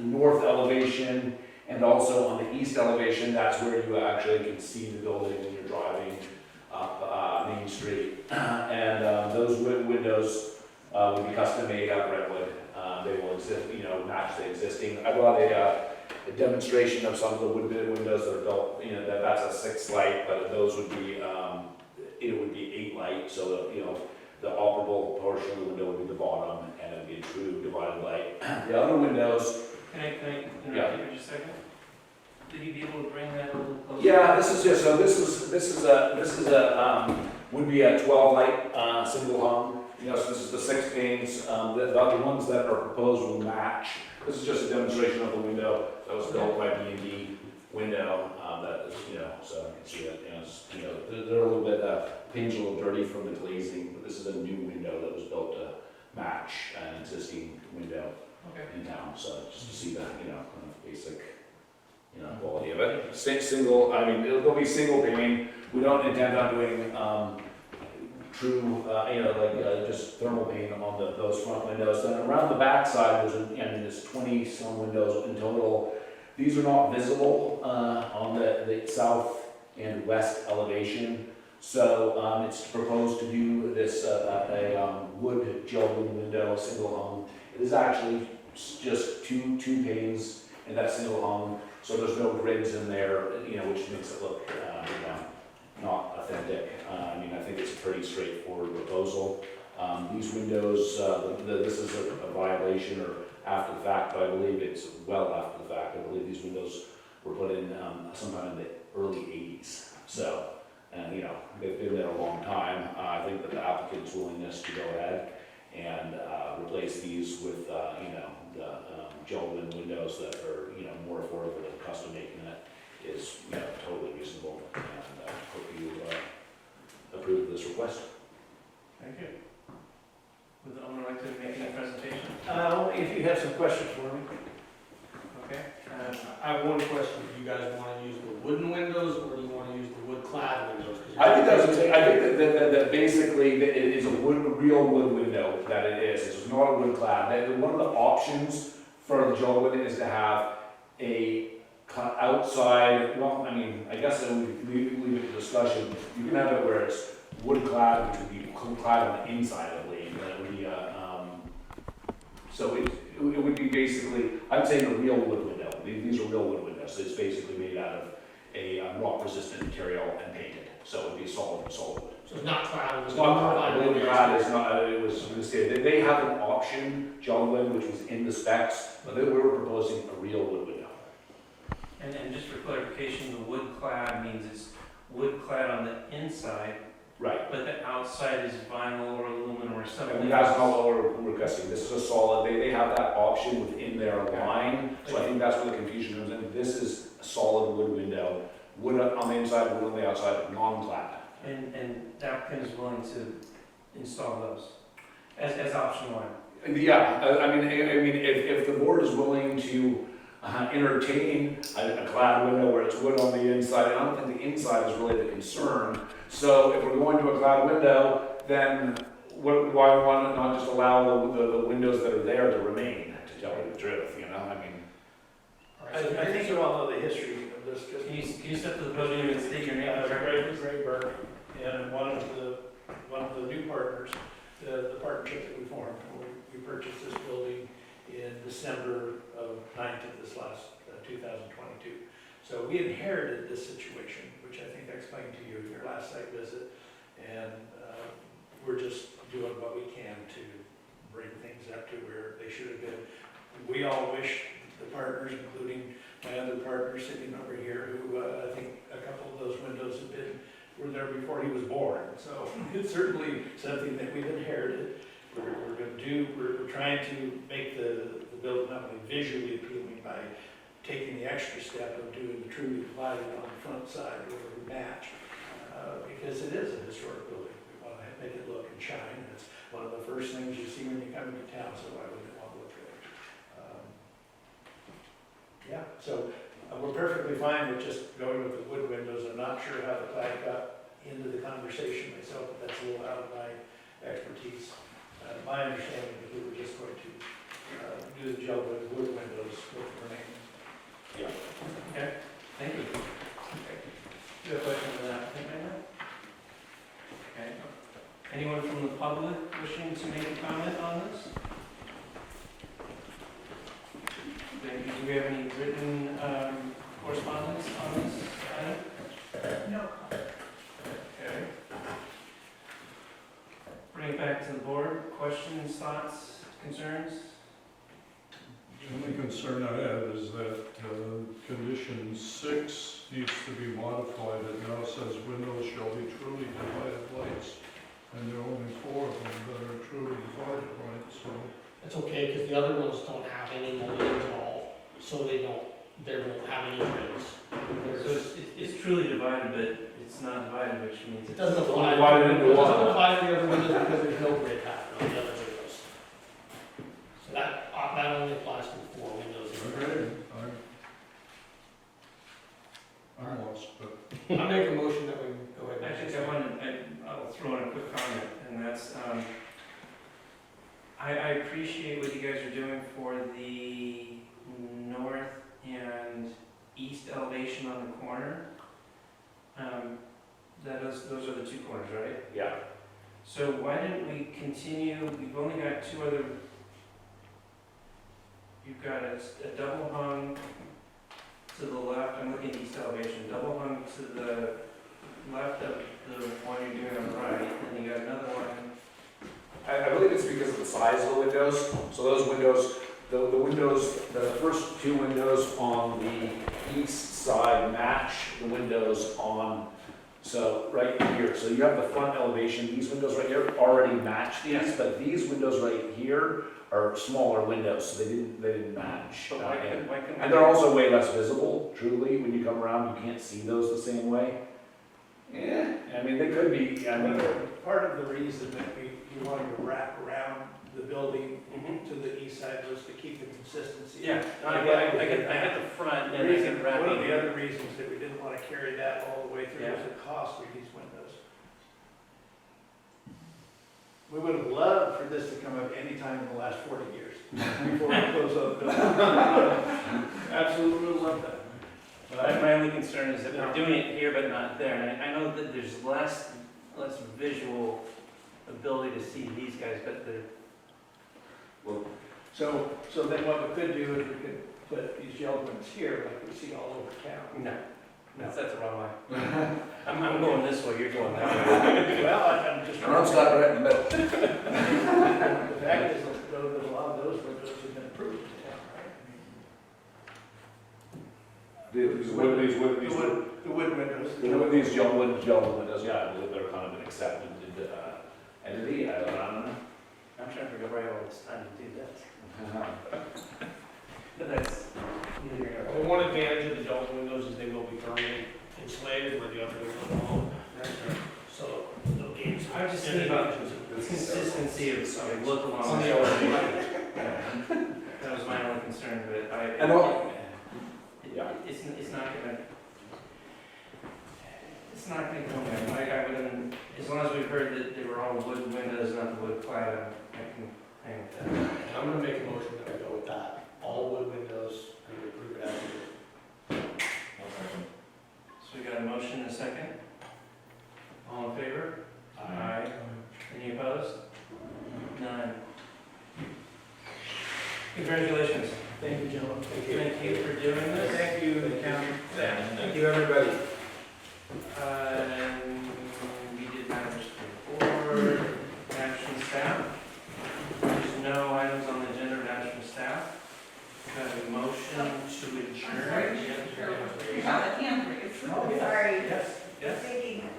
north elevation and also on the east elevation, that's where you actually can see the building when you're driving up Main Street. And those windows will be custom made out of redwood. They will exist, match the existing. I brought a demonstration of some of the wood windows that are built. That's a 6 light, but those would be it would be 8 light. So that, the operable portion of the window would be the bottom, and it would be a true divided light. The other windows. Can I interrupt you for just a second? Would you be able to bring that a little closer? Yeah, this is just so. This is a would be a 12 light single hung. So this is the 6 panes. The other ones that are proposed will match. This is just a demonstration of the window that was built by B&D window. That is, so you can see it. They're a little bit paint's a little dirty from the glazing, but this is a new window that was built to match an existing window in town. So just to see that, kind of basic. Quality of it. Single, it'll be single pane. We don't intend on doing true, just thermal paint on those front windows. Then around the back side, there's 20 some windows in total. These are not visible on the south and west elevation. So it's proposed to do this wood gel window, single hung. It is actually just two panes in that single hung. So there's no grids in there, which makes it look, not authentic. I think it's a pretty straightforward proposal. These windows, this is a violation or after the fact, but I believe it's well after the fact. I believe these windows were put in sometime in the early 80s. So, they've been there a long time. I think that the applicant's willingness to go ahead and replace these with, the gentleman windows that are, more affordable than custom making it is, totally reasonable. And hope you approve this request. Thank you. Would the owner like to make any presentation? If you have some questions for me. Okay. I have one question. Do you guys want to use the wooden windows or do you want to use the wood clad windows? I think that basically that it is a real wood window that it is. It's not a wood clad. One of the options for the gel window is to have a outside, I guess I would leave it to discussion. You can have it where it's wood clad, which would be clad on the inside, I believe. That would be so it would be basically, I'm saying a real wood window. These are real wood windows. So it's basically made out of a rock resistant material and painted. So it would be a solid wood. So it's not clad. It's not clad. Clad is not. It was. They have an option, gentlemen, which was in the specs, but we were proposing a real wood window. And just for clarification, the wood clad means it's wood clad on the inside, Right. but the outside is vinyl or aluminum or something. And that's not what we're requesting. This is a solid. They have that option within their line, so I think that's where the confusion comes in. This is a solid wood window, wood on the inside, wood on the outside, non-clad. And the applicant is willing to install those as option 1. Yeah, if the board is willing to entertain a clad window where it's wood on the inside. I don't think the inside is really the concern. So if we're going to a clad window, then why want to not just allow the windows that are there to remain, to tell you the truth, you know, I mean. I think you all know the history of this. Can you step to the podium and state your name? Ray Burke, and one of the new partners, the partnership that we formed, we purchased this building in December of 9th of this last 2022. So we inherited this situation, which I think I explained to you in your last site visit, and we're just doing what we can to bring things up to where they should have been. We all wish the partners, including my other partner sitting over here, who I think a couple of those windows were there before he was born. So it's certainly something that we've inherited. We're trying to make the building not only visually appealing by taking the extra step of doing the truly divided on the front side where we match, because it is a historic building. We want to make it look and shine, and it's one of the first things you see when you come into town, so why wouldn't it want to look good? Yeah, so we're perfectly fine with just going with the wood windows. I'm not sure how the clad got into the conversation myself, but that's a little out of my expertise. My understanding is we were just going to do the job with wood windows with the remaining. Yeah. Okay, thank you. Okay. Do you have a question on that? Okay. Anyone from the public wishing to make a comment on this? Do we have any written correspondence on this item? No. Okay. Bring it back to the board. Questions, thoughts, concerns? The only concern I have is that condition 6 needs to be modified. It now says windows shall be truly divided lights, and there are only 4 of them that are truly divided lights, so. That's okay, because the other ones don't have any mullions at all, so they won't have any trims. So it's truly divided, but it's not divided, which means It it's. doesn't apply, Divided into it doesn't one. apply to the other windows because there's no grid pattern on the other windows. So that only applies to 4 windows. Okay, I'm lost, but. I make a motion that we go ahead. Actually, I'll throw in a quick comment, and that's, I appreciate what you guys are doing for the north and east elevation on the corner. Those are the 2 corners, right? Yeah. So why didn't we continue, we've only got 2 other, you've got a double hung to the left, I'm looking at east elevation, double hung to the left of the one you're doing on the right, and you got another one. I believe it's because of the size of the windows. So those windows, the windows, the first 2 windows on the east side match the windows on, so right here. So you have the front elevation, these windows right here already match these, but these windows right here are smaller windows, so they didn't match. But why couldn't And they're also way less visible, truly, when you come around, you can't see those the same way. Yeah, I mean, they could be, I mean, Part of the reason that we wanted to wrap around the building Mhm. to the east side was to keep the consistency. Yeah, no, I get the front, and I get wrapping. One of the other reasons that we didn't want to carry that all the way through was Yeah. the cost of these windows. We would have loved for this to come up any time in the last 40 years before we close up the building. Absolutely would have loved that. My only concern is that we're doing it here but not there, and I know that there's less visual ability to see these guys, but they're. So then what we could do is we could put these yellow ones here like we see all over town. No, that's the wrong way. I'm going this way, you're going that way. Well, I'm just. right in the middle. The fact is, though, that a lot of those windows have been approved in town, right? These The wood windows. these gel windows, yeah, I believe they're kind of an accepted entity, I don't know. I'm trying to figure out why all this time to do this. But that's neither here nor Well, one advantage of the double windows is they will be permanently insulated where the other windows won't. So they'll be. I'm just thinking about consistency of look along On the the elevation. That was my only concern, but And it's not gonna, it's not gonna come in. I wouldn't, as long as we've heard that they were all wood windows, not the wood clad, I can hang with that. I'm gonna make a motion that we go with that, all wood windows, and we approve it as it is. So we got a motion and a second? All in favor? Aye. Any opposed? None. Congratulations. Thank you, gentlemen. Thank you. Thank you for doing this. Thank you, the county. Thank you, everybody. We did matters for action staff. There's no items on the agenda of action staff. Got a motion to I'm adjourn. sorry, you have a hand raised. Sorry. Yes, yes. Thinking,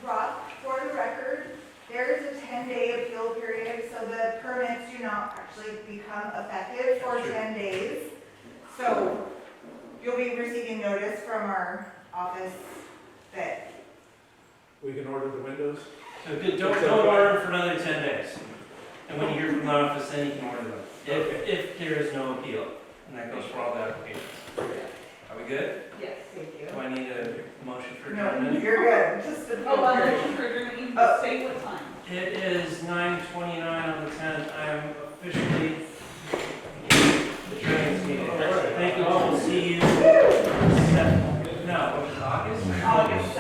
Rob, for the record, there is a 10-day appeal period, so the permits do not actually become effective for 10 days. So you'll be receiving notice from our office that, We can order the windows? So don't order them for another 10 days. And when you hear from the office, then you can order them. If there is no appeal, and that goes for all the applications. Are we good? Yes. thank you. Do I need a motion for No, adjournment? you're good, just the. Oh, I'm motion for adjournment, you can say what time. It is 9:29 on the 10th. I am officially adjourning this meeting. Thank you all. We'll see you. No, August? August.